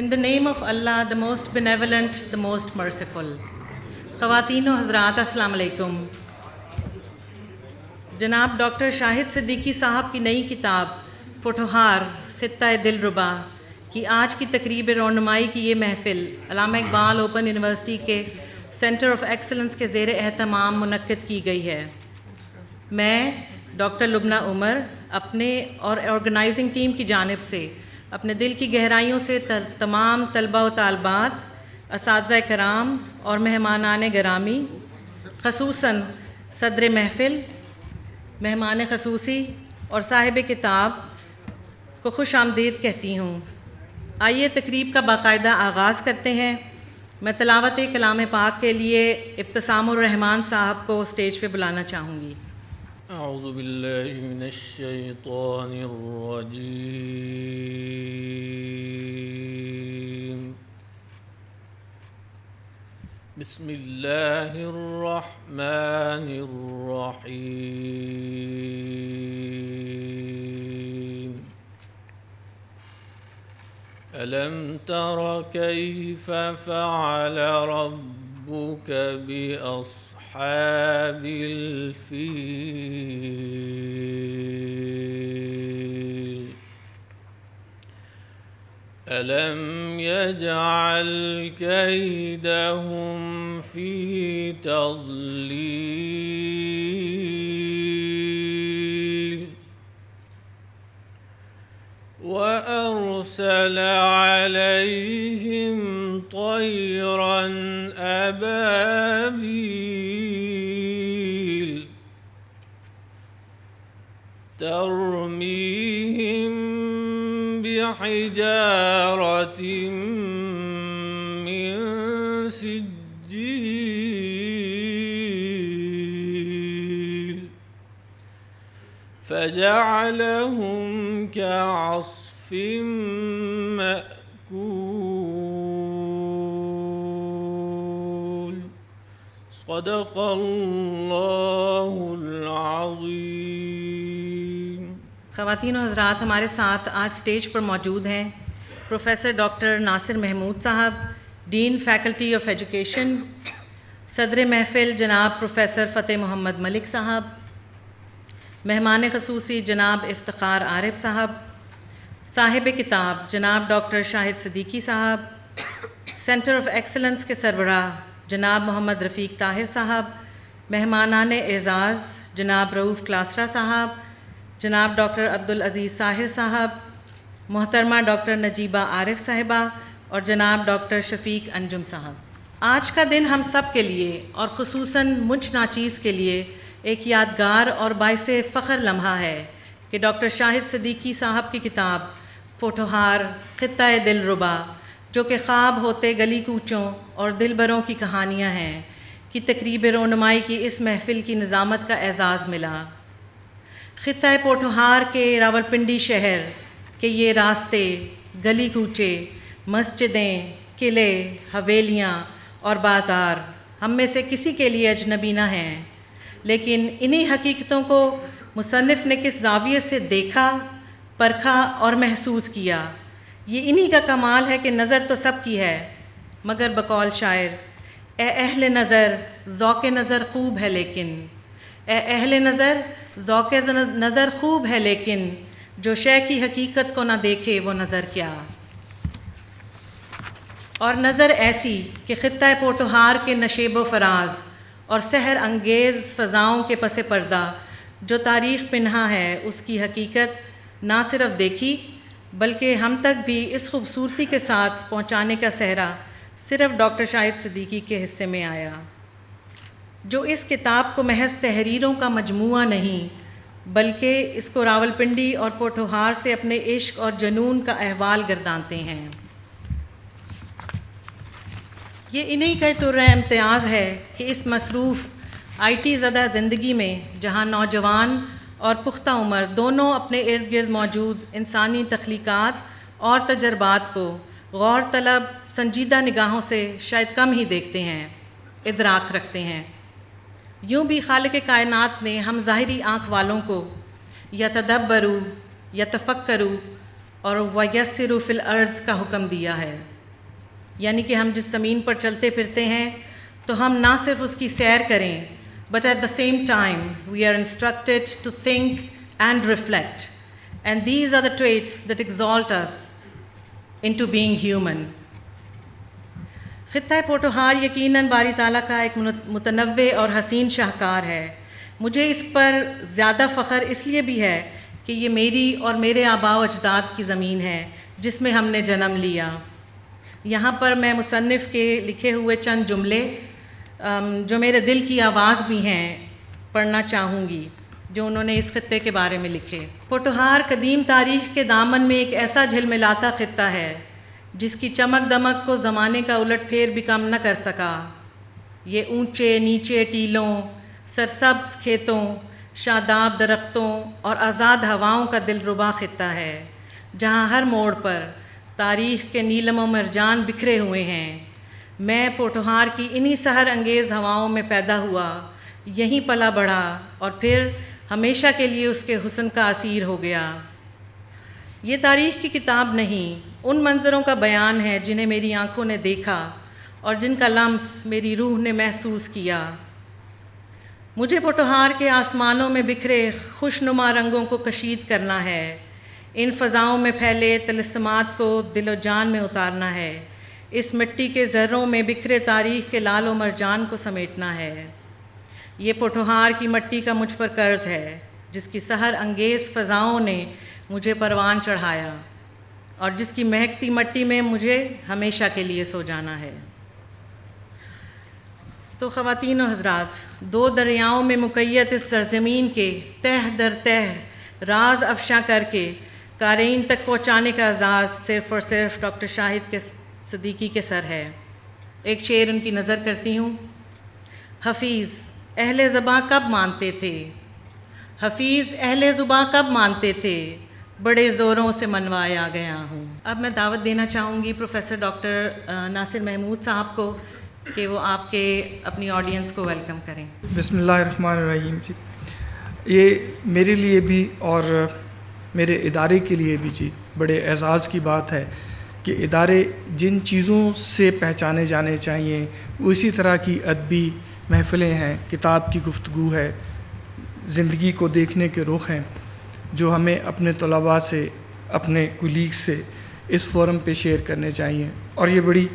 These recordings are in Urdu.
In the name of Allah, the most benevolent, the most merciful. خواتین و حضرات السلام علیکم. جناب ڈاکٹر شاہد صدیقی صاحب کی نئی کتاب پوٹھوہار خطہ دلربا کی آج کی تقریب رونمائی کی یہ محفل علامہ اقبال اوپن یونیورسٹی کے سینٹر آف ایکسلنس کے زیر اہتمام منعقد کی گئی ہے. میں ڈاکٹر لبنہ عمر اپنے اور آرگنائزنگ ٹیم کی جانب سے اپنے دل کی گہرائیوں سے تمام طلبہ و طالبات، اساتذہ کرام اور مہمانان گرامی، خصوصاً صدر محفل، مہمان خصوصی اور صاحب کتاب کو خوش آمدید کہتی ہوں. آئیے تقریب کا باقاعدہ آغاز کرتے ہیں. میں تلاوت کلام پاک کے لیے ابتسام الرحمان صاحب کو اسٹیج پہ بلانا چاہوں گی. اعوذ باللہ من الشیطان الرجیم. بسم اللہ الرحمن الرحیم. ألم تر كيف فعل ربك بأصحاب الفيل ألم يجعل كيدهم في تضليل وأرسل عليهم طيرا أبابيل ترميهم بحجارة من سجيل فجعلهم كعصف مأكول. صدق اللہ العظیم. خواتین و حضرات، ہمارے ساتھ آج اسٹیج پر موجود ہیں پروفیسر ڈاکٹر ناصر محمود صاحب، ڈین فیکلٹی آف ایجوکیشن. صدر محفل جناب پروفیسر فتح محمد ملک صاحب. مہمان خصوصی جناب افتخار عارف صاحب. صاحب کتاب جناب ڈاکٹر شاہد صدیقی صاحب. سینٹر آف ایکسلنس کے سربراہ جناب محمد رفیق طاہر صاحب. مہمانان اعزاز جناب رؤوف کلاسرا صاحب، جناب ڈاکٹر عبدالعزیز طاہر صاحب، محترمہ ڈاکٹر نجیبہ عارف صاحبہ اور جناب ڈاکٹر شفیق انجم صاحب. آج کا دن ہم سب کے لیے اور خصوصاً مجھ ناچیز کے لیے ایک یادگار اور باعث فخر لمحہ ہے کہ ڈاکٹر شاہد صدیقی صاحب کی کتاب پوٹھوہار خطہ دلربا، جو کہ خواب ہوتے گلی کوچوں اور دلبروں کی کہانیاں ہیں، کی تقریب رونمائی کی اس محفل کی نظامت کا اعزاز ملا. خطہ پوٹھوہار کے راولپنڈی شہر کے یہ راستے، گلی کوچے، مسجدیں، قلعے، حویلیاں اور بازار ہم میں سے کسی کے لیے اجنبی نہ ہیں، لیکن انہی حقیقتوں کو مصنف نے کس زاویے سے دیکھا، پرکھا اور محسوس کیا. یہ انہی کا کمال ہے کہ نظر تو سب کی ہے، مگر بقول شاعر اے اہل نظر ذوق نظر خوب ہے لیکن، اے اہل نظر ذوق نظر خوب ہے لیکن، جو شے کی حقیقت کو نہ دیکھے وہ نظر کیا. اور نظر ایسی کہ خطہ پوٹھوہار کے نشیب و فراز اور سحر انگیز فضاؤں کے پس پردہ جو تاریخ پنہا ہے، اس کی حقیقت نہ صرف دیکھی بلکہ ہم تک بھی اس خوبصورتی کے ساتھ پہنچانے کا سہرا صرف ڈاکٹر شاہد صدیقی کے حصے میں آیا، جو اس کتاب کو محض تحریروں کا مجموعہ نہیں بلکہ اس کو راولپنڈی اور پوٹھوہار سے اپنے عشق اور جنون کا احوال گردانتے ہیں. یہ انہی کا طرح امتیاز ہے کہ اس مصروف آئی ٹی زدہ زندگی میں جہاں نوجوان اور پختہ عمر دونوں اپنے ارد گرد موجود انسانی تخلیقات اور تجربات کو غور طلب سنجیدہ نگاہوں سے شاید کم ہی دیکھتے ہیں، ادراک رکھتے ہیں. یوں بھی خالق کائنات نے ہم ظاہری آنکھ والوں کو یتدبروا، یتفکروا اور وَيَسِّرُ فِي الْأَرْضِ کا حکم دیا ہے، یعنی کہ ہم جس زمین پر چلتے پھرتے ہیں تو ہم نہ صرف اس کی سیر کریں but at the same time we are instructed to think and reflect, and these are the traits that exalt us into being human. خطہ پوٹوہار یقیناً باری تعالیٰ کا ایک متنوع اور حسین شاہکار ہے. مجھے اس پر زیادہ فخر اس لیے بھی ہے کہ یہ میری اور میرے آباء و اجداد کی زمین ہے جس میں ہم نے جنم لیا. یہاں پر میں مصنف کے لکھے ہوئے چند جملے جو میرے دل کی آواز بھی ہیں پڑھنا چاہوں گی، جو انہوں نے اس خطے کے بارے میں لکھے. پوٹوہار قدیم تاریخ کے دامن میں ایک ایسا جھلملاتا خطہ ہے جس کی چمک دمک کو زمانے کا الٹ پھیر بھی کم نہ کر سکا. یہ اونچے نیچے ٹیلوں، سرسبز کھیتوں، شاداب درختوں اور آزاد ہواؤں کا دلربا خطہ ہے، جہاں ہر موڑ پر تاریخ کے نیلم و مرجان بکھرے ہوئے ہیں. میں پوٹوہار کی انہی سحر انگیز ہواؤں میں پیدا ہوا، یہیں پلا بڑھا اور پھر ہمیشہ کے لیے اس کے حسن کا اسیر ہو گیا. یہ تاریخ کی کتاب نہیں، ان منظروں کا بیان ہے جنہیں میری آنکھوں نے دیکھا اور جن کا لمس میری روح نے محسوس کیا. مجھے پوٹوہار کے آسمانوں میں بکھرے خوشنما رنگوں کو کشید کرنا ہے، ان فضاؤں میں پھیلے طلسمات کو دل و جان میں اتارنا ہے، اس مٹی کے ذروں میں بکھرے تاریخ کے لال و مرجان کو سمیٹنا ہے. یہ پوٹوہار کی مٹی کا مجھ پر قرض ہے جس کی سحر انگیز فضاؤں نے مجھے پروان چڑھایا اور جس کی مہکتی مٹی میں مجھے ہمیشہ کے لیے سو جانا ہے. تو خواتین و حضرات، دو دریاؤں میں مقید اس سرزمین کے تہ در تہ راز افشاں کر کے قارئین تک پہنچانے کا اعزاز صرف اور صرف ڈاکٹر شاہد صدیقی کے سر ہے. ایک شعر ان کی نظر کرتی ہوں. حفیظ اہل زباں کب مانتے تھے، حفیظ اہل زباں کب مانتے تھے، بڑے زوروں سے منوایا گیا ہوں. اب میں دعوت دینا چاہوں گی پروفیسر ڈاکٹر ناصر محمود صاحب کو کہ وہ آپ کے اپنی آڈینس کو ویلکم کریں. بسم اللہ الرحمن الرحیم. جی، یہ میرے لیے بھی اور میرے ادارے کے لیے بھی جی بڑے اعزاز کی بات ہے کہ ادارے جن چیزوں سے پہچانے جانے چاہیے وہ اسی طرح کی ادبی محفلیں ہیں، کتاب کی گفتگو ہے، زندگی کو دیکھنے کے رخ ہیں، جو ہمیں اپنے طلباء سے، اپنے کولیگ سے اس فورم پہ شیئر کرنے چاہیے. اور یہ بڑی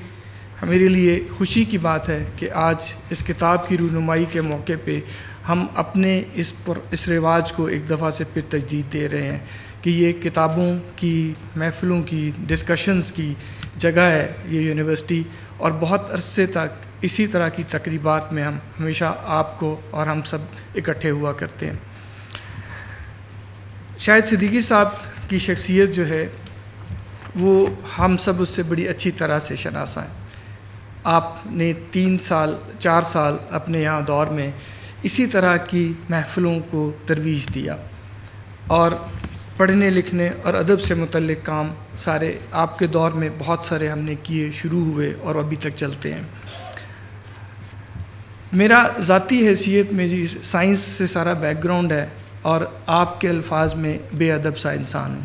میرے لیے خوشی کی بات ہے کہ آج اس کتاب کی رونمائی کے موقع پہ ہم اپنے اس رواج کو ایک دفعہ سے پھر تجدید دے رہے ہیں کہ یہ کتابوں کی محفلوں کی ڈسکشنز کی جگہ ہے یہ یونیورسٹی، اور بہت عرصے تک اسی طرح کی تقریبات میں ہم ہمیشہ آپ کو اور ہم سب اکٹھے ہوا کرتے ہیں. شاہد صدیقی صاحب کی شخصیت جو ہے وہ ہم سب اس سے بڑی اچھی طرح سے شناسا ہیں. آپ نے 4 سال اپنے یہاں دور میں اسی طرح کی محفلوں کو ترویج دیا، اور پڑھنے لکھنے اور ادب سے متعلق کام سارے آپ کے دور میں بہت سارے ہم نے کیے، شروع ہوئے اور ابھی تک چلتے ہیں. میرا ذاتی حیثیت میں جی سائنس سے سارا بیک گراؤنڈ ہے، اور آپ کے الفاظ میں بے ادب سا انسان ہوں.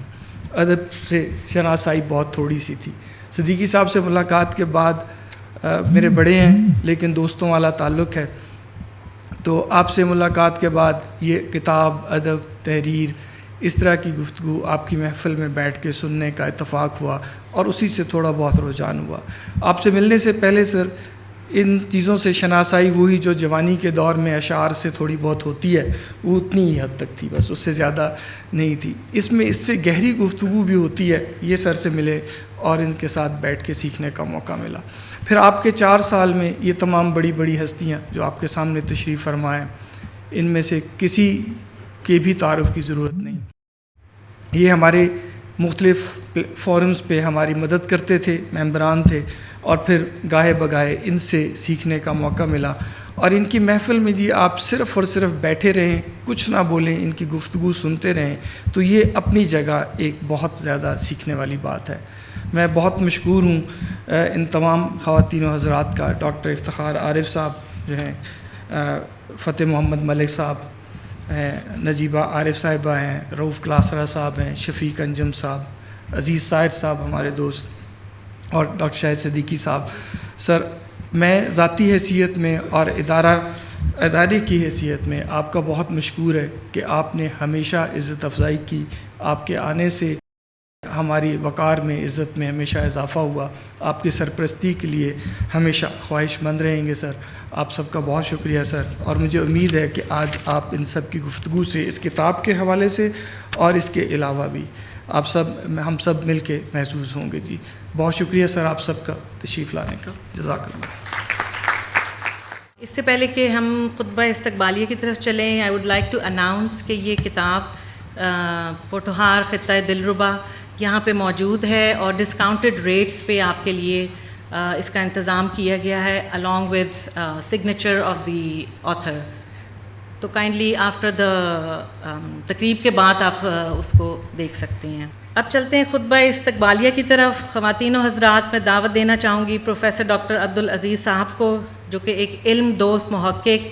ادب سے شناسائی بہت تھوڑی سی تھی. صدیقی صاحب سے ملاقات کے بعد میرے بڑے ہیں لیکن دوستوں والا تعلق ہے، تو آپ سے ملاقات کے بعد یہ کتاب، ادب، تحریر، اس طرح کی گفتگو آپ کی محفل میں بیٹھ کے سننے کا اتفاق ہوا، اور اسی سے تھوڑا بہت رجحان ہوا. آپ سے ملنے سے پہلے سر ان چیزوں سے شناسائی وہی جو جوانی کے دور میں اشعار سے تھوڑی بہت ہوتی ہے وہ اتنی ہی حد تک تھی، بس اس سے زیادہ نہیں تھی. اس سے گہری گفتگو بھی ہوتی ہے. یہ سر سے ملے اور ان کے ساتھ بیٹھ کے سیکھنے کا موقع ملا. پھر آپ کے 4 سال میں یہ تمام بڑی بڑی ہستیاں جو آپ کے سامنے تشریف فرمائیں، ان میں سے کسی کے بھی تعارف کی ضرورت نہیں. یہ ہمارے مختلف فورمز پہ ہماری مدد کرتے تھے، ممبران تھے، اور پھر گاہے بگاہے ان سے سیکھنے کا موقع ملا. اور ان کی محفل میں جی آپ صرف اور صرف بیٹھے رہیں، کچھ نہ بولیں، ان کی گفتگو سنتے رہیں، تو یہ اپنی جگہ ایک بہت زیادہ سیکھنے والی بات ہے. میں بہت مشکور ہوں ان تمام خواتین و حضرات کا. ڈاکٹر افتخار عارف صاحب جو ہیں، فتح محمد ملک صاحب ہیں، نجیبہ عارف صاحبہ ہیں، رؤوف کلاسرا صاحب ہیں، شفیق انجم صاحب، عزیز سائر صاحب ہمارے دوست اور ڈاکٹر شاہد صدیقی صاحب. سر میں ذاتی حیثیت میں اور ادارے کی حیثیت میں آپ کا بہت مشکور ہے کہ آپ نے ہمیشہ عزت افزائی کی. آپ کے آنے سے ہماری وقار میں عزت میں ہمیشہ اضافہ ہوا. آپ کی سرپرستی کے لیے ہمیشہ خواہش مند رہیں گے سر. آپ سب کا بہت شکریہ سر. اور مجھے امید ہے کہ آج آپ ان سب کی گفتگو سے اس کتاب کے حوالے سے اور اس کے علاوہ بھی ہم سب مل کے محظوظ ہوں گے. جی بہت شکریہ سر آپ سب کا تشریف لانے کا. جزاک اللہ. اس سے پہلے کہ ہم خطبہ استقبالیہ کی طرف چلیں، I would like to announce کہ یہ کتاب پوٹھوہار خطہ دلربا یہاں پہ موجود ہے اور ڈسکاؤنٹڈ ریٹس پہ آپ کے لیے اس کا انتظام کیا گیا ہے along with signature of the author. تو کائنڈلی آفٹر تقریب کے بعد آپ اس کو دیکھ سکتے ہیں. اب چلتے ہیں خطبہ استقبالیہ کی طرف. خواتین و حضرات میں دعوت دینا چاہوں گی پروفیسر ڈاکٹر عبدالعزیز صاحب کو، جو کہ ایک علم دوست، محقق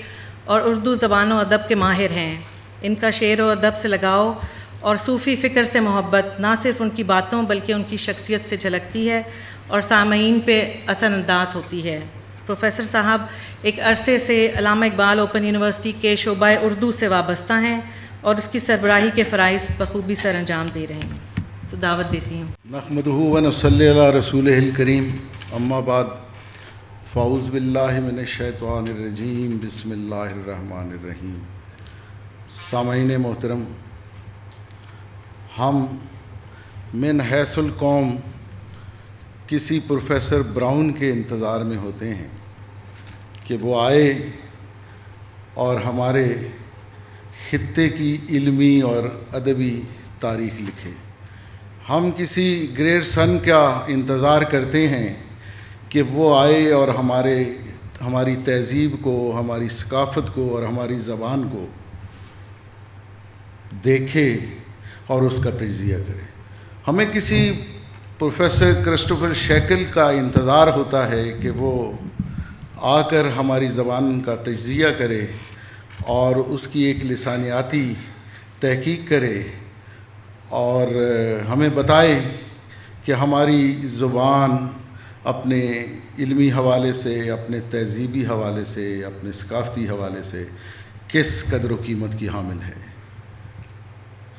اور اردو زبان و ادب کے ماہر ہیں. ان کا شعر و ادب سے لگاؤ اور صوفی فکر سے محبت نہ صرف ان کی باتوں بلکہ ان کی شخصیت سے جھلکتی ہے اور سامعین پہ اثر انداز ہوتی ہے. پروفیسر صاحب ایک عرصے سے علامہ اقبال اوپن یونیورسٹی کے شعبہ اردو سے وابستہ ہیں اور اس کی سربراہی کے فرائض بخوبی سر انجام دے رہے ہیں. تو دعوت دیتی ہوں. نحمدہ و نصلی علی رسولہ الکریم. اما بعد فاعوذ باللہ من الشیطان الرجیم. بسم اللہ الرحمن الرحیم. سامعین محترم، ہم من حیث القوم کسی پروفیسر براؤن کے انتظار میں ہوتے ہیں کہ وہ آئے اور ہمارے خطے کی علمی اور ادبی تاریخ لکھے. ہم کسی گریٹ سن کا انتظار کرتے ہیں کہ وہ آئے اور ہماری تہذیب کو، ہماری ثقافت کو اور ہماری زبان کو دیکھے اور اس کا تجزیہ کرے. ہمیں کسی پروفیسر کرسٹوفر شیکل کا انتظار ہوتا ہے کہ وہ آ کر ہماری زبان کا تجزیہ کرے اور اس کی ایک لسانیاتی تحقیق کرے اور ہمیں بتائے کہ ہماری زبان اپنے علمی حوالے سے، اپنے تہذیبی حوالے سے، اپنے ثقافتی حوالے سے کس قدر و قیمت کی حامل ہے.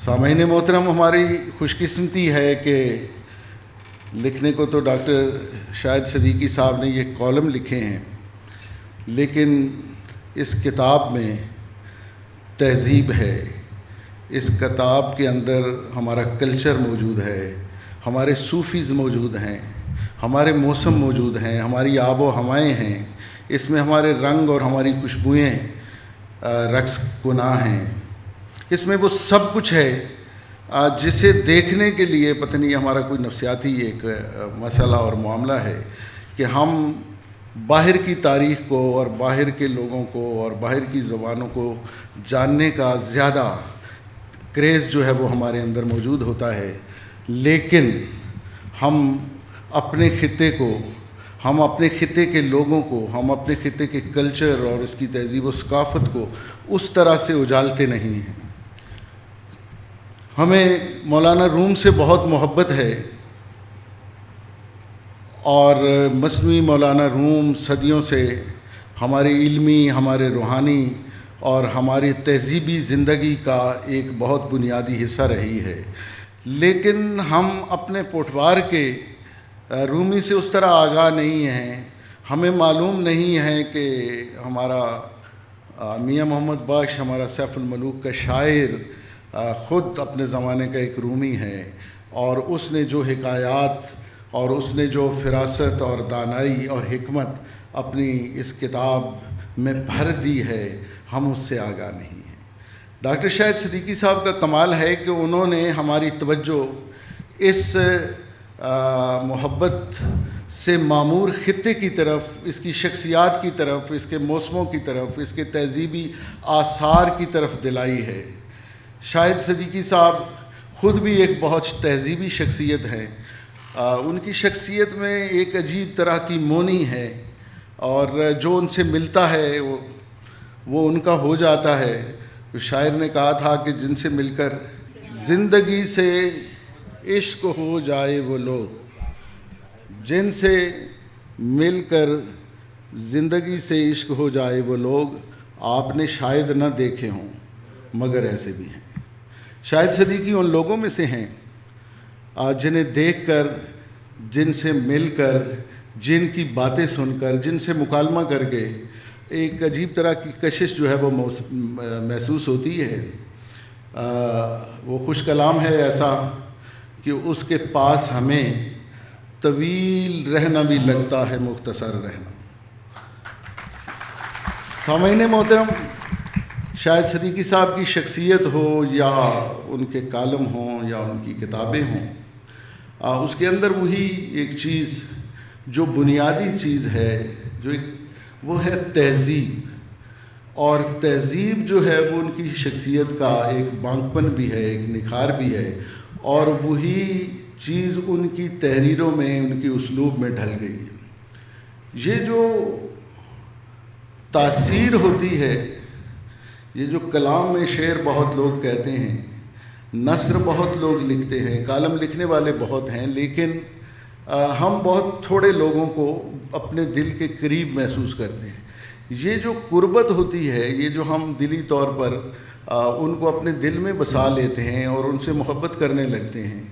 سامعین محترم، ہماری خوش قسمتی ہے کہ لکھنے کو تو ڈاکٹر شاہد صدیقی صاحب نے یہ کالم لکھے ہیں، لیکن اس کتاب میں تہذیب ہے. اس کتاب کے اندر ہمارا کلچر موجود ہے، ہمارے صوفیز موجود ہیں، ہمارے موسم موجود ہیں، ہماری آب و ہوائیں ہیں. اس میں ہمارے رنگ اور ہماری خوشبوئیں رقص گناہ ہیں. اس میں وہ سب کچھ ہے جسے دیکھنے کے لیے پتہ نہیں ہمارا کوئی نفسیاتی ایک مسئلہ اور معاملہ ہے کہ ہم باہر کی تاریخ کو اور باہر کے لوگوں کو اور باہر کی زبانوں کو جاننے کا زیادہ کریز جو ہے وہ ہمارے اندر موجود ہوتا ہے. لیکن ہم اپنے خطے کو، ہم اپنے خطے کے لوگوں کو، ہم اپنے خطے کے کلچر اور اس کی تہذیب و ثقافت کو اس طرح سے اجالتے نہیں ہیں. ہمیں مولانا روم سے بہت محبت ہے اور مثنوی مولانا روم صدیوں سے ہماری علمی، ہمارے روحانی اور ہماری تہذیبی زندگی کا ایک بہت بنیادی حصہ رہی ہے. لیکن ہم اپنے پوٹوار کے رومی سے اس طرح آگاہ نہیں ہیں. ہمیں معلوم نہیں ہے کہ ہمارا میاں محمد بخش، ہمارا سیف الملوک کا شاعر، خود اپنے زمانے کا ایک رومی ہے اور اس نے جو حکایات اور اس نے جو فراست اور دانائی اور حکمت اپنی اس کتاب میں بھر دی ہے، ہم اس سے آگاہ نہیں ہیں. ڈاکٹر شاہد صدیقی صاحب کا کمال ہے کہ انہوں نے ہماری توجہ اس محبت سے معمور خطے کی طرف، اس کی شخصیات کی طرف، اس کے موسموں کی طرف، اس کے تہذیبی آثار کی طرف دلائی ہے. شاہد صدیقی صاحب خود بھی ایک بہت تہذیبی شخصیت ہے. ان کی شخصیت میں ایک عجیب طرح کی مونی ہے اور جو ان سے ملتا ہے وہ ان کا ہو جاتا ہے. شاعر نے کہا تھا کہ جن سے مل کر زندگی سے عشق ہو جائے وہ لوگ، جن سے مل کر زندگی سے عشق ہو جائے وہ لوگ، آپ نے شاید نہ دیکھے ہوں مگر ایسے بھی ہیں۔ شاید صدیقی ان لوگوں میں سے ہیں جنہیں دیکھ کر، جن سے مل کر، جن کی باتیں سن کر، جن سے مکالمہ کر کے ایک عجیب طرح کی کشش جو ہے وہ محسوس ہوتی ہے۔ وہ خوش کلام ہے ایسا کہ اس کے پاس ہمیں طویل رہنا بھی لگتا ہے مختصر رہنا۔ سامعین محترم، شاید صدیقی صاحب کی شخصیت ہو یا ان کے کالم ہوں یا ان کی کتابیں ہوں، اس کے اندر وہی ایک چیز جو بنیادی چیز ہے، وہ ہے تہذیب۔ اور تہذیب جو ہے وہ ان کی شخصیت کا ایک بانکپن بھی ہے، ایک نکھار بھی ہے، اور وہی چیز ان کی تحریروں میں، ان کی اسلوب میں ڈھل گئی ہے۔ یہ جو تاثیر ہوتی ہے، یہ جو کلام میں شعر بہت لوگ کہتے ہیں، نثر بہت لوگ لکھتے ہیں، کالم لکھنے والے بہت ہیں، لیکن ہم بہت تھوڑے لوگوں کو اپنے دل کے قریب محسوس کرتے ہیں۔ یہ جو قربت ہوتی ہے، یہ جو ہم دلی طور پر ان کو اپنے دل میں بسا لیتے ہیں اور ان سے محبت کرنے لگتے ہیں،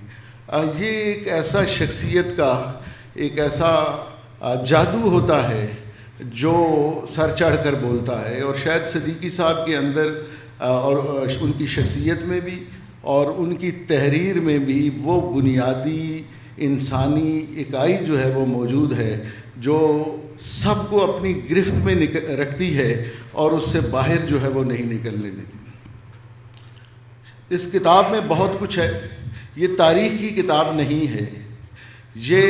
یہ ایک ایسا شخصیت کا ایک ایسا جادو ہوتا ہے جو سر چڑھ کر بولتا ہے۔ اور شاید صدیقی صاحب کے اندر اور ان کی شخصیت میں بھی اور ان کی تحریر میں بھی وہ بنیادی انسانی اکائی جو ہے وہ موجود ہے، جو سب کو اپنی گرفت میں رکھتی ہے اور اس سے باہر جو ہے وہ نہیں نکلنے دیتی۔ اس کتاب میں بہت کچھ ہے۔ یہ تاریخ کی کتاب نہیں ہے، یہ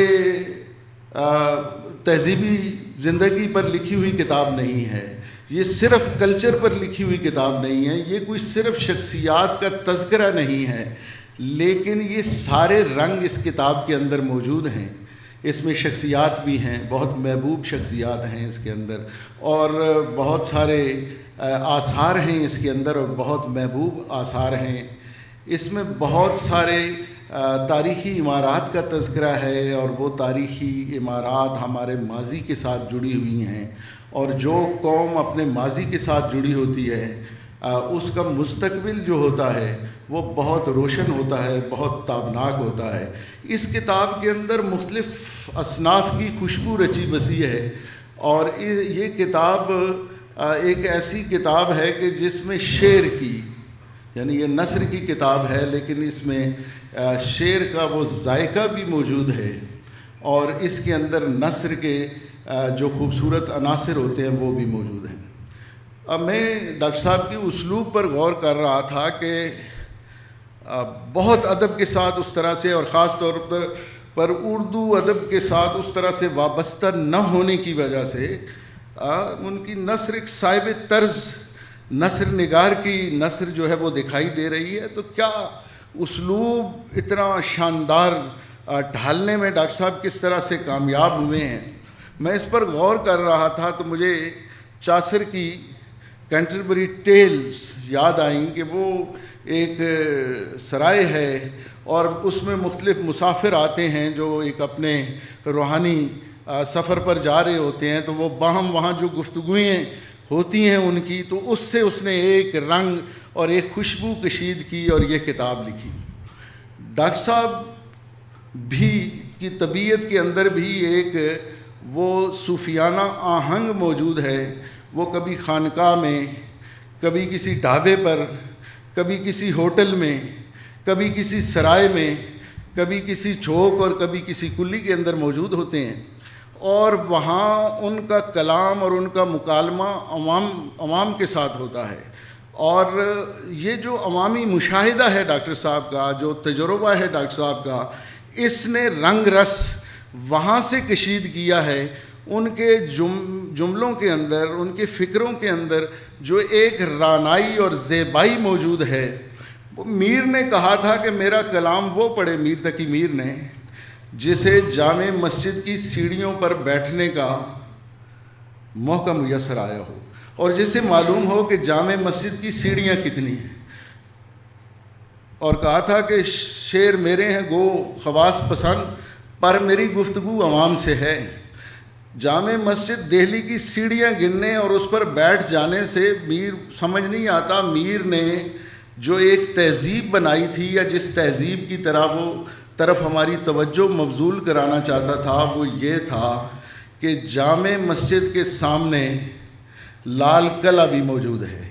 تہذیبی زندگی پر لکھی ہوئی کتاب نہیں ہے، یہ صرف کلچر پر لکھی ہوئی کتاب نہیں ہے، یہ کوئی صرف شخصیات کا تذکرہ نہیں ہے، لیکن یہ سارے رنگ اس کتاب کے اندر موجود ہیں۔ اس میں شخصیات بھی ہیں، بہت محبوب شخصیات ہیں اس کے اندر، اور بہت سارے آثار ہیں اس کے اندر، اور بہت محبوب آثار ہیں۔ اس میں بہت سارے تاریخی عمارات کا تذکرہ ہے، اور وہ تاریخی عمارات ہمارے ماضی کے ساتھ جڑی ہوئی ہیں، اور جو قوم اپنے ماضی کے ساتھ جڑی ہوتی ہے اس کا مستقبل جو ہوتا ہے وہ بہت روشن ہوتا ہے، بہت تابناک ہوتا ہے۔ اس کتاب کے اندر مختلف اصناف کی خوشبو رچی بسی ہے، اور یہ کتاب ایک ایسی کتاب ہے کہ جس میں شعر کی، یعنی یہ نثر کی کتاب ہے، لیکن اس میں شعر کا وہ ذائقہ بھی موجود ہے، اور اس کے اندر نثر کے جو خوبصورت عناصر ہوتے ہیں وہ بھی موجود ہیں۔ اب میں ڈاکٹر صاحب کی اسلوب پر غور کر رہا تھا کہ بہت ادب کے ساتھ اس طرح سے، اور خاص طور پر اردو ادب کے ساتھ اس طرح سے وابستہ نہ ہونے کی وجہ سے ان کی نثر ایک صاحب طرز نثر نگار کی نثر جو ہے وہ دکھائی دے رہی ہے۔ تو کیا اسلوب اتنا شاندار ڈھالنے میں ڈاکٹر صاحب کس طرح سے کامیاب ہوئے ہیں، میں اس پر غور کر رہا تھا تو مجھے چاثر کی کینٹربری ٹیلز یاد آئیں کہ وہ ایک سرائے ہے، اور اس میں مختلف مسافر آتے ہیں جو ایک اپنے روحانی سفر پر جا رہے ہوتے ہیں، تو وہ باہم وہاں جو گفتگویں ہوتی ہیں ان کی، تو اس سے اس نے ایک رنگ اور ایک خوشبو کشید کی اور یہ کتاب لکھی۔ ڈاکٹر صاحب بھی کی طبیعت کے اندر بھی ایک وہ صوفیانہ آہنگ موجود ہے۔ وہ کبھی خانقاہ میں، کبھی کسی ڈھابے پر، کبھی کسی ہوٹل میں، کبھی کسی سرائے میں، کبھی کسی چوک اور کبھی کسی کلی کے اندر موجود ہوتے ہیں، اور وہاں ان کا کلام اور ان کا مکالمہ عوام کے ساتھ ہوتا ہے۔ اور یہ جو عوامی مشاہدہ ہے ڈاکٹر صاحب کا، جو تجربہ ہے ڈاکٹر صاحب کا، اس نے رنگ رس وہاں سے کشید کیا ہے۔ ان کے جملوں کے اندر، ان کے فکروں کے اندر جو ایک رانائی اور زیبائی موجود ہے۔ وہ میر نے کہا تھا کہ میرا کلام وہ پڑھے، میر تقی میر نے، جسے جامع مسجد کی سیڑھیوں پر بیٹھنے کا موقع میسر آیا ہو، اور جسے معلوم ہو کہ جامع مسجد کی سیڑھیاں کتنی ہیں۔ اور کہا تھا کہ شعر میرے ہیں گو خواص پسند، پر میری گفتگو عوام سے ہے۔ جامع مسجد دہلی کی سیڑھیاں گننے اور اس پر بیٹھ جانے سے میر سمجھ نہیں آتا میر نے جو ایک تہذیب بنائی تھی یا جس تہذیب کی طرف ہماری توجہ مبذول کرانا چاہتا تھا، وہ یہ تھا کہ جامع مسجد کے سامنے لال قلعہ بھی موجود ہے،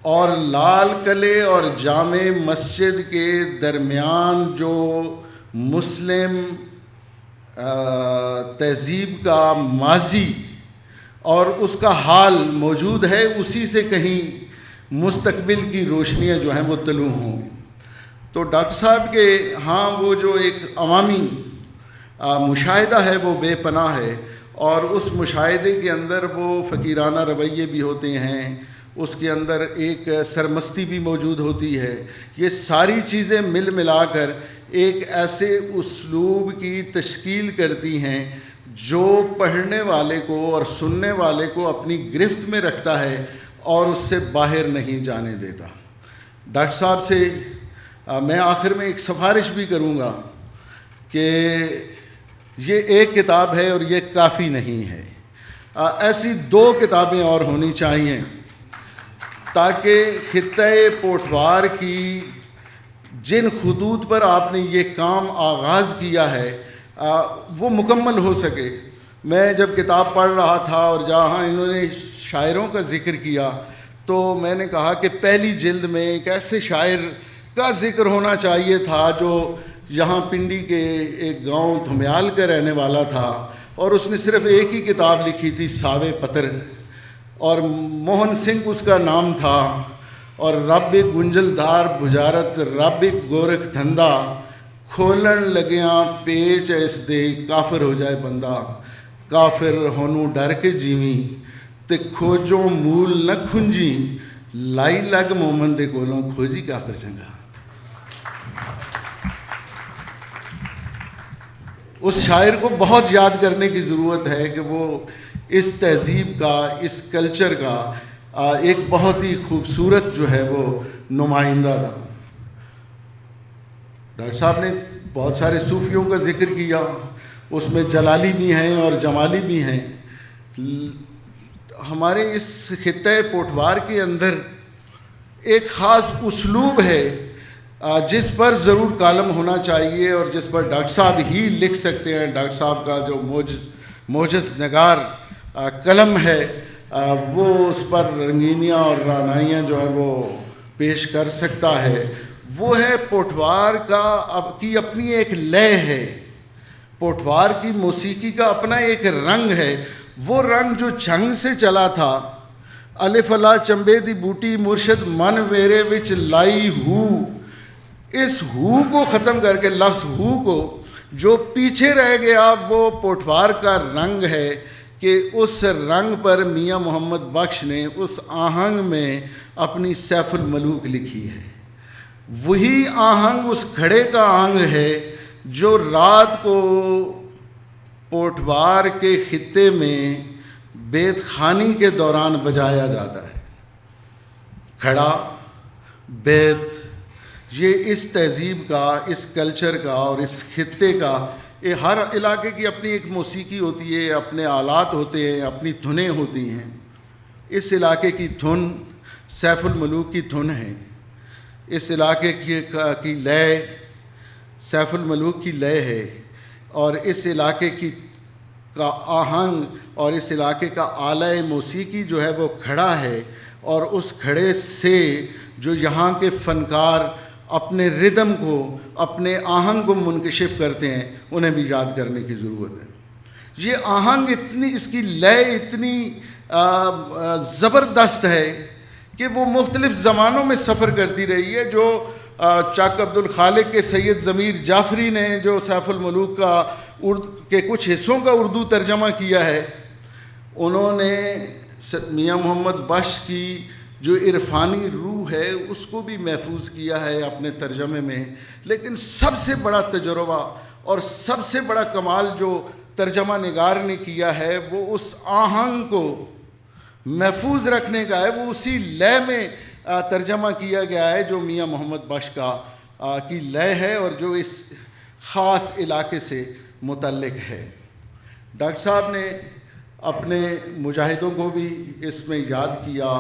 اور لال قلعے اور جامع مسجد کے درمیان جو مسلم تہذیب کا ماضی اور اس کا حال موجود ہے، اسی سے کہیں مستقبل کی روشنیاں جو ہیں وہ طلوع ہوں گی۔ تو ڈاکٹر صاحب کے ہاں وہ جو ایک عوامی مشاہدہ ہے وہ بے پناہ ہے، اور اس مشاہدے کے اندر وہ فقیرانہ رویے بھی ہوتے ہیں، اس کے اندر ایک سرمستی بھی موجود ہوتی ہے۔ یہ ساری چیزیں مل ملا کر ایک ایسے اسلوب کی تشکیل کرتی ہیں جو پڑھنے والے کو اور سننے والے کو اپنی گرفت میں رکھتا ہے اور اس سے باہر نہیں جانے دیتا۔ ڈاکٹر صاحب سے میں آخر میں ایک سفارش بھی کروں گا کہ یہ ایک کتاب ہے اور یہ کافی نہیں ہے، ایسی 2 کتابیں اور ہونی چاہیے تاکہ خطۂ پوٹھوار کی جن خطوط پر آپ نے یہ کام آغاز کیا ہے وہ مکمل ہو سکے۔ میں جب کتاب پڑھ رہا تھا اور جہاں انہوں نے شاعروں کا ذکر کیا تو میں نے کہا کہ پہلی جلد میں ایک ایسے شاعر کا ذکر ہونا چاہیے تھا جو یہاں پنڈی کے ایک گاؤں دھمیال کا رہنے والا تھا، اور اس نے صرف ایک ہی کتاب لکھی تھی ساوے پتر، اور موہن سنگھ اس کا نام تھا، اور رب گنجل دار بجارت رب گورکھ دھندا کھولن لگیاں پیچ اس دے کافر ہو جائے بندہ، کافر ہونو ڈر کے جیویں تے کھوجوں مول نہ کھنجی لائی لگ مومن دے کولوں کھوجی کافر چنگا۔ اس شاعر کو بہت یاد کرنے کی ضرورت ہے کہ وہ اس تہذیب کا، اس کلچر کا ایک بہت ہی خوبصورت جو ہے وہ نمائندہ تھا۔ ڈاکٹر صاحب نے بہت سارے صوفیوں کا ذکر کیا، اس میں جلالی بھی ہیں اور جمالی بھی ہیں۔ ہمارے اس خطۂ پوٹھوار کے اندر ایک خاص اسلوب ہے جس پر ضرور کالم ہونا چاہیے اور جس پر ڈاکٹر صاحب ہی لکھ سکتے ہیں۔ ڈاکٹر صاحب کا جو موجز نگار قلم ہے وہ اس پر رنگینیاں اور رعنائیاں جو ہے وہ پیش کر سکتا ہے۔ وہ ہے پوٹھوار کی اپنی ایک لے ہے، پوٹھوار کی موسیقی کا اپنا ایک رنگ ہے، وہ رنگ جو چھنگ سے چلا تھا۔ الف لا چمبے دی بوٹی مرشد من ویرے وچ لائی ہو، اس ہو کو ختم کر کے لفظ ہو کو جو پیچھے رہ گیا وہ پوٹھوار کا رنگ ہے کہ اس رنگ پر میاں محمد بخش نے اس آہنگ میں اپنی سیف الملوک لکھی ہے۔ وہی آہنگ اس کھڑے کا آہنگ ہے جو رات کو پوٹھوار کے خطے میں بیت خانی کے دوران بجایا جاتا ہے۔ کھڑا، بیت، یہ اس تہذیب کا، اس کلچر کا اور اس خطے کا، ہر علاقے کی اپنی ایک موسیقی ہوتی ہے، اپنے آلات ہوتے ہیں، اپنی دھنیں ہوتی ہیں۔ اس علاقے کی دھن سیف الملوک کی دھن ہے، اس علاقے کی لے سیف الملوک کی لے ہے، اور اس علاقے کا آہنگ اور اس علاقے کا آلہ موسیقی جو ہے وہ کھڑا ہے، اور اس کھڑے سے جو یہاں کے فنکار اپنے ردم کو، اپنے آہنگ کو منکشف کرتے ہیں، انہیں بھی یاد کرنے کی ضرورت ہے۔ یہ آہنگ اتنی، اس کی لے اتنی زبردست ہے کہ وہ مختلف زمانوں میں سفر کرتی رہی ہے۔ جو چک عبد الخالق کے سید ضمیر جعفری نے جو سیف الملوک کے کچھ حصوں کا اردو ترجمہ کیا ہے، انہوں نے میاں محمد بخش کی جو عرفانی روح ہے اس کو بھی محفوظ کیا ہے اپنے ترجمے میں، لیکن سب سے بڑا تجربہ اور سب سے بڑا کمال جو ترجمہ نگار نے کیا ہے وہ اس آہنگ کو محفوظ رکھنے کا ہے۔ وہ اسی لے میں ترجمہ کیا گیا ہے جو میاں محمد بخش کا کی لے ہے اور جو اس خاص علاقے سے متعلق ہے۔ ڈاکٹر صاحب نے اپنے مجاہدوں کو بھی اس میں یاد کیا،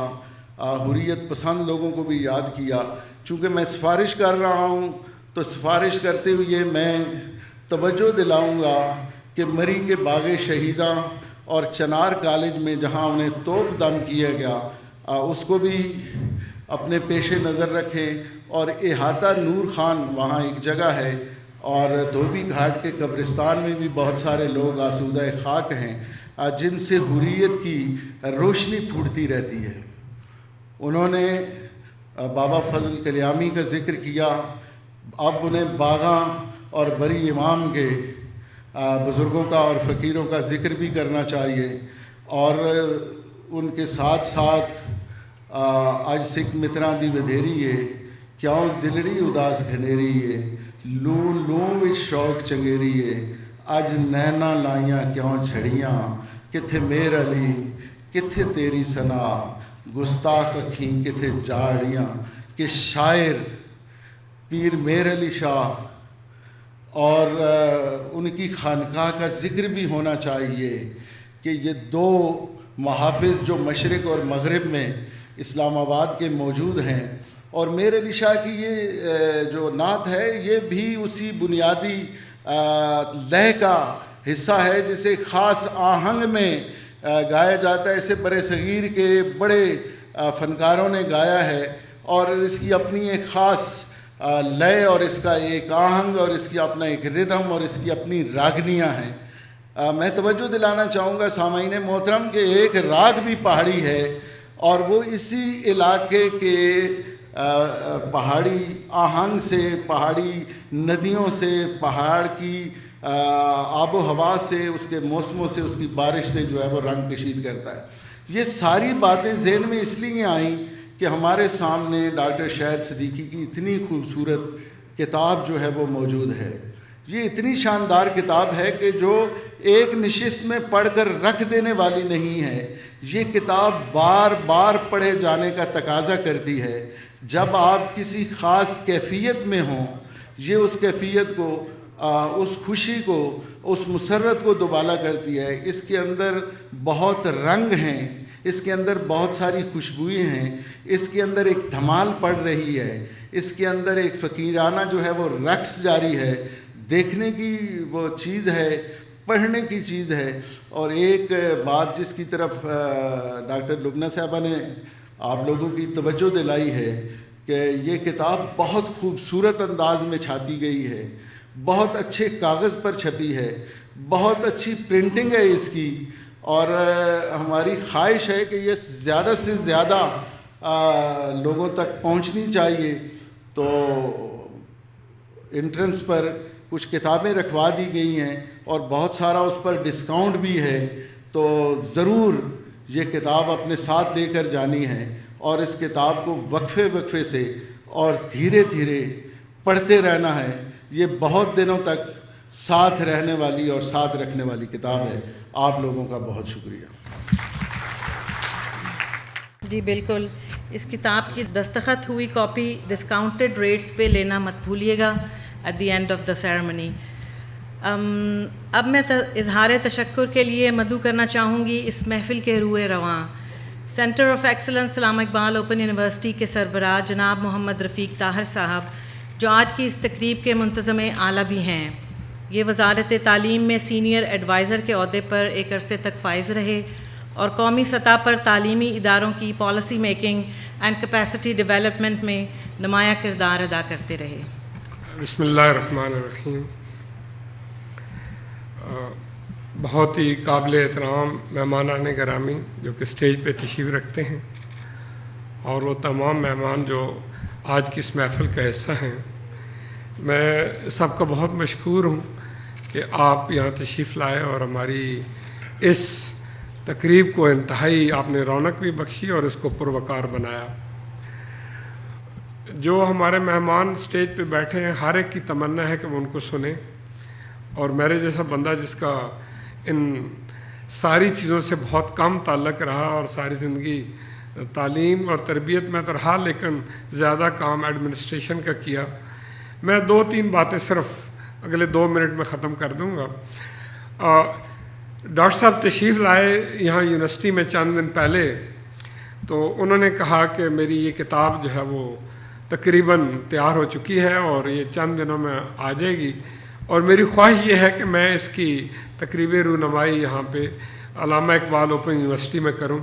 حریت پسند لوگوں کو بھی یاد کیا۔ چونکہ میں سفارش کر رہا ہوں تو سفارش کرتے ہوئے میں توجہ دلاؤں گا کہ مری کے باغ شہیداں اور چنار کالج میں جہاں انہیں توپ دم کیا گیا اس کو بھی اپنے پیش نظر رکھیں، اور احاطہ نور خان وہاں ایک جگہ ہے، اور دھوبی گھاٹ کے قبرستان میں بھی بہت سارے لوگ آسودہ خاک ہیں جن سے حریت کی روشنی پھوٹتی رہتی ہے۔ انہوں نے بابا فضل کلیامی کا ذکر کیا، اب انہیں باغاں اور بری امام کے بزرگوں کا اور فقیروں کا ذکر بھی کرنا چاہیے، اور ان کے ساتھ ساتھ آج سکھ متراں دی ودھیری ہے، کیوں دلڑی اداس گھنیری ہے، لوں لوں وچ شوق چنگیری ہے، اج نینا لائیاں کیوں جھڑیاں، کتھے میر علی کتھے تیری ثنا، گستاخ اکھیں کتھے جاڑیاں، کہ شاعر پیر میر علی شاہ اور ان کی خانقاہ کا ذکر بھی ہونا چاہیے کہ یہ دو محافظ جو مشرق اور مغرب میں اسلام آباد کے موجود ہیں، اور میر علی شاہ کی یہ جو نعت ہے یہ بھی اسی بنیادی لے کا حصہ ہے جسے خاص آہنگ میں گایا جاتا ہے۔ اسے برِ صغیر کے بڑے فنکاروں نے گایا ہے، اور اس کی اپنی ایک خاص لے اور اس کا ایک آہنگ اور اس کی اپنا ایک ردھم اور اس کی اپنی راگنیاں ہیں۔ میں توجہ دلانا چاہوں گا سامعین محترم کہ ایک راگ بھی پہاڑی ہے، اور وہ اسی علاقے کے پہاڑی آہنگ سے، پہاڑی ندیوں سے، پہاڑ کی آب و ہوا سے، اس کے موسموں سے، اس کی بارش سے جو ہے وہ رنگ کشید کرتا ہے۔ یہ ساری باتیں ذہن میں اس لیے آئیں کہ ہمارے سامنے ڈاکٹر شاہد صدیقی کی اتنی خوبصورت کتاب جو ہے وہ موجود ہے۔ یہ اتنی شاندار کتاب ہے کہ جو ایک نشست میں پڑھ کر رکھ دینے والی نہیں ہے، یہ کتاب بار بار پڑھے جانے کا تقاضا کرتی ہے۔ جب آپ کسی خاص کیفیت میں ہوں، یہ اس کیفیت کو، اس خوشی کو، اس مسرت کو دوبالا کرتی ہے۔ اس کے اندر بہت رنگ ہیں، اس کے اندر بہت ساری خوشبوئیں ہیں، اس کے اندر ایک دھمال پڑ رہی ہے، اس کے اندر ایک فقیرانہ جو ہے وہ رقص جاری ہے، دیکھنے کی وہ چیز ہے، پڑھنے کی چیز ہے۔ اور ایک بات جس کی طرف ڈاکٹر لبنہ صاحبہ نے آپ لوگوں کی توجہ دلائی ہے کہ یہ کتاب بہت خوبصورت انداز میں چھاپی گئی ہے، بہت اچھے کاغذ پر چھپی ہے، بہت اچھی پرنٹنگ ہے اس کی، اور ہماری خواہش ہے کہ یہ زیادہ سے زیادہ لوگوں تک پہنچنی چاہیے۔ تو انٹرنس پر کچھ کتابیں رکھوا دی گئی ہیں اور بہت سارا اس پر ڈسکاؤنٹ بھی ہے، تو ضرور یہ کتاب اپنے ساتھ لے کر جانی ہے، اور اس کتاب کو وقفے وقفے سے اور دھیرے دھیرے پڑھتے رہنا ہے۔ یہ بہت دنوں تک ساتھ رہنے والی اور ساتھ رکھنے والی کتاب ہے۔ آپ لوگوں کا بہت شکریہ۔ جی بالکل، اس کتاب کی دستخط ہوئی کاپی ڈسکاؤنٹڈ ریٹس پہ لینا مت بھولیے گا at the end of the ceremony. اب میں اظہار تشکر کے لیے مدعو کرنا چاہوں گی اس محفل کے روئے رواں centre of excellence Allama Iqbal open university کے سربراہ جناب محمد رفیق طاہر صاحب، جو آج کی اس تقریب کے منتظم اعلیٰ بھی ہیں۔ یہ وزارت تعلیم میں سینئر ایڈوائزر کے عہدے پر ایک عرصے تک فائز رہے اور قومی سطح پر تعلیمی اداروں کی policy making and capacity development میں نمایاں کردار ادا کرتے رہے۔ بسم اللہ الرحمن الرحیم۔ بہت ہی قابل احترام مہمانان گرامی جو کہ اسٹیج پہ تشریف رکھتے ہیں، اور وہ تمام مہمان جو آج کی اس محفل کا حصہ ہیں، میں سب کا بہت مشکور ہوں کہ آپ یہاں تشریف لائے اور ہماری اس تقریب کو انتہائی آپ نے رونق بھی بخشی اور اس کو پروقار بنایا۔ جو ہمارے مہمان اسٹیج پہ بیٹھے ہیں، ہر ایک کی تمنا ہے کہ وہ ان کو سنیں، اور میرے جیسا بندہ جس کا ان ساری چیزوں سے بہت کم تعلق رہا اور ساری زندگی تعلیم اور تربیت میں تو رہا، لیکن زیادہ کام ایڈمنسٹریشن کا کیا۔ میں 2-3 باتیں صرف اگلے 2 منٹ میں ختم کر دوں گا۔ ڈاکٹر صاحب تشریف لائے یہاں یونیورسٹی میں چند دن پہلے، تو انہوں نے کہا کہ میری یہ کتاب جو ہے وہ تقریباً تیار ہو چکی ہے اور یہ چند دنوں میں آ جائے گی، اور میری خواہش یہ ہے کہ میں اس کی تقریبی رونمائی یہاں پہ علامہ اقبال اوپن یونیورسٹی میں کروں۔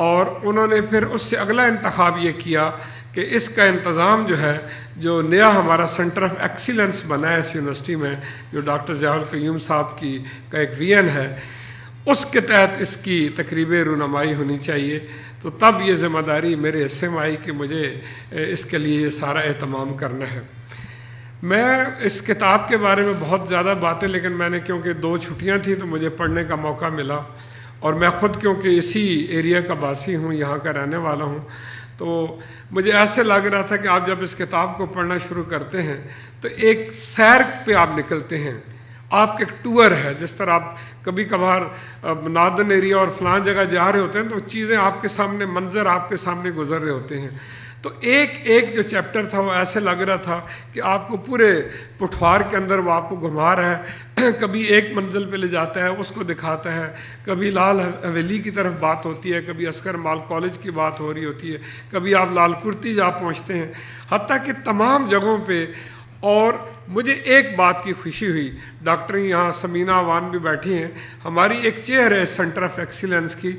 اور انہوں نے پھر اس سے اگلا انتخاب یہ کیا کہ اس کا انتظام جو ہے، جو نیا ہمارا سینٹر آف ایکسیلنس بنا ہے اس یونیورسٹی میں، جو ڈاکٹر ضیاء القیوم صاحب کا ایک ویژن ہے، اس کے تحت اس کی تقریب رونمائی ہونی چاہیے۔ تو تب یہ ذمہ داری میرے حصے میں آئی کہ مجھے اس کے لیے یہ سارا اہتمام کرنا ہے۔ میں اس کتاب کے بارے میں بہت زیادہ باتیں، لیکن میں نے کیونکہ 2 چھٹیاں تھیں تو مجھے پڑھنے کا موقع ملا، اور میں خود کیونکہ اسی ایریا کا باسی ہوں، یہاں کا رہنے والا ہوں، تو مجھے ایسے لگ رہا تھا کہ آپ جب اس کتاب کو پڑھنا شروع کرتے ہیں تو ایک سیر پہ آپ نکلتے ہیں، آپ کا ایک ٹور ہے۔ جس طرح آپ کبھی کبھار ناردن ایریا اور فلاں جگہ جا رہے ہوتے ہیں تو چیزیں آپ کے سامنے، منظر آپ کے سامنے گزر رہے ہوتے ہیں، تو ایک جو چیپٹر تھا وہ ایسے لگ رہا تھا کہ آپ کو پورے پٹھوار کے اندر وہ آپ کو گھما رہا ہے، کبھی ایک منزل پہ لے جاتا ہے، اس کو دکھاتا ہے، کبھی لال حویلی کی طرف بات ہوتی ہے، کبھی عسکر مال کالج کی بات ہو رہی ہوتی ہے، کبھی آپ لال کرتی جا پہنچتے ہیں، حتیٰ کہ تمام جگہوں پہ۔ اور مجھے ایک بات کی خوشی ہوئی، ڈاکٹر یہاں سمینہ عوان بھی بیٹھی ہیں، ہماری ایک چیئر ہے سینٹر آف ایکسیلنس کی،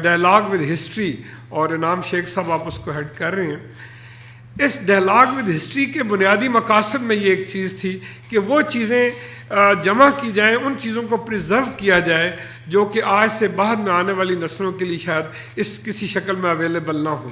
ڈائلاگ ود ہسٹری، اور انعام شیخ صاحب آپ اس کو ہیڈ کر رہے ہیں۔ اس ڈائلاگ ود ہسٹری کے بنیادی مقاصد میں یہ ایک چیز تھی کہ وہ چیزیں جمع کی جائیں، ان چیزوں کو پریزرو کیا جائے جو کہ آج سے بعد میں آنے والی نسلوں کے لیے شاید اس کسی شکل میں اویلیبل نہ ہوں۔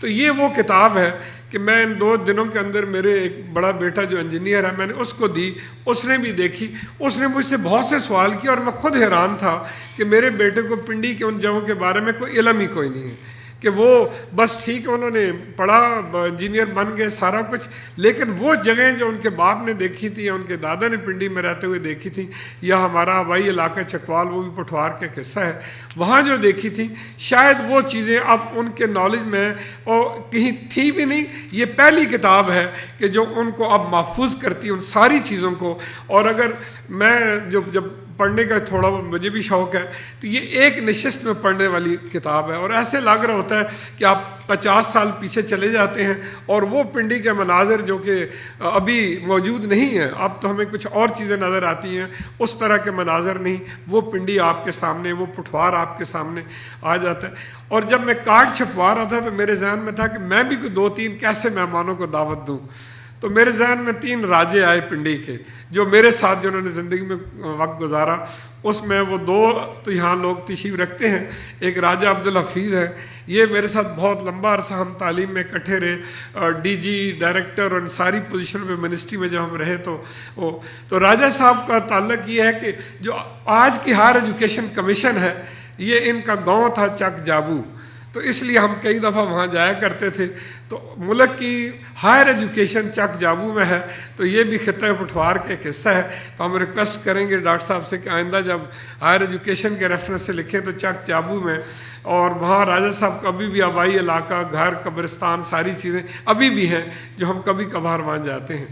تو یہ وہ کتاب ہے کہ میں ان 2 دنوں کے اندر، میرے ایک بڑا بیٹا جو انجینئر ہے، میں نے اس کو دی، اس نے بھی دیکھی، اس نے مجھ سے بہت سے سوال کیے، اور میں خود حیران تھا کہ میرے بیٹے کو پنڈی کے ان جگہوں کے بارے میں کوئی علم ہی کوئی نہیں ہے، کہ وہ بس ٹھیک ہے انہوں نے پڑھا، انجینئر بن گئے، سارا کچھ، لیکن وہ جگہیں جو ان کے باپ نے دیکھی تھی یا ان کے دادا نے پنڈی میں رہتے ہوئے دیکھی تھی، یا ہمارا آبائی علاقہ چکوال وہ بھی پٹھوار کا ایک حصہ ہے، وہاں جو دیکھی تھی، شاید وہ چیزیں اب ان کے نالج میں اور کہیں تھی بھی نہیں۔ یہ پہلی کتاب ہے کہ جو ان کو اب محفوظ کرتی ان ساری چیزوں کو۔ اور اگر میں جب پڑھنے کا تھوڑا مجھے بھی شوق ہے تو یہ ایک نشست میں پڑھنے والی کتاب ہے، اور ایسے لگ رہا ہوتا ہے کہ آپ 50 سال پیچھے چلے جاتے ہیں، اور وہ پنڈی کے مناظر جو کہ ابھی موجود نہیں ہیں، اب تو ہمیں کچھ اور چیزیں نظر آتی ہیں، اس طرح کے مناظر نہیں، وہ پنڈی آپ کے سامنے، وہ پٹھوار آپ کے سامنے آ جاتا ہے۔ اور جب میں کارڈ چھپوا رہا تھا تو میرے ذہن میں تھا کہ میں بھی کوئی 2-3 کیسے مہمانوں کو دعوت دوں، تو میرے ذہن میں 3 راجے آئے پنڈی کے، جو میرے ساتھ جنہوں نے زندگی میں وقت گزارا، اس میں وہ 2 تو یہاں لوگ تشریف رکھتے ہیں۔ ایک راجہ عبدالحفیظ ہے، یہ میرے ساتھ بہت لمبا عرصہ ہم تعلیم میں اکٹھے رہے، ڈی جی، ڈائریکٹر اور ان ساری پوزیشنوں میں منسٹری میں جب ہم رہے تو راجہ صاحب کا تعلق یہ ہے کہ جو آج کی ہائر ایجوکیشن کمیشن ہے، یہ ان کا گاؤں تھا چک جابو، تو اس لیے ہم کئی دفعہ وہاں جایا کرتے تھے۔ تو ملک کی ہائر ایجوکیشن چک جابو میں ہے، تو یہ بھی خطہ پٹھوار کے ایک حصہ ہے۔ تو ہم ریکویسٹ کریں گے ڈاکٹر صاحب سے کہ آئندہ جب ہائر ایجوکیشن کے ریفرنس سے لکھیں تو چک جابو میں، اور وہاں راجہ صاحب کا ابھی بھی آبائی علاقہ، گھر، قبرستان، ساری چیزیں ابھی بھی ہیں جو ہم کبھی کبھار وہاں جاتے ہیں۔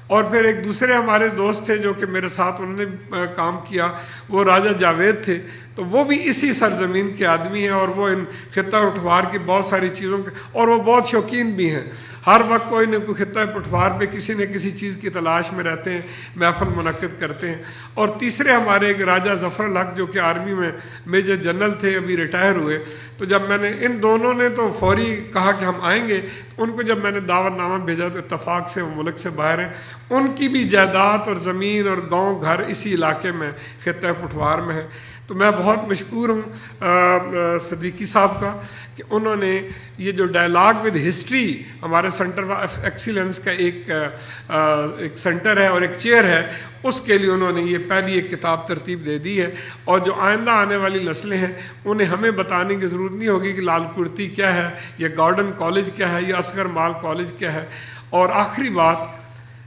اور پھر ایک دوسرے ہمارے دوست تھے جو کہ میرے ساتھ انہوں نے کام کیا، وہ راجہ جاوید تھے، تو وہ بھی اسی سرزمین کے آدمی ہیں، اور وہ ان خطہ پٹھوار کی بہت ساری چیزوں کے، اور وہ بہت شوقین بھی ہیں، ہر وقت کوئی نہ کوئی خطہ پٹھوار پہ کسی نہ کسی چیز کی تلاش میں رہتے ہیں، محفل منعقد کرتے ہیں۔ اور تیسرے ہمارے ایک راجہ ظفر الحق جو کہ آرمی میں میجر جنرل تھے، ابھی ریٹائر ہوئے، تو جب میں نے ان دونوں نے تو فوری کہا کہ ہم آئیں گے، ان کو جب میں نے دعوت نامہ بھیجا تو اتفاق سے وہ ملک سے باہر ہیں، ان کی بھی جائیداد اور زمین اور گاؤں گھر اسی علاقے میں خطہ پٹھوار میں ہے۔ تو میں بہت مشکور ہوں صدیقی صاحب کا کہ انہوں نے یہ جو ڈائلاگ ود ہسٹری ہمارے سینٹر آف ایکسیلنس کا ایک سینٹر ہے اور ایک چیئر ہے، اس کے لیے انہوں نے یہ پہلی ایک کتاب ترتیب دے دی ہے، اور جو آئندہ آنے والی نسلیں ہیں انہیں ہمیں بتانے کی ضرورت نہیں ہوگی کہ لال کرتی کیا ہے، یا گارڈن کالج کیا ہے، یا عسکر مال کالج کیا ہے۔ اور آخری بات،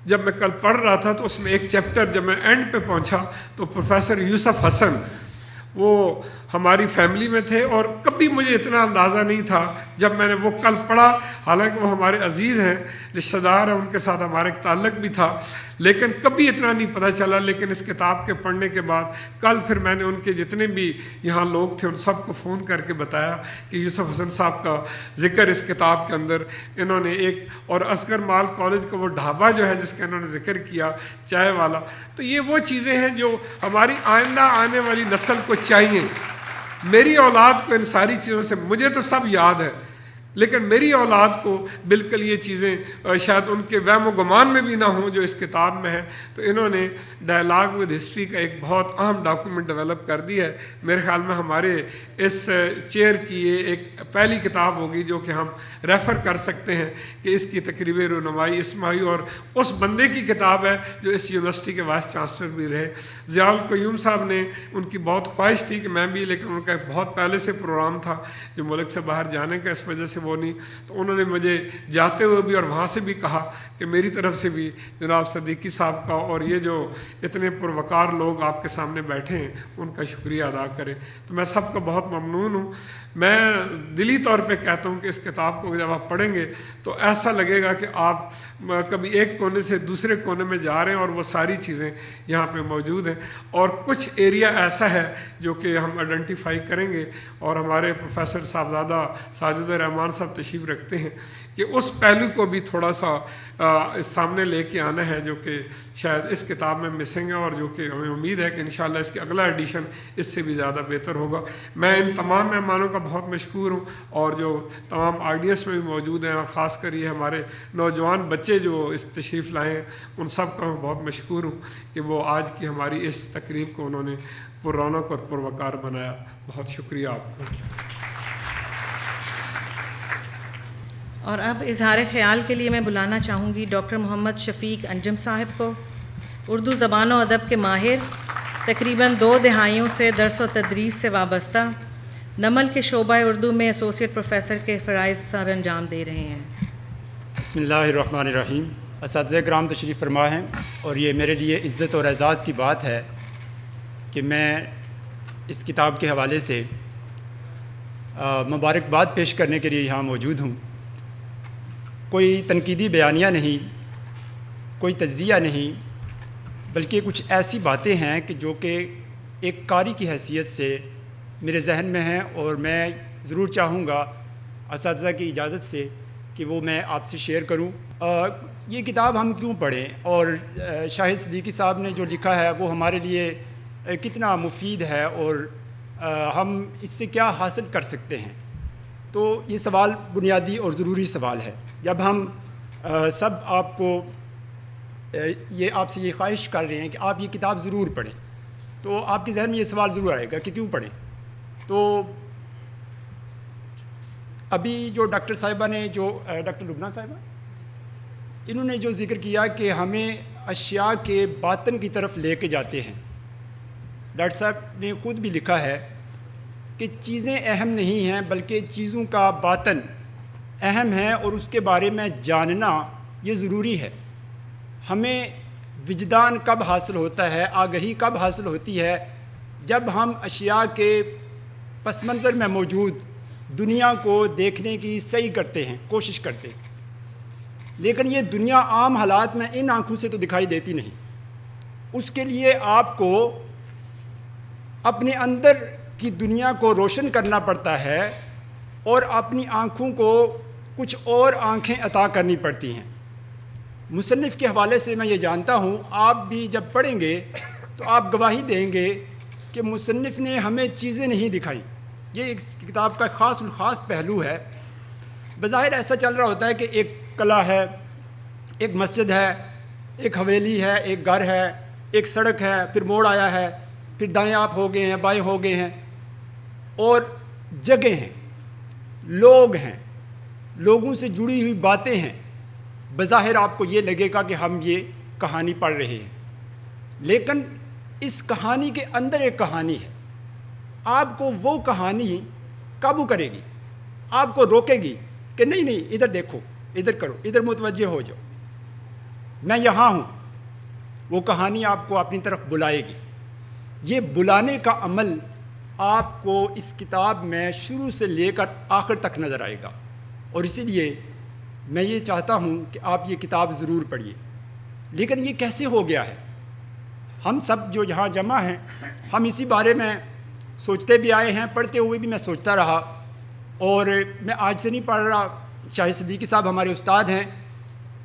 جب میں کل پڑھ رہا تھا تو اس میں ایک چیپٹر جب میں اینڈ پہ پہنچا تو پروفیسر یوسف حسن، وہ ہماری فیملی میں تھے، اور کبھی مجھے اتنا اندازہ نہیں تھا جب میں نے وہ کل پڑھا، حالانکہ وہ ہمارے عزیز ہیں، رشتہ دار ہیں، ان کے ساتھ ہمارا ایک تعلق بھی تھا، لیکن کبھی اتنا نہیں پتہ چلا۔ لیکن اس کتاب کے پڑھنے کے بعد کل پھر میں نے ان کے جتنے بھی یہاں لوگ تھے ان سب کو فون کر کے بتایا کہ یوسف حسن صاحب کا ذکر اس کتاب کے اندر انہوں نے ایک، اور اصغر مال کالج کا وہ ڈھابا جو ہے جس کا انہوں نے ذکر کیا، چائے والا، تو یہ وہ چیزیں ہیں جو ہماری آئندہ آنے والی نسل کو چاہیے۔ میری اولاد کو ان ساری چیزوں سے، مجھے تو سب یاد ہے، لیکن میری اولاد کو بالکل یہ چیزیں شاید ان کے وہم و گمان میں بھی نہ ہوں جو اس کتاب میں ہے۔ تو انہوں نے ڈائلاگ ود ہسٹری کا ایک بہت اہم ڈاکومنٹ ڈیولپ کر دی ہے۔ میرے خیال میں ہمارے اس چیئر کی یہ ایک پہلی کتاب ہوگی جو کہ ہم ریفر کر سکتے ہیں کہ اس کی تقریب رونمائی اسماعیل اور اس بندے کی کتاب ہے جو اس یونیورسٹی کے وائس چانسلر بھی رہے۔ ضیاء القیوم صاحب نے، ان کی بہت خواہش تھی کہ میں بھی، لیکن ان کا بہت پہلے سے پروگرام تھا جو ملک سے باہر جانے کا، اس وجہ سے وہ نہیں، تو انہوں نے مجھے جاتے ہوئے بھی اور وہاں سے بھی کہا کہ میری طرف سے بھی جناب صدیقی صاحب کا اور یہ جو اتنے پروقار لوگ آپ کے سامنے بیٹھے ہیں ان کا شکریہ ادا کریں۔ تو میں سب کا بہت ممنون ہوں۔ میں دلی طور پہ کہتا ہوں کہ اس کتاب کو جب آپ پڑھیں گے تو ایسا لگے گا کہ آپ کبھی ایک کونے سے دوسرے کونے میں جا رہے ہیں اور وہ ساری چیزیں یہاں پہ موجود ہیں، اور کچھ ایریا ایسا ہے جو کہ ہم آئیڈینٹیفائی کریں گے، اور ہمارے پروفیسر صاحبزادہ ساجد الرحمان صاحب تشریف رکھتے ہیں کہ اس پہلو کو بھی تھوڑا سا سامنے لے کے آنا ہے جو کہ شاید اس کتاب میں مسنگ ہے، اور جو کہ ہمیں امید ہے کہ انشاءاللہ اس کے اگلا ایڈیشن اس سے بھی زیادہ بہتر ہوگا۔ میں ان تمام مہمانوں کا بہت مشکور ہوں، اور جو تمام آڈینس میں بھی موجود ہیں، اور خاص کر یہ ہمارے نوجوان بچے جو اس تشریف لائے ہیں ان سب کا میں بہت مشکور ہوں کہ وہ آج کی ہماری اس تقریب کو انہوں نے پر رونق اور پروقار بنایا۔ بہت شکریہ آپ کا۔ اور اب اظہار خیال کے لیے میں بلانا چاہوں گی ڈاکٹر محمد شفیق انجم صاحب کو، اردو زبان و ادب کے ماہر، تقریباً 2 دہائیوں سے درس و تدریس سے وابستہ، نمل کے شعبہ اردو میں ایسوسیٹ پروفیسر کے فرائض سر انجام دے رہے ہیں۔ بسم اللہ الرحمن الرحیم۔ اساتذہ کرام تشریف فرما ہیں، اور یہ میرے لیے عزت اور اعزاز کی بات ہے کہ میں اس کتاب کے حوالے سے مبارکباد پیش کرنے کے لیے یہاں موجود ہوں۔ کوئی تنقیدی بیانیہ نہیں، کوئی تجزیہ نہیں، بلکہ کچھ ایسی باتیں ہیں کہ جو کہ ایک قاری کی حیثیت سے میرے ذہن میں ہیں، اور میں ضرور چاہوں گا اساتذہ کی اجازت سے کہ وہ میں آپ سے شیئر کروں۔ یہ کتاب ہم کیوں پڑھیں، اور شاہد صدیقی صاحب نے جو لکھا ہے وہ ہمارے لیے کتنا مفید ہے، اور ہم اس سے کیا حاصل کر سکتے ہیں۔ تو یہ سوال بنیادی اور ضروری سوال ہے۔ جب ہم سب آپ کو آپ سے یہ خواہش کر رہے ہیں کہ آپ یہ کتاب ضرور پڑھیں، تو آپ کے ذہن میں یہ سوال ضرور آئے گا کہ کیوں پڑھیں۔ تو ابھی جو ڈاکٹر صاحبہ نے، جو ڈاکٹر لبنہ صاحبہ، انہوں نے جو ذکر کیا کہ ہمیں اشیاء کے باطن کی طرف لے کے جاتے ہیں۔ ڈاکٹر صاحب نے خود بھی لکھا ہے کہ چیزیں اہم نہیں ہیں، بلکہ چیزوں کا باطن اہم ہے، اور اس کے بارے میں جاننا یہ ضروری ہے۔ ہمیں وجدان کب حاصل ہوتا ہے، آگہی کب حاصل ہوتی ہے، جب ہم اشیاء کے پس منظر میں موجود دنیا کو دیکھنے کی سعی کرتے ہیں، کوشش کرتے ہیں۔ لیکن یہ دنیا عام حالات میں ان آنکھوں سے تو دکھائی دیتی نہیں۔ اس کے لیے آپ کو اپنے اندر کی دنیا کو روشن کرنا پڑتا ہے، اور اپنی آنکھوں کو کچھ اور آنکھیں عطا کرنی پڑتی ہیں۔ مصنف کے حوالے سے میں یہ جانتا ہوں، آپ بھی جب پڑھیں گے تو آپ گواہی دیں گے کہ مصنف نے ہمیں چیزیں نہیں دکھائیں۔ یہ ایک کتاب کا خاص الخاص پہلو ہے۔ بظاہر ایسا چل رہا ہوتا ہے کہ ایک قلعہ ہے، ایک مسجد ہے، ایک حویلی ہے، ایک گھر ہے، ایک سڑک ہے، پھر موڑ آیا ہے، پھر دائیں آپ ہو گئے ہیں، بائیں ہو گئے ہیں، اور جگہ ہیں، لوگ ہیں، لوگوں سے جڑی ہوئی باتیں ہیں۔ بظاہر آپ کو یہ لگے گا کہ ہم یہ کہانی پڑھ رہے ہیں، لیکن اس کہانی کے اندر ایک کہانی ہے۔ آپ کو وہ کہانی قابو کرے گی، آپ کو روکے گی کہ نہیں نہیں، ادھر دیکھو، ادھر کرو، ادھر متوجہ ہو جاؤ، میں یہاں ہوں۔ وہ کہانی آپ کو اپنی طرف بلائے گی۔ یہ بلانے کا عمل آپ کو اس کتاب میں شروع سے لے کر آخر تک نظر آئے گا، اور اسی لیے میں یہ چاہتا ہوں کہ آپ یہ کتاب ضرور پڑھیے۔ لیکن یہ کیسے ہو گیا ہے؟ ہم سب جو یہاں جمع ہیں، ہم اسی بارے میں سوچتے بھی آئے ہیں، پڑھتے ہوئے بھی میں سوچتا رہا، اور میں آج سے نہیں پڑھ رہا۔ شاہد صدیقی صاحب ہمارے استاد ہیں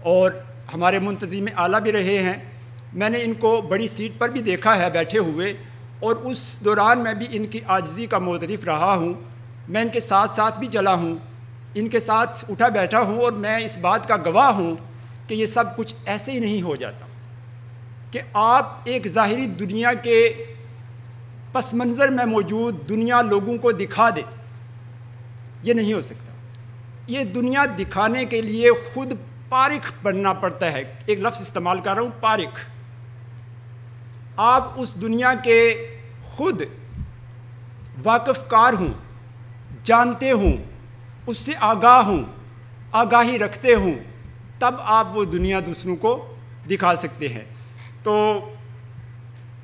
اور ہمارے منتظم اعلیٰ بھی رہے ہیں، میں نے ان کو بڑی سیٹ پر بھی دیکھا ہے بیٹھے ہوئے، اور اس دوران میں بھی ان کی عاجزی کا معترف رہا ہوں۔ میں ان کے ساتھ ساتھ بھی چلا ہوں، ان کے ساتھ اٹھا بیٹھا ہوں، اور میں اس بات کا گواہ ہوں کہ یہ سب کچھ ایسے ہی نہیں ہو جاتا کہ آپ ایک ظاہری دنیا کے پس منظر میں موجود دنیا لوگوں کو دکھا دے۔ یہ نہیں ہو سکتا۔ یہ دنیا دکھانے کے لیے خود پارخ بننا پڑتا ہے۔ ایک لفظ استعمال کر رہا ہوں، پارخ۔ آپ اس دنیا کے خود واقف کار ہوں، جانتے ہوں، اس سے آگاہ ہوں، آگاہی رکھتے ہوں، تب آپ وہ دنیا دوسروں کو دکھا سکتے ہیں۔ تو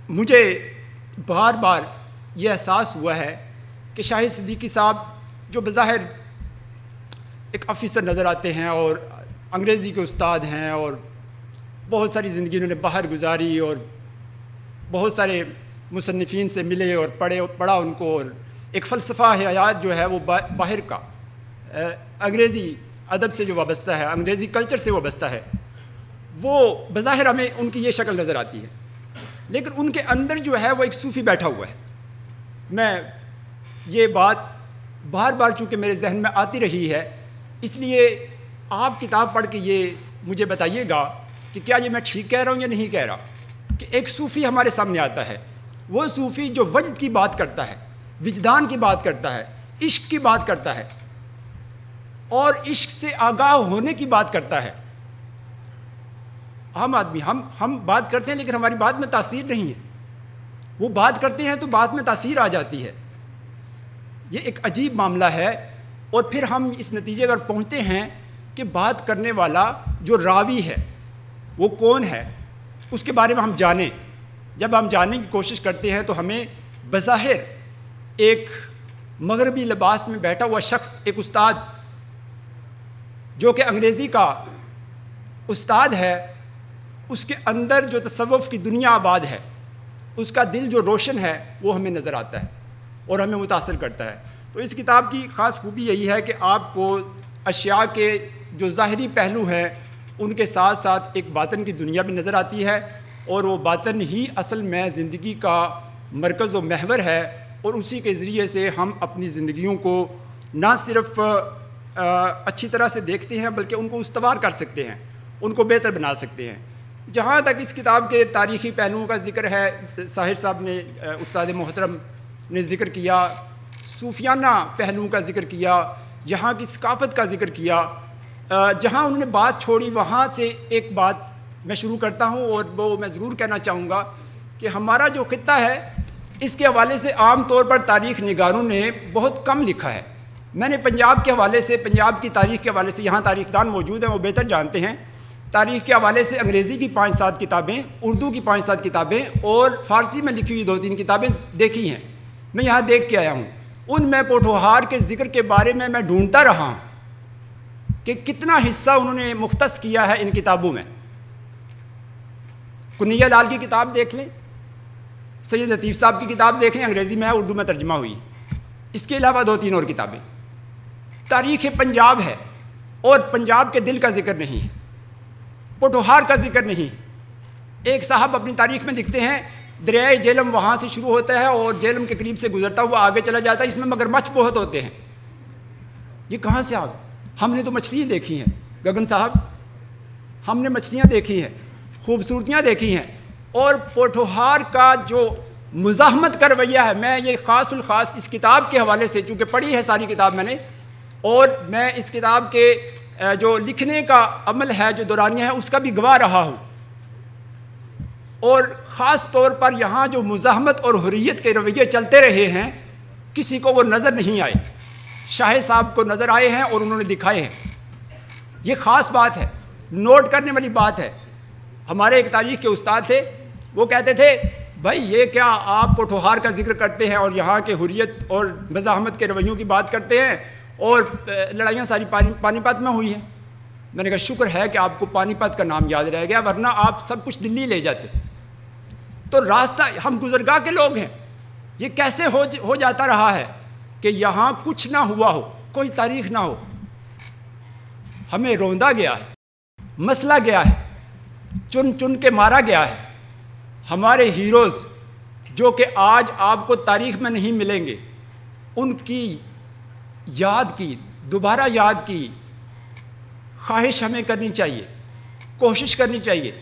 مجھے بار بار یہ احساس ہوا ہے کہ شاہد صدیقی صاحب جو بظاہر ایک آفیسر نظر آتے ہیں اور انگریزی کے استاد ہیں اور بہت ساری زندگی انہوں نے باہر گزاری اور بہت سارے مصنفین سے ملے اور پڑھا ان کو، اور ایک فلسفہ حیات جو ہے وہ باہر کا انگریزی ادب سے جو وابستہ ہے، انگریزی کلچر سے وابستہ ہے، وہ بظاہر ہمیں ان کی یہ شکل نظر آتی ہے، لیکن ان کے اندر جو ہے وہ ایک صوفی بیٹھا ہوا ہے۔ میں یہ بات بار بار چونکہ میرے ذہن میں آتی رہی ہے، اس لیے آپ کتاب پڑھ کے یہ مجھے بتائیے گا کہ کیا یہ میں ٹھیک کہہ رہا ہوں یا نہیں کہہ رہا، کہ ایک صوفی ہمارے سامنے آتا ہے، وہ صوفی جو وجد کی بات کرتا ہے، وجدان کی بات کرتا ہے، عشق کی بات کرتا ہے، اور عشق سے آگاہ ہونے کی بات کرتا ہے۔ عام آدمی ہم بات کرتے ہیں لیکن ہماری بات میں تاثیر نہیں ہے، وہ بات کرتے ہیں تو بات میں تاثیر آ جاتی ہے۔ یہ ایک عجیب معاملہ ہے، اور پھر ہم اس نتیجے پر پہنچتے ہیں کہ بات کرنے والا جو راوی ہے وہ کون ہے، اس کے بارے میں ہم جانیں۔ جب ہم جاننے کی کوشش کرتے ہیں تو ہمیں بظاہر ایک مغربی لباس میں بیٹھا ہوا شخص، ایک استاد جو کہ انگریزی کا استاد ہے، اس کے اندر جو تصوف کی دنیا آباد ہے، اس کا دل جو روشن ہے، وہ ہمیں نظر آتا ہے اور ہمیں متاثر کرتا ہے۔ تو اس کتاب کی خاص خوبی یہی ہے کہ آپ کو اشیاء کے جو ظاہری پہلو ہیں ان کے ساتھ ساتھ ایک باطن کی دنیا بھی نظر آتی ہے، اور وہ باطن ہی اصل میں زندگی کا مرکز و محور ہے، اور اسی کے ذریعے سے ہم اپنی زندگیوں کو نہ صرف اچھی طرح سے دیکھتے ہیں بلکہ ان کو استوار کر سکتے ہیں، ان کو بہتر بنا سکتے ہیں۔ جہاں تک اس کتاب کے تاریخی پہلوؤں کا ذکر ہے، طاہر صاحب نے، استاد محترم نے ذکر کیا، صوفیانہ پہلوؤں کا ذکر کیا، یہاں کی ثقافت کا ذکر کیا، جہاں انہوں نے بات چھوڑی وہاں سے ایک بات میں شروع کرتا ہوں، اور وہ میں ضرور کہنا چاہوں گا کہ ہمارا جو خطہ ہے اس کے حوالے سے عام طور پر تاریخ نگاروں نے بہت کم لکھا ہے۔ میں نے پنجاب کے حوالے سے، پنجاب کی تاریخ کے حوالے سے، یہاں تاریخ دان موجود ہیں وہ بہتر جانتے ہیں، تاریخ کے حوالے سے انگریزی کی 5-7 کتابیں، اردو کی 5-7 کتابیں اور فارسی میں لکھی ہوئی 2-3 کتابیں دیکھی ہیں، میں یہاں دیکھ کے آیا ہوں۔ ان میں پوٹھوہار کے ذکر کے بارے میں ڈھونڈتا رہا ہوں کہ کتنا حصہ انہوں نے مختص کیا ہے ان کتابوں میں۔ کنیہ لال کی کتاب دیکھ لیں، سید لطیف صاحب کی کتاب دیکھ لیں، انگریزی میں ہے، اردو میں ترجمہ ہوئی، اس کے علاوہ 2-3 اور کتابیں۔ تاریخ پنجاب ہے اور پنجاب کے دل کا ذکر نہیں ہے، پوٹھوہار کا ذکر نہیں۔ ایک صاحب اپنی تاریخ میں لکھتے ہیں دریائے جہلم وہاں سے شروع ہوتا ہے اور جہلم کے قریب سے گزرتا ہوا آگے چلا جاتا ہے، اس میں مگرمچھ بہت ہوتے ہیں۔ یہ کہاں سے آ گئے؟ ہم نے تو مچھلیاں دیکھی ہیں گگن صاحب، ہم نے مچھلیاں دیکھی ہیں، خوبصورتیاں دیکھی ہیں، اور پوٹھوہار کا جو مزاحمت کا رویہ ہے، میں یہ خاص الخاص اس کتاب کے حوالے سے، چونکہ پڑھی ہے ساری کتاب میں نے، اور میں اس کتاب کے جو لکھنے کا عمل ہے، جو دورانیہ ہے، اس کا بھی گواہ رہا ہوں، اور خاص طور پر یہاں جو مزاحمت اور حریت کے رویے چلتے رہے ہیں، کسی کو وہ نظر نہیں آئے۔ شاہ صاحب کو نظر آئے ہیں اور انہوں نے دکھائے ہیں۔ یہ خاص بات ہے، نوٹ کرنے والی بات ہے۔ ہمارے ایک تاریخ کے استاد تھے، وہ کہتے تھے بھائی یہ کیا آپ پوٹھوہار کا ذکر کرتے ہیں اور یہاں کے حریت اور مزاحمت کے رویوں کی بات کرتے ہیں اور لڑائیاں ساری پانی پت میں ہوئی ہیں. میں نے کہا شکر ہے کہ آپ کو پانی پت کا نام یاد رہ گیا, ورنہ آپ سب کچھ دلی لے جاتے. تو راستہ, ہم گزرگاہ کے لوگ ہیں, یہ کیسے ہو جاتا رہا ہے کہ یہاں کچھ نہ ہوا ہو, کوئی تاریخ نہ ہو. ہمیں روندا گیا ہے, مسلا گیا ہے, چن چن کے مارا گیا ہے. ہمارے ہیروز جو کہ آج آپ کو تاریخ میں نہیں ملیں گے, ان کی یاد کی, دوبارہ یاد کی خواہش ہمیں کرنی چاہیے, کوشش کرنی چاہیے.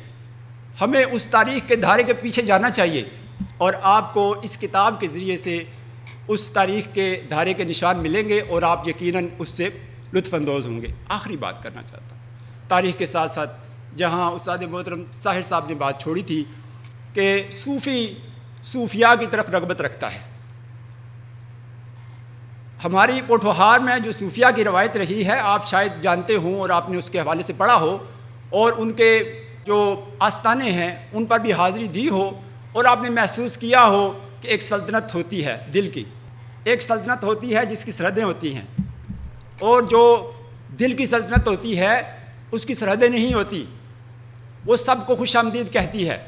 ہمیں اس تاریخ کے دھارے کے پیچھے جانا چاہیے, اور آپ کو اس کتاب کے ذریعے سے اس تاریخ کے دھارے کے نشان ملیں گے اور آپ یقیناً اس سے لطف اندوز ہوں گے. آخری بات کرنا چاہتا ہوں تاریخ کے ساتھ ساتھ, جہاں استاد محترم ساحر صاحب نے بات چھوڑی تھی کہ صوفیاء کی طرف رغبت رکھتا ہے. ہماری پوٹھوہار میں جو صوفیاء کی روایت رہی ہے, آپ شاید جانتے ہوں اور آپ نے اس کے حوالے سے پڑھا ہو, اور ان کے جو آستانے ہیں ان پر بھی حاضری دی ہو, اور آپ نے محسوس کیا ہو کہ ایک سلطنت ہوتی ہے دل کی, ایک سلطنت ہوتی ہے جس کی سرحدیں ہوتی ہیں, اور جو دل کی سلطنت ہوتی ہے اس کی سرحدیں نہیں ہوتی, وہ سب کو خوش آمدید کہتی ہے.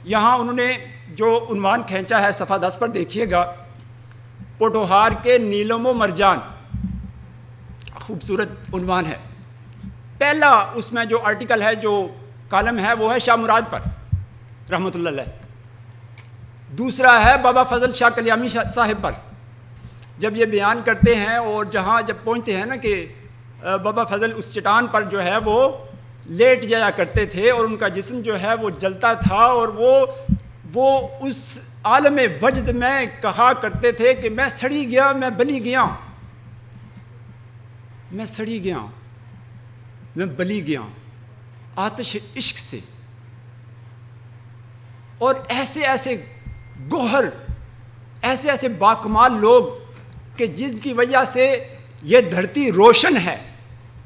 یہاں انہوں نے جو عنوان کھینچا ہے صفحہ 10 پر دیکھیے گا, پوٹھوہار کے نیلم و مرجان, خوبصورت عنوان ہے. پہلا اس میں جو آرٹیکل ہے, جو کالم ہے, وہ ہے شاہ مراد پر رحمۃ اللہ علیہ. دوسرا ہے بابا فضل شاہ کلیامی صاحب پر. جب یہ بیان کرتے ہیں اور جہاں جب پہنچتے ہیں نا کہ بابا فضل اس چٹان پر جو ہے وہ لیٹ جایا کرتے تھے اور ان کا جسم جو ہے وہ جلتا تھا, اور وہ اس عالم وجد میں کہا کرتے تھے کہ میں سڑی گیا, میں بلی گیا, میں سڑی گیا, میں بلی گیا آتش عشق سے. اور ایسے ایسے گوہر, ایسے ایسے باکمال لوگ کہ جن کی وجہ سے یہ دھرتی روشن ہے,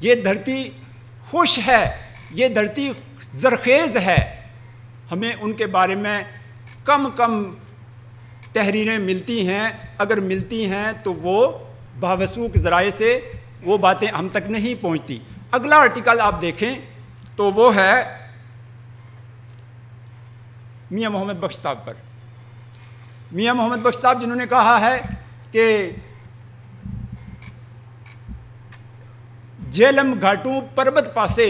یہ دھرتی خوش ہے, یہ دھرتی زرخیز ہے. ہمیں ان کے بارے میں کم تحریریں ملتی ہیں, اگر ملتی ہیں تو وہ باوثوق ذرائع سے وہ باتیں ہم تک نہیں پہنچتی. اگلا آرٹیکل آپ دیکھیں تو وہ ہے میاں محمد بخش صاحب پر. میاں محمد بخش صاحب جنہوں نے کہا ہے کہ جیلم گھاٹوں پربت پاسے,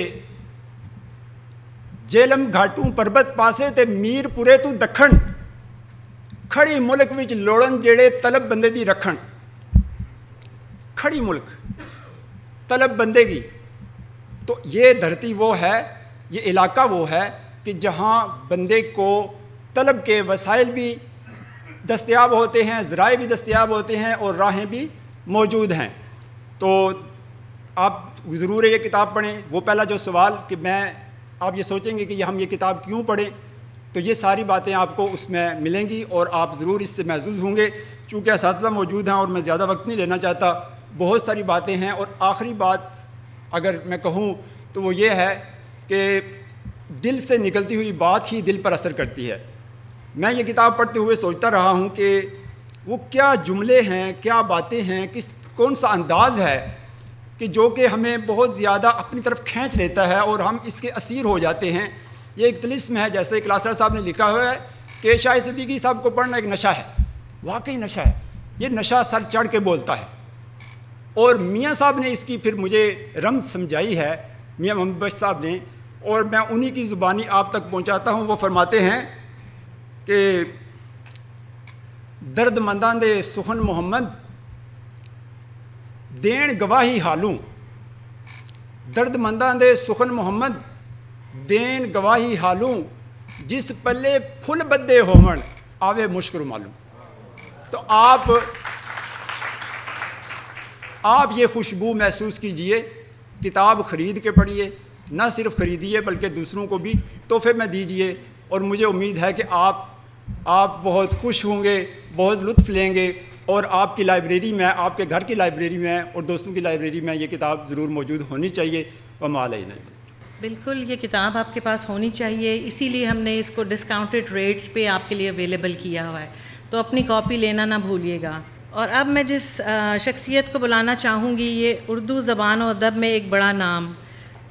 جیلم گھاٹوں پربت پاسے تے میر پورے تو دکھن, کھڑی ملک وچ لوڑن جڑے طلب بندے دی رکھن. کھڑی ملک, طلب بندے کی. تو یہ دھرتی وہ ہے, یہ علاقہ وہ ہے کہ جہاں بندے کو طلب کے وسائل بھی دستیاب ہوتے ہیں, ذرائع بھی دستیاب ہوتے ہیں, اور راہیں بھی موجود ہیں. تو آپ ضرور یہ کتاب پڑھیں. وہ پہلا جو سوال کہ آپ یہ سوچیں گے کہ ہم یہ کتاب کیوں پڑھیں, تو یہ ساری باتیں آپ کو اس میں ملیں گی اور آپ ضرور اس سے محظوظ ہوں گے. چونکہ اساتذہ موجود ہیں اور میں زیادہ وقت نہیں لینا چاہتا, بہت ساری باتیں ہیں. اور آخری بات اگر میں کہوں تو وہ یہ ہے کہ دل سے نکلتی ہوئی بات ہی دل پر اثر کرتی ہے. میں یہ کتاب پڑھتے ہوئے سوچتا رہا ہوں کہ وہ کیا جملے ہیں, کیا باتیں ہیں, کون سا انداز ہے کہ جو کہ ہمیں بہت زیادہ اپنی طرف کھینچ لیتا ہے اور ہم اس کے اسیر ہو جاتے ہیں. یہ ایک طلسم ہے, جیسے کلاسر صاحب نے لکھا ہوا ہے کہ شاہ صدیقی صاحب کو پڑھنا ایک نشہ ہے. واقعی نشہ ہے, یہ نشہ سر چڑھ کے بولتا ہے. اور میاں صاحب نے اس کی پھر مجھے رمز سمجھائی ہے, میاں محمد بخش صاحب نے, اور میں انہی کی زبانی آپ تک پہنچاتا ہوں. وہ فرماتے ہیں کہ درد منداں دے سخن محمد دین گواہی حالوں, درد منداں دے سخن محمد دین گواہی حالوں, جس پلے پھل بدے ہومن آوے مشکر معلوم. تو آپ یہ خوشبو محسوس کیجئے, کتاب خرید کے پڑھیے, نہ صرف خریدیے بلکہ دوسروں کو بھی تحفے میں دیجئے. اور مجھے امید ہے کہ آپ بہت خوش ہوں گے, بہت لطف لیں گے, اور آپ کی لائبریری میں, آپ کے گھر کی لائبریری میں اور دوستوں کی لائبریری میں یہ کتاب ضرور موجود ہونی چاہیے. وما علینا. بالکل، یہ کتاب آپ کے پاس ہونی چاہیے، اسی لیے ہم نے اس کو ڈسکاؤنٹڈ ریٹس پہ آپ کے لیے اویلیبل کیا ہوا ہے، تو اپنی کاپی لینا نہ بھولیے گا۔ اور اب میں جس شخصیت کو بلانا چاہوں گی، یہ اردو زبان و ادب میں ایک بڑا نام،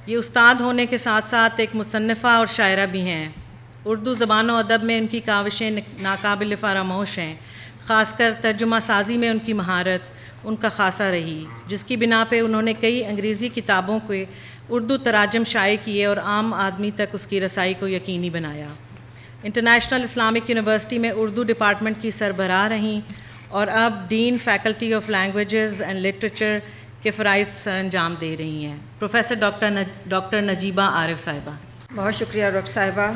یہ استاد ہونے کے ساتھ ساتھ ایک مصنفہ اور شاعرہ بھی ہیں۔ اردو زبان و ادب میں ان کی کاوشیں ناقابل فراموش ہیں، خاص کر ترجمہ سازی میں ان کی مہارت ان کا خاصہ رہی، جس کی بنا پہ انہوں نے کئی انگریزی کتابوں کے اردو تراجم شائع کیے اور عام آدمی تک اس کی رسائی کو یقینی بنایا۔ انٹرنیشنل اسلامک یونیورسٹی میں اردو ڈپارٹمنٹ کی سربراہ رہیں اور اب dean faculty of languages and literature کے فرائض سر انجام دے رہی ہیں۔ پروفیسر ڈاکٹر نجیبہ عارف صاحبہ۔ بہت شکریہ ڈاکٹر صاحبہ۔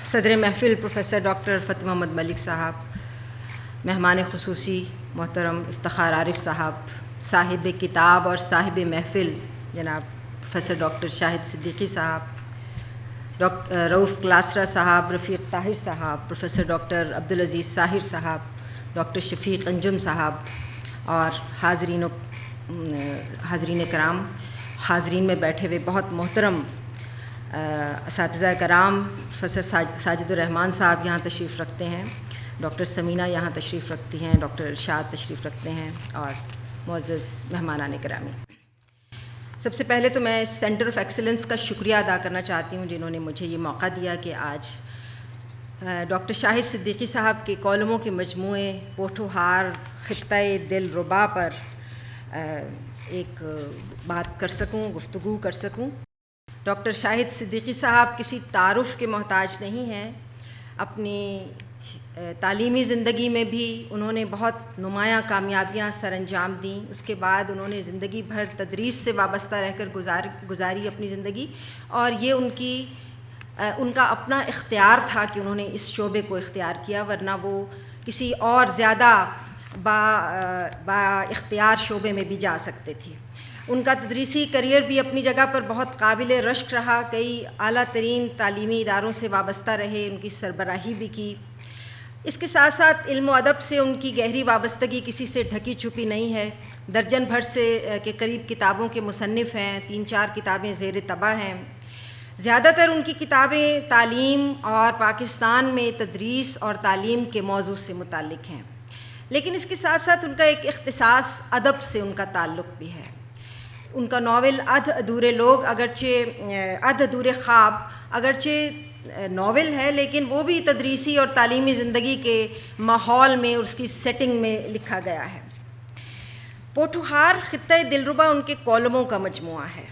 صدر محفل پروفیسر ڈاکٹر فتح محمد ملک صاحب، مہمان خصوصی محترم افتخار عارف صاحب، صاحب کتاب اور صاحب محفل جناب پروفیسر ڈاکٹر شاہد صدیقی صاحب، رؤف کلاسرا صاحب، رفیق طاہر صاحب، پروفیسر ڈاکٹر عبدالعزیز طاہر صاحب، ڈاکٹر شفیق انجم صاحب، اور حاضرین کرام، حاضرین میں بیٹھے ہوئے بہت محترم اساتذہ کرام، پروفیسر ساجد الرحمان صاحب یہاں تشریف رکھتے ہیں، ڈاکٹر سمینہ یہاں تشریف رکھتی ہیں، ڈاکٹر ارشاد تشریف رکھتے ہیں، اور معزز مہمانان گرامی۔ سب سے پہلے تو میں سینٹر آف ایکسلنس کا شکریہ ادا کرنا چاہتی ہوں جنہوں نے مجھے یہ موقع دیا کہ آج ڈاکٹر شاہد صدیقی صاحب کے کالموں کے مجموعے پوٹھوہار خطۂ دل ربا پر ایک بات کر سکوں، گفتگو کر سکوں۔ ڈاکٹر شاہد صدیقی صاحب کسی تعارف کے محتاج نہیں ہیں۔ اپنی تعلیمی زندگی میں بھی انہوں نے بہت نمایاں کامیابیاں سر انجام دیں، اس کے بعد انہوں نے زندگی بھر تدریس سے وابستہ رہ کر گزاری اپنی زندگی، اور یہ ان کا اپنا اختیار تھا کہ انہوں نے اس شعبے کو اختیار کیا، ورنہ وہ کسی اور زیادہ با اختیار شعبے میں بھی جا سکتے تھے۔ ان کا تدریسی کریئر بھی اپنی جگہ پر بہت قابل رشک رہا، کئی اعلیٰ ترین تعلیمی اداروں سے وابستہ رہے، ان کی سربراہی بھی کی۔ اس کے ساتھ ساتھ علم و ادب سے ان کی گہری وابستگی کسی سے ڈھکی چھپی نہیں ہے۔ درجن بھر سے کے قریب کتابوں کے مصنف ہیں، 3-4 کتابیں زیر طبع ہیں۔ زیادہ تر ان کی کتابیں تعلیم اور پاکستان میں تدریس اور تعلیم کے موضوع سے متعلق ہیں، لیکن اس کے ساتھ ساتھ ان کا ایک اختصاص ادب سے ان کا تعلق بھی ہے۔ ان کا ناول ادھ ادھورے لوگ، ادھ ادھورے خواب اگرچہ ناول ہے، لیکن وہ بھی تدریسی اور تعلیمی زندگی کے ماحول میں اور اس کی سیٹنگ میں لکھا گیا ہے۔ پوٹھوہار خطۂ دلربا ان کے کالموں کا مجموعہ ہے۔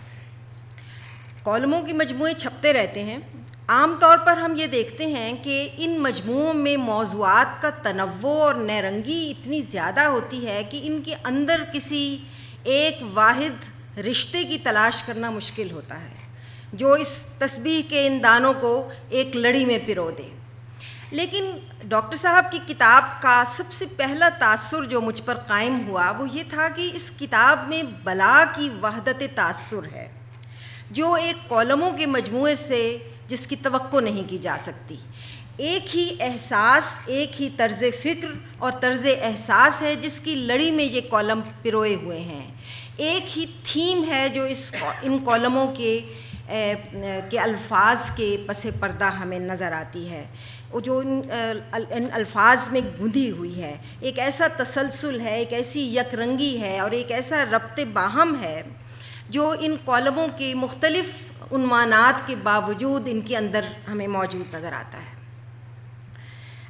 کالموں کے مجموعے چھپتے رہتے ہیں۔ عام طور پر ہم یہ دیکھتے ہیں کہ ان مجموعوں میں موضوعات کا تنوع اور نیرنگی اتنی زیادہ ہوتی ہے کہ ان کے اندر کسی ایک واحد رشتے کی تلاش کرنا مشکل ہوتا ہے جو اس تسبیح کے ان دانوں کو ایک لڑی میں پرو دے۔ لیکن ڈاکٹر صاحب کی کتاب کا سب سے پہلا تاثر جو مجھ پر قائم ہوا وہ یہ تھا کہ اس کتاب میں بلا کی وحدت تاثر ہے، جو ایک کالموں کے مجموعے سے جس کی توقع نہیں کی جا سکتی۔ ایک ہی احساس، ایک ہی طرز فکر اور طرز احساس ہے جس کی لڑی میں یہ کالم پروئے ہوئے ہیں۔ ایک ہی تھیم ہے جو ان کالموں کے الفاظ کے پس پردہ ہمیں نظر آتی ہے، جو ان الفاظ میں گندھی ہوئی ہے۔ ایک ایسا تسلسل ہے، ایک ایسی یک رنگی ہے اور ایک ایسا ربط باہم ہے جو ان کالموں کے مختلف عنوانات کے باوجود ان کے اندر ہمیں موجود نظر آتا ہے۔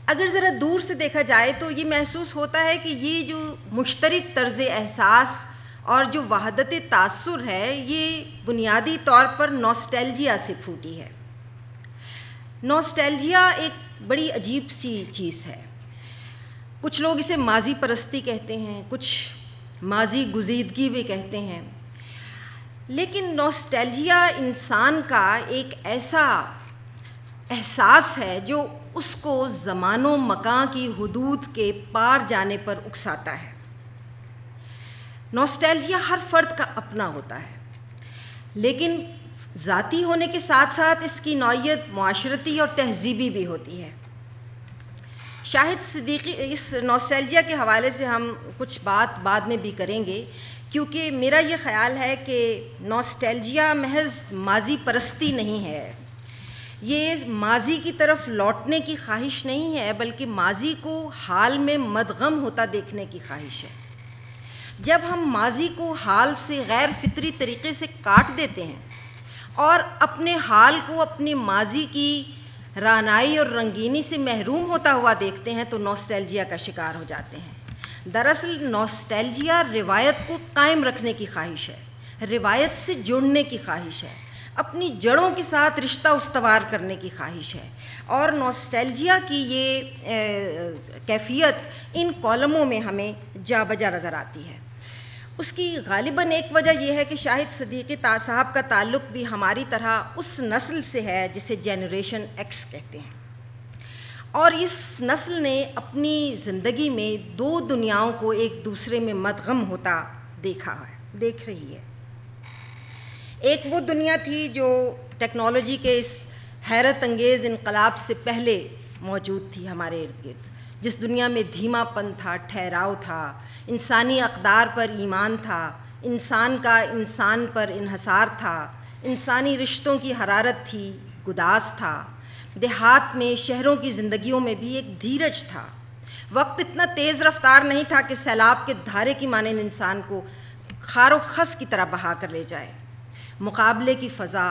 اگر ذرا دور سے دیکھا جائے تو یہ محسوس ہوتا ہے کہ یہ جو مشترک طرز احساس اور جو وحدت تاثر ہے یہ بنیادی طور پر نوسٹیلجیا سے پھوٹی ہے۔ نوسٹیلجیا ایک بڑی عجیب سی چیز ہے۔ کچھ لوگ اسے ماضی پرستی کہتے ہیں، کچھ ماضی گزیدگی بھی کہتے ہیں، لیکن نوسٹیلجیا انسان کا ایک ایسا احساس ہے جو اس کو زمان و مکان کی حدود کے پار جانے پر اکساتا ہے۔ نوسٹیلجیا ہر فرد کا اپنا ہوتا ہے، لیکن ذاتی ہونے کے ساتھ ساتھ اس کی نوعیت معاشرتی اور تہذیبی بھی ہوتی ہے۔ شاہد صدیقی، اس نوسٹیلجیا کے حوالے سے ہم کچھ بات بعد میں بھی کریں گے کیونکہ میرا یہ خیال ہے کہ نوسٹیلجیا محض ماضی پرستی نہیں ہے، یہ ماضی کی طرف لوٹنے کی خواہش نہیں ہے، بلکہ ماضی کو حال میں مدغم ہوتا دیکھنے کی خواہش ہے۔ جب ہم ماضی کو حال سے غیر فطری طریقے سے کاٹ دیتے ہیں اور اپنے حال کو اپنے ماضی کی رعنائی اور رنگینی سے محروم ہوتا ہوا دیکھتے ہیں تو نوسٹیلجیا کا شکار ہو جاتے ہیں۔ دراصل نوسٹیلجیا روایت کو قائم رکھنے کی خواہش ہے، روایت سے جڑنے کی خواہش ہے، اپنی جڑوں کے ساتھ رشتہ استوار کرنے کی خواہش ہے، اور نوسٹیلجیا کی یہ کیفیت ان کالموں میں ہمیں جا بجا نظر آتی ہے۔ اس کی غالباً ایک وجہ یہ ہے کہ شاہد صدیقی صاحب کا تعلق بھی ہماری طرح اس نسل سے ہے جسے جنریشن ایکس کہتے ہیں، اور اس نسل نے اپنی زندگی میں دو دنیاؤں کو ایک دوسرے میں مدغم ہوتا دیکھ رہی ہے۔ ایک وہ دنیا تھی جو ٹیکنالوجی کے اس حیرت انگیز انقلاب سے پہلے موجود تھی ہمارے ارد گرد، جس دنیا میں دھیما پن تھا، ٹھہراؤ تھا، انسانی اقدار پر ایمان تھا، انسان کا انسان پر انحصار تھا، انسانی رشتوں کی حرارت تھی، گداز تھا۔ دیہات میں، شہروں کی زندگیوں میں بھی ایک دھیرج تھا۔ وقت اتنا تیز رفتار نہیں تھا کہ سیلاب کے دھارے کی مانند انسان کو خار و خس کی طرح بہا کر لے جائے۔ مقابلے کی فضا،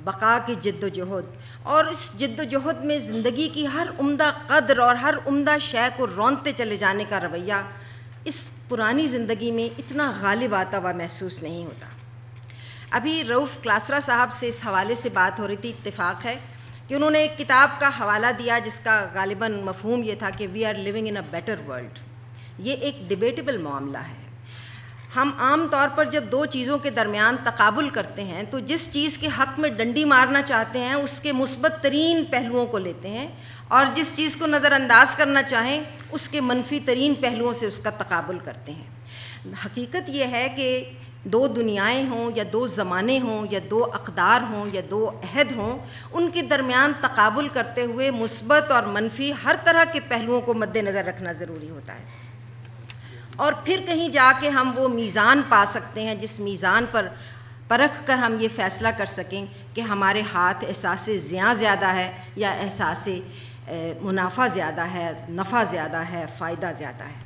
بقا کی جد و جہد، اور اس جد و جہد میں زندگی کی ہر عمدہ قدر اور ہر عمدہ شے کو رونتے چلے جانے کا رویہ اس پرانی زندگی میں اتنا غالب آتا ہوا محسوس نہیں ہوتا۔ ابھی رؤف کلاسرا صاحب سے اس حوالے سے بات ہو رہی تھی، اتفاق ہے کہ انہوں نے ایک کتاب کا حوالہ دیا جس کا غالباً مفہوم یہ تھا کہ we are living in a better world. یہ ایک ڈیبیٹیبل معاملہ ہے۔ ہم عام طور پر جب دو چیزوں کے درمیان تقابل کرتے ہیں تو جس چیز کے حق میں ڈنڈی مارنا چاہتے ہیں اس کے مثبت ترین پہلوؤں کو لیتے ہیں، اور جس چیز کو نظر انداز کرنا چاہیں اس کے منفی ترین پہلوؤں سے اس کا تقابل کرتے ہیں۔ حقیقت یہ ہے کہ دو دنیائیں ہوں یا دو زمانے ہوں یا دو اقدار ہوں یا دو عہد ہوں، ان کے درمیان تقابل کرتے ہوئے مثبت اور منفی ہر طرح کے پہلوؤں کو مد نظر رکھنا ضروری ہوتا ہے، اور پھر کہیں جا کے ہم وہ میزان پا سکتے ہیں جس میزان پر پرکھ کر ہم یہ فیصلہ کر سکیں کہ ہمارے ہاتھ احساس زیاں زیادہ ہے یا احساس منافع زیادہ ہے، نفع زیادہ ہے، فائدہ زیادہ ہے۔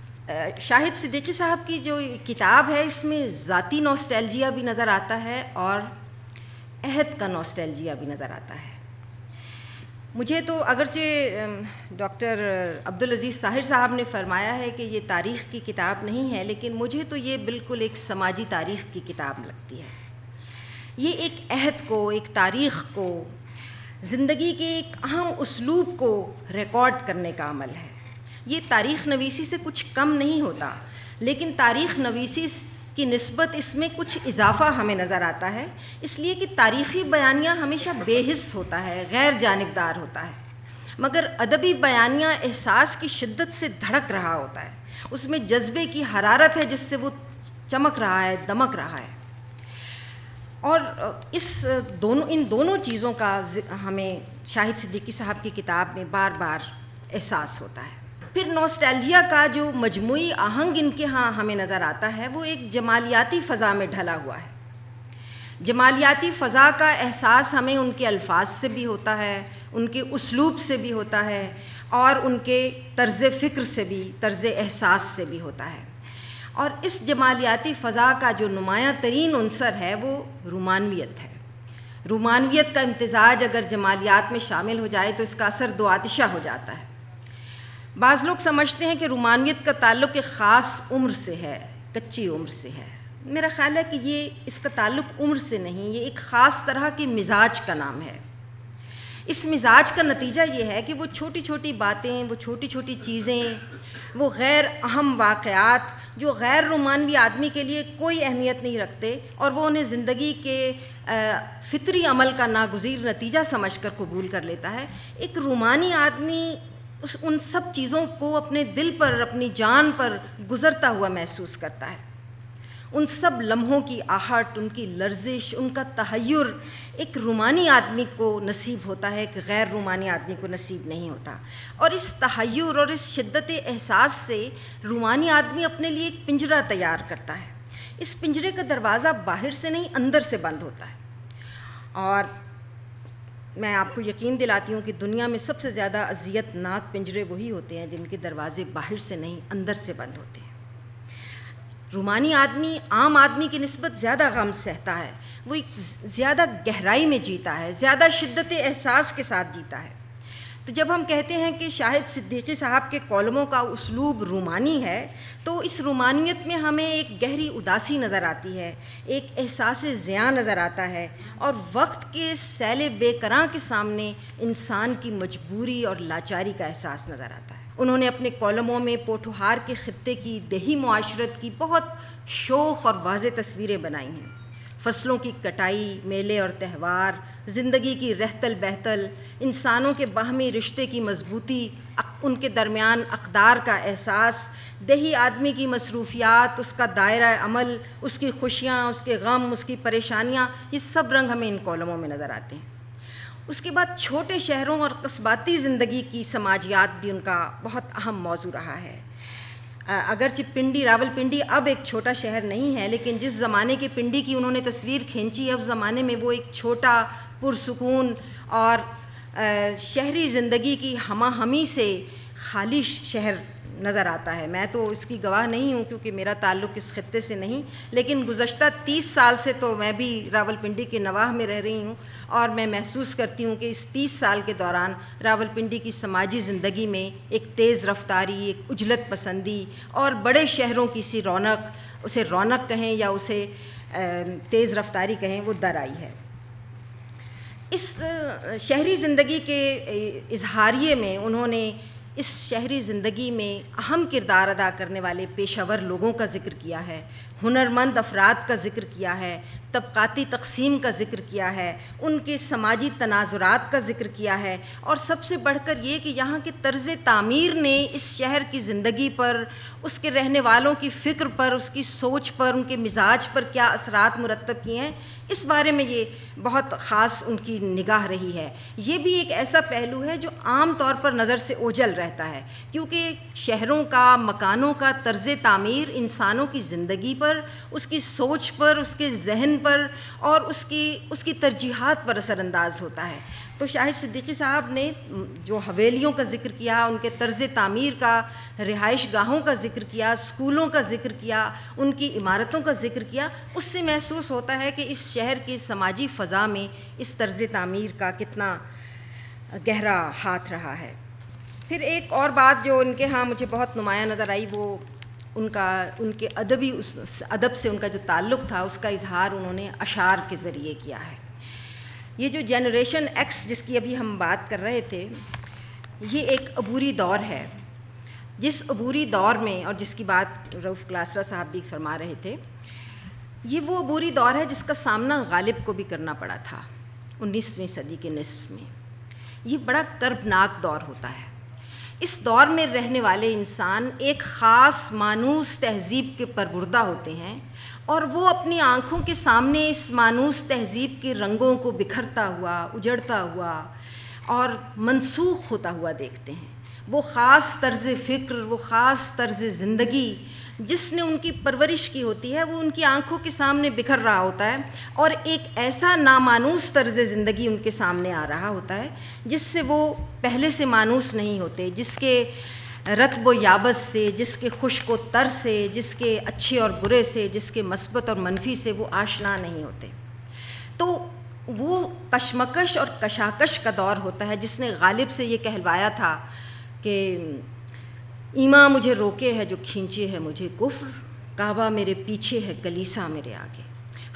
شاہد صدیقی صاحب کی جو کتاب ہے اس میں ذاتی نوسٹیلجیا بھی نظر آتا ہے اور عہد کا نوسٹیلجیا بھی نظر آتا ہے۔ مجھے تو اگرچہ ڈاکٹر عبدالعزیز طاہر صاحب نے فرمایا ہے کہ یہ تاریخ کی کتاب نہیں ہے، لیکن مجھے تو یہ بالکل ایک سماجی تاریخ کی کتاب لگتی ہے۔ یہ ایک عہد کو، ایک تاریخ کو، زندگی کے ایک اہم اسلوب کو ریکارڈ کرنے کا عمل ہے۔ یہ تاریخ نویسی سے کچھ کم نہیں ہوتا، لیکن تاریخ نویسی کی نسبت اس میں کچھ اضافہ ہمیں نظر آتا ہے، اس لیے کہ تاریخی بیانیہ ہمیشہ بے حس ہوتا ہے، غیر جانبدار ہوتا ہے، مگر ادبی بیانیہ احساس کی شدت سے دھڑک رہا ہوتا ہے، اس میں جذبے کی حرارت ہے جس سے وہ چمک رہا ہے، دمک رہا ہے، اور ان دونوں چیزوں کا ہمیں شاہد صدیقی صاحب کی کتاب میں بار بار احساس ہوتا ہے۔ پھر نوسٹیلجیا کا جو مجموعی آہنگ ان کے ہاں ہمیں نظر آتا ہے وہ ایک جمالیاتی فضا میں ڈھلا ہوا ہے۔ جمالیاتی فضا کا احساس ہمیں ان کے الفاظ سے بھی ہوتا ہے، ان کے اسلوب سے بھی ہوتا ہے، اور ان کے طرز فکر سے بھی، طرز احساس سے بھی ہوتا ہے۔ اور اس جمالیاتی فضا کا جو نمایاں ترین عنصر ہے وہ رومانویت ہے۔ رومانویت کا امتزاج اگر جمالیات میں شامل ہو جائے تو اس کا اثر دو آتشہ ہو جاتا ہے۔ بعض لوگ سمجھتے ہیں کہ رومانویت کا تعلق ایک خاص عمر سے ہے، کچی عمر سے ہے۔ میرا خیال ہے کہ یہ اس کا تعلق عمر سے نہیں، یہ ایک خاص طرح کے مزاج کا نام ہے۔ اس مزاج کا نتیجہ یہ ہے کہ وہ چھوٹی چھوٹی باتیں، وہ چھوٹی چھوٹی چیزیں، وہ غیر اہم واقعات جو غیر رومانوی آدمی کے لیے کوئی اہمیت نہیں رکھتے اور وہ انہیں زندگی کے فطری عمل کا ناگزیر نتیجہ سمجھ کر قبول کر لیتا ہے، ایک رومانی آدمی ان سب چیزوں کو اپنے دل پر، اپنی جان پر گزرتا ہوا محسوس کرتا ہے۔ ان سب لمحوں کی آہٹ، ان کی لرزش، ان کا تحیر ایک رومانی آدمی کو نصیب ہوتا ہے، ایک غیر رومانی آدمی کو نصیب نہیں ہوتا، اور اس تحیر اور اس شدت احساس سے رومانی آدمی اپنے لیے ایک پنجرہ تیار کرتا ہے اس پنجرے کا دروازہ باہر سے نہیں اندر سے بند ہوتا ہے. اور میں آپ کو یقین دلاتی ہوں کہ دنیا میں سب سے زیادہ اذیت ناک پنجرے وہی ہوتے ہیں جن کے دروازے باہر سے نہیں اندر سے بند ہوتے ہیں. رومانی آدمی عام آدمی کی نسبت زیادہ غم سہتا ہے، وہ ایک زیادہ گہرائی میں جیتا ہے، زیادہ شدت احساس کے ساتھ جیتا ہے. تو جب ہم کہتے ہیں کہ شاہد صدیقی صاحب کے کالموں کا اسلوب رومانی ہے، تو اس رومانیت میں ہمیں ایک گہری اداسی نظر آتی ہے، ایک احساس زیاں نظر آتا ہے، اور وقت کے سیل بے کراں کے سامنے انسان کی مجبوری اور لاچاری کا احساس نظر آتا ہے. انہوں نے اپنے کالموں میں پوٹھوہار کے خطے کی دیہی معاشرت کی بہت شوخ اور واضح تصویریں بنائی ہیں. فصلوں کی کٹائی، میلے اور تہوار، زندگی کی رہتل بہتل، انسانوں کے باہمی رشتے کی مضبوطی، ان کے درمیان اقدار کا احساس، دیہی آدمی کی مصروفیات، اس کا دائرہ عمل، اس کی خوشیاں، اس کے غم، اس کی پریشانیاں، یہ سب رنگ ہمیں ان کالموں میں نظر آتے ہیں. اس کے بعد چھوٹے شہروں اور قصباتی زندگی کی سماجیات بھی ان کا بہت اہم موضوع رہا ہے. اگرچہ پنڈی، راولپنڈی اب ایک چھوٹا شہر نہیں ہے، لیکن جس زمانے کے پنڈی کی انہوں نے تصویر کھینچی ہے، اس زمانے میں وہ ایک چھوٹا پرسکون اور شہری زندگی کی ہمہ ہمی سے خالی شہر نظر آتا ہے. میں تو اس کی گواہ نہیں ہوں کیونکہ میرا تعلق اس خطے سے نہیں، لیکن گزشتہ 30 سال سے تو میں بھی راولپنڈی کے نواح میں رہ رہی ہوں، اور میں محسوس کرتی ہوں کہ اس 30 سال کے دوران راولپنڈی کی سماجی زندگی میں ایک تیز رفتاری، ایک عجلت پسندی اور بڑے شہروں کی سی رونق، اسے رونق کہیں یا اسے تیز رفتاری کہیں، وہ در آئی ہے. اس شہری زندگی کے اظہاریے میں انہوں نے اس شہری زندگی میں اہم کردار ادا کرنے والے پیشہ ور لوگوں کا ذکر کیا ہے، ہنرمند افراد کا ذکر کیا ہے، طبقاتی تقسیم کا ذکر کیا ہے، ان کے سماجی تناظرات کا ذکر کیا ہے، اور سب سے بڑھ کر یہ کہ یہاں کے طرز تعمیر نے اس شہر کی زندگی پر، اس کے رہنے والوں کی فکر پر، اس کی سوچ پر، ان کے مزاج پر کیا اثرات مرتب کیے ہیں، اس بارے میں یہ بہت خاص ان کی نگاہ رہی ہے. یہ بھی ایک ایسا پہلو ہے جو عام طور پر نظر سے اوجھل رہتا ہے، کیونکہ شہروں کا، مکانوں کا طرز تعمیر انسانوں کی زندگی پر، اس کی سوچ پر، اس کے ذہن پر اور اس کی ترجیحات پر اثر انداز ہوتا ہے. تو شاہد صدیقی صاحب نے جو حویلیوں کا ذکر کیا، ان کے طرز تعمیر کا، رہائش گاہوں کا ذکر کیا، اسکولوں کا ذکر کیا، ان کی عمارتوں کا ذکر کیا، اس سے محسوس ہوتا ہے کہ اس شہر کی سماجی فضا میں اس طرز تعمیر کا کتنا گہرا ہاتھ رہا ہے. پھر ایک اور بات جو ان کے ہاں مجھے بہت نمایاں نظر آئی، وہ ان کے ادب سے ان کا جو تعلق تھا، اس کا اظہار انہوں نے اشعار کے ذریعے کیا ہے. یہ جو جنریشن ایکس جس کی ابھی ہم بات کر رہے تھے، یہ ایک عبوری دور ہے. جس عبوری دور میں، اور جس کی بات رؤف کلاسرا صاحب بھی فرما رہے تھے، یہ وہ عبوری دور ہے جس کا سامنا غالب کو بھی کرنا پڑا تھا 19ویں صدی کے نصف میں. یہ بڑا کربناک دور ہوتا ہے. اس دور میں رہنے والے انسان ایک خاص مانوس تہذیب کے پروردہ ہوتے ہیں، اور وہ اپنی آنکھوں کے سامنے اس مانوس تہذیب کے رنگوں کو بکھرتا ہوا، اجڑتا ہوا اور منسوخ ہوتا ہوا دیکھتے ہیں. وہ خاص طرز فکر، وہ خاص طرز زندگی جس نے ان کی پرورش کی ہوتی ہے، وہ ان کی آنکھوں کے سامنے بکھر رہا ہوتا ہے، اور ایک ایسا نامانوس طرز زندگی ان کے سامنے آ رہا ہوتا ہے جس سے وہ پہلے سے مانوس نہیں ہوتے، جس کے رطب و یابس سے، جس کے خشک و تر سے، جس کے اچھے اور برے سے، جس کے مثبت اور منفی سے وہ آشنا نہیں ہوتے. تو وہ کشمکش اور کشاکش کا دور ہوتا ہے جس نے غالب سے یہ کہلوایا تھا کہ ایماں مجھے روکے ہے جو کھینچے ہے مجھے کفر، کعبہ میرے پیچھے ہے کلیسا میرے آگے.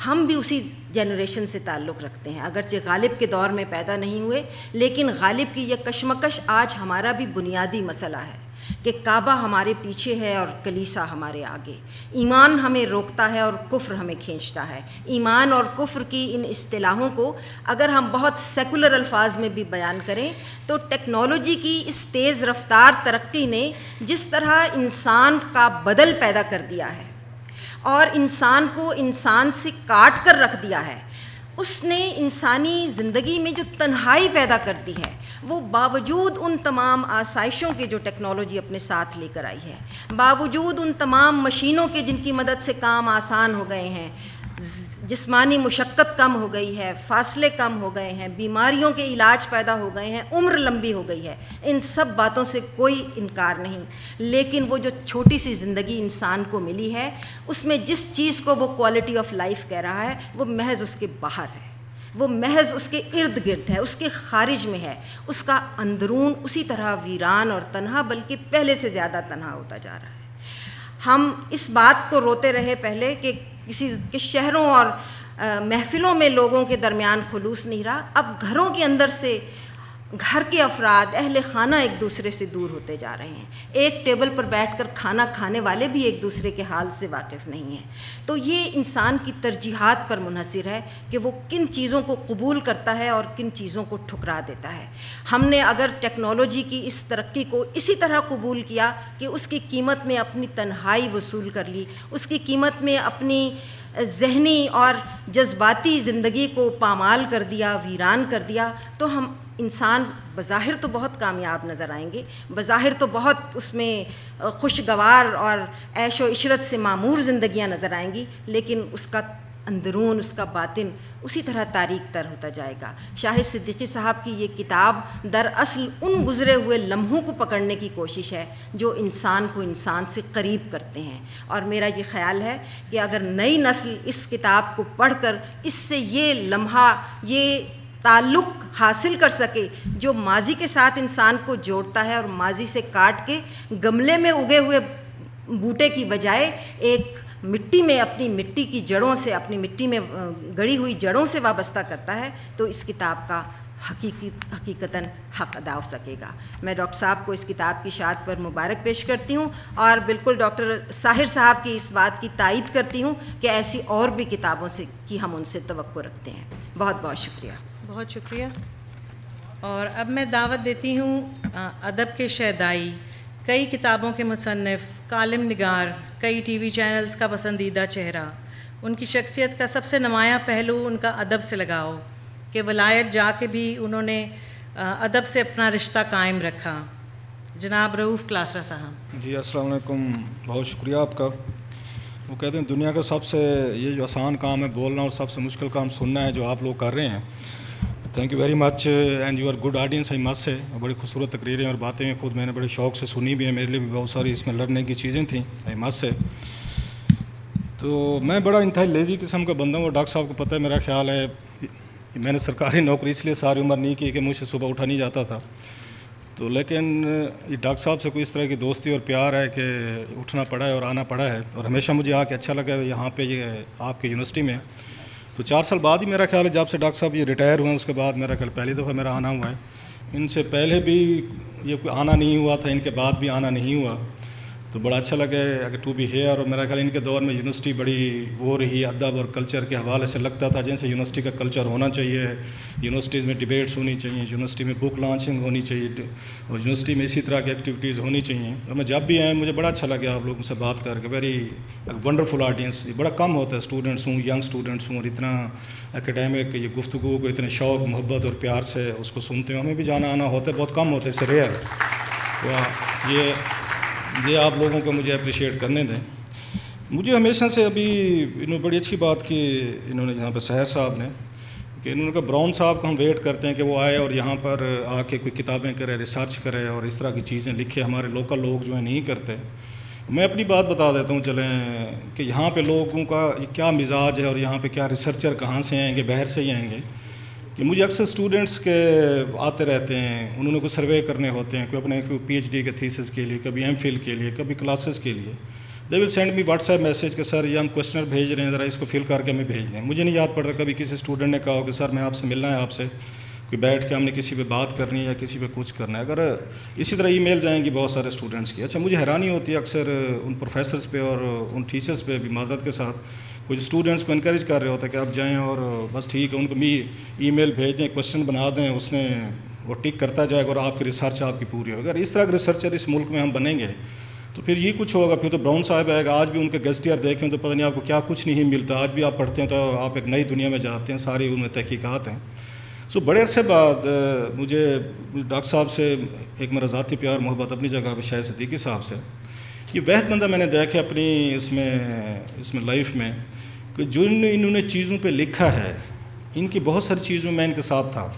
ہم بھی اسی جنریشن سے تعلق رکھتے ہیں، اگرچہ غالب کے دور میں پیدا نہیں ہوئے، لیکن غالب کی یہ کشمکش آج ہمارا بھی بنیادی مسئلہ ہے کہ کعبہ ہمارے پیچھے ہے اور کلیسا ہمارے آگے. ایمان ہمیں روکتا ہے اور کفر ہمیں کھینچتا ہے. ایمان اور کفر کی ان اصطلاحوں کو اگر ہم بہت سیکولر الفاظ میں بھی بیان کریں تو ٹیکنالوجی کی اس تیز رفتار ترقی نے جس طرح انسان کا بدل پیدا کر دیا ہے اور انسان کو انسان سے کاٹ کر رکھ دیا ہے، اس نے انسانی زندگی میں جو تنہائی پیدا کر دی ہے وہ باوجود ان تمام آسائشوں کے جو ٹیکنالوجی اپنے ساتھ لے کر آئی ہے، باوجود ان تمام مشینوں کے جن کی مدد سے کام آسان ہو گئے ہیں، جسمانی مشقت کم ہو گئی ہے، فاصلے کم ہو گئے ہیں، بیماریوں کے علاج پیدا ہو گئے ہیں، عمر لمبی ہو گئی ہے، ان سب باتوں سے کوئی انکار نہیں، لیکن وہ جو چھوٹی سی زندگی انسان کو ملی ہے اس میں جس چیز کو وہ کوالٹی آف لائف کہہ رہا ہے وہ محض اس کے باہر ہے، وہ محض اس کے ارد گرد ہے، اس کے خارج میں ہے، اس کا اندرون اسی طرح ویران اور تنہا بلکہ پہلے سے زیادہ تنہا ہوتا جا رہا ہے۔ ہم اس بات کو روتے رہے پہلے کہ کہ شہروں اور محفلوں میں لوگوں کے درمیان خلوص نہیں رہا، اب گھروں کے اندر سے گھر کے افراد اہل خانہ ایک دوسرے سے دور ہوتے جا رہے ہیں، ایک ٹیبل پر بیٹھ کر کھانا کھانے والے بھی ایک دوسرے کے حال سے واقف نہیں ہیں۔ تو یہ انسان کی ترجیحات پر منحصر ہے کہ وہ کن چیزوں کو قبول کرتا ہے اور کن چیزوں کو ٹھکرا دیتا ہے۔ ہم نے اگر ٹیکنالوجی کی اس ترقی کو اسی طرح قبول کیا کہ اس کی قیمت میں اپنی تنہائی وصول کر لی، اس کی قیمت میں اپنی ذہنی اور جذباتی زندگی کو پامال کر دیا، ویران کر دیا، تو ہم انسان بظاہر تو بہت کامیاب نظر آئیں گے، بظاہر تو بہت اس میں خوشگوار اور عیش و عشرت سے معمور زندگیاں نظر آئیں گی، لیکن اس کا اندرون، اس کا باطن اسی طرح تاریک تر ہوتا جائے گا۔ شاہد صدیقی صاحب کی یہ کتاب دراصل ان گزرے ہوئے لمحوں کو پکڑنے کی کوشش ہے جو انسان کو انسان سے قریب کرتے ہیں، اور میرا یہ خیال ہے کہ اگر نئی نسل اس کتاب کو پڑھ کر اس سے یہ لمحہ، یہ تعلق حاصل کر سکے جو ماضی کے ساتھ انسان کو جوڑتا ہے، اور ماضی سے کاٹ کے گملے میں اگے ہوئے بوٹے کی بجائے ایک مٹی میں اپنی مٹی کی جڑوں سے، اپنی مٹی میں گڑی ہوئی جڑوں سے وابستہ کرتا ہے، تو اس کتاب کا حقیقتاً حق ادا ہو سکے گا۔ میں ڈاکٹر صاحب کو اس کتاب کی اشاعت پر مبارک پیش کرتی ہوں، اور بالکل ڈاکٹر ساحر صاحب کی اس بات کی تائید کرتی ہوں کہ ایسی اور بھی کتابوں سے کی ہم ان سے توقع رکھتے ہیں۔ بہت بہت شکریہ۔ بہت شکریہ۔ اور اب میں دعوت دیتی ہوں ادب کے شیدائی، کئی کتابوں کے مصنف، کالم نگار، کئی ٹی وی چینلز کا پسندیدہ چہرہ، ان کی شخصیت کا سب سے نمایاں پہلو ان کا ادب سے لگاؤ کہ ولایت جا کے بھی انہوں نے ادب سے اپنا رشتہ قائم رکھا، جناب رؤوف کلاسرا صاحب۔ جی السلام علیکم، بہت شکریہ آپ کا۔ وہ کہتے ہیں دنیا کا سب سے یہ جو آسان کام ہے بولنا، اور سب سے مشکل کام سننا ہے جو آپ لوگ کر رہے ہیں۔ Thank you very much and you are good audience. I miss سے بڑی خوبصورت تقریریں اور باتیں خود میں نے بڑے شوق سے سنی بھی ہیں، میرے لیے بھی بہت ساری اس میں لڑنے کی چیزیں تھیں، آئی مس سے۔ تو میں بڑا انتہائی لیزی قسم کا بندہ ہوں، اور ڈاکٹر صاحب کو پتہ ہے میرا خیال ہے میں نے سرکاری نوکری اس لیے ساری عمر نہیں کی کہ مجھ سے صبح اٹھا نہیں جاتا تھا، تو لیکن یہ ڈاکٹر صاحب سے کوئی اس طرح کی دوستی اور پیار ہے کہ اٹھنا پڑا ہے اور آنا پڑا ہے، اور ہمیشہ مجھے آ کے اچھا لگا ہے یہاں پہ یہ آپ کے یونیورسٹی میں۔ تو 4 سال بعد ہی میرا خیال ہے جب سے ڈاکٹر صاحب یہ ریٹائر ہوئے ہیں اس کے بعد میرا خیال پہلی دفعہ میرا آنا ہوا ہے۔ ان سے پہلے بھی یہ کوئی آنا نہیں ہوا تھا، ان کے بعد بھی آنا نہیں ہوا، تو بڑا اچھا لگا اگر ٹو بی ہیئر۔ اور میرا خیال ان کے دور میں یونیورسٹی بڑی وہ رہی، ادب اور کلچر کے حوالے سے لگتا تھا جن سے یونیورسٹی کا کلچر ہونا چاہیے، یونیورسٹیز میں ڈبیٹس ہونی چاہیے، یونیورسٹی میں بک لانچنگ ہونی چاہیے، اور یونیورسٹی میں اسی طرح کی ایکٹیویٹیز ہونی چاہیے۔ اور میں جب بھی آیا مجھے بڑا اچھا لگا آپ لوگوں سے بات کر کے، ویری ونڈرفل آڈینس۔ یہ بڑا کم ہوتا ہے اسٹوڈنٹس ہوں، ینگ اسٹوڈنٹس ہوں، اور اتنا اکیڈیمک یہ گفتگو کو اتنے شوق محبت اور پیار سے اس کو سنتے ہیں۔ ہمیں بھی جانا آنا ہوتا ہے، بہت کم ہوتا ہے، اس ریئر۔ تو یہ آپ لوگوں کو مجھے اپریشیٹ کرنے دیں۔ مجھے ہمیشہ سے ابھی انہوں نے بڑی اچھی بات کی انہوں نے یہاں پہ سحر صاحب نے، کہ انہوں نے کہا براؤن صاحب کو ہم ویٹ کرتے ہیں کہ وہ آئے اور یہاں پر آ کے کوئی کتابیں کرے، ریسرچ کرے اور اس طرح کی چیزیں لکھے، ہمارے لوکل لوگ جو ہیں نہیں کرتے۔ میں اپنی بات بتا دیتا ہوں چلیں کہ یہاں پہ لوگوں کا کیا مزاج ہے اور یہاں پہ کیا ریسرچر کہاں سے آئیں گے، باہر سے ہی آئیں گے۔ کہ مجھے اکثر اسٹوڈنٹس کے آتے رہتے ہیں، انہوں نے کوئی سروے کرنے ہوتے ہیں، کوئی اپنے کوئی پی ایچ ڈی کے تھیسس کے لیے، کبھی ایم فل کے لیے، کبھی کلاسز کے لیے۔ They will send me WhatsApp message کہ سر یہ ہم کوشچنر بھیج رہے ہیں، ذرا اس کو فل کر کے ہمیں بھیج دیں۔ مجھے نہیں یاد پڑتا کبھی کسی اسٹوڈنٹ نے کہا ہو کہ سر میں آپ سے ملنا ہے، آپ سے کوئی بیٹھ کے ہم نے کسی پہ بات کرنی ہے یا کسی پہ کچھ کرنا ہے۔ اگر اسی طرح ای میل جائیں گی بہت سارے اسٹوڈنٹس کی۔ اچھا مجھے حیرانی ہوتی ہے اکثر ان پروفیسرس پہ اور ان ٹیچرس پہ بھی، معذرت کے ساتھ کچھ اسٹوڈنٹس کو انکریج کر رہے ہوتے ہیں کہ آپ جائیں اور بس ٹھیک ہے ان کو ای میل بھیج دیں، کوشچن بنا دیں، اس نے وہ ٹک کرتا جائے گا اور آپ کی ریسرچ آپ کی پوری ہوگی۔ اگر اس طرح کے ریسرچر اس ملک میں ہم بنیں گے تو پھر یہ کچھ ہوگا. پھر تو براؤن صاحب آئے گا. آج بھی ان کے گیسٹیئر دیکھیں تو پتہ نہیں آپ کو کیا کچھ نہیں ملتا. آج بھی آپ پڑھتے ہیں تو آپ ایک نئی دنیا میں جاتے ہیں, ساری ان میں تحقیقات ہیں. سو بڑے عرصے بعد مجھے ڈاکٹر صاحب سے ایک میرا ذاتی پیار محبت اپنی جگہ پہ شاہد صدیقی صاحب سے, یہ واحد بندہ میں نے دیکھا اپنی اس میں لائف میں کہ جو انہوں نے چیزوں پہ لکھا ہے, ان کی بہت ساری چیزوں میں ان کے ساتھ تھا.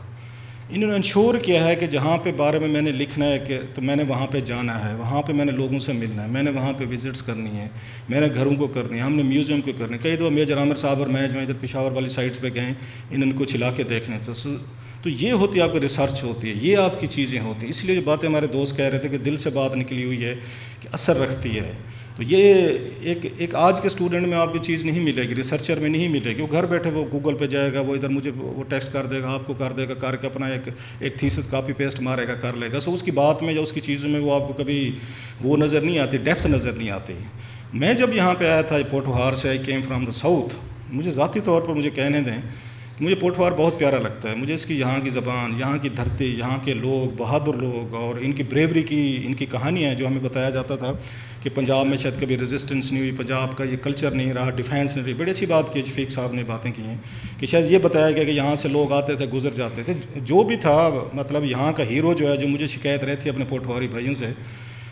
انہوں نے انشور کیا ہے کہ جہاں پہ بارے میں نے لکھنا ہے کہ تو میں نے وہاں پہ جانا ہے, وہاں پہ میں نے لوگوں سے ملنا ہے, میں نے وہاں پہ وزٹس کرنی ہے, میں نے گھروں کو کرنی ہے, ہم نے میوزیم کو کرنی ہے. کئی دفعہ میجر عامر صاحب اور میں جو ادھر پشاور والی سائٹس پہ گئے, انہوں نے کچھ علاقے دیکھنے سے. تو یہ ہوتی ہے آپ کی ریسرچ ہوتی ہے, یہ آپ کی چیزیں ہوتی ہیں. اس لیے جو باتیں ہمارے دوست کہہ رہے تھے کہ دل سے بات نکلی ہوئی ہے کہ اثر رکھتی ہے. تو یہ ایک آج کے اسٹوڈنٹ میں آپ کی چیز نہیں ملے گی, ریسرچر میں نہیں ملے گی. وہ گھر بیٹھے وہ گوگل پہ جائے گا, وہ ادھر مجھے وہ ٹیکسٹ کر دے گا, آپ کو کر دے گا, کر کے اپنا ایک تھیسس کاپی پیسٹ مارے گا, کر لے گا. سو اس کی بات میں یا اس کی چیزوں میں وہ آپ کو کبھی وہ نظر نہیں آتی, ڈیپتھ نظر نہیں آتی. میں جب یہاں پہ آیا تھا پوٹھوہار سے, I came from the south, مجھے ذاتی طور پر مجھے کہنے دیں کہ مجھے پوٹھوہار بہت پیارا لگتا ہے. مجھے اس کی یہاں کی زبان, یہاں کی دھرتی, یہاں کے لوگ, بہادر لوگ, اور ان کی بریوری کی ان کی کہانیاں جو ہمیں بتایا جاتا تھا کہ پنجاب میں شاید کبھی ریزسٹنس نہیں ہوئی, پنجاب کا یہ کلچر نہیں رہا, ڈیفینس نہیں رہی. بڑی اچھی بات کی شفیق صاحب نے باتیں کی ہیں کہ شاید یہ بتایا گیا کہ یہاں سے لوگ آتے تھے, گزر جاتے تھے. جو بھی تھا مطلب یہاں کا ہیرو جو ہے, جو مجھے شکایت رہتی ہے اپنے پوٹھوہاری بھائیوں سے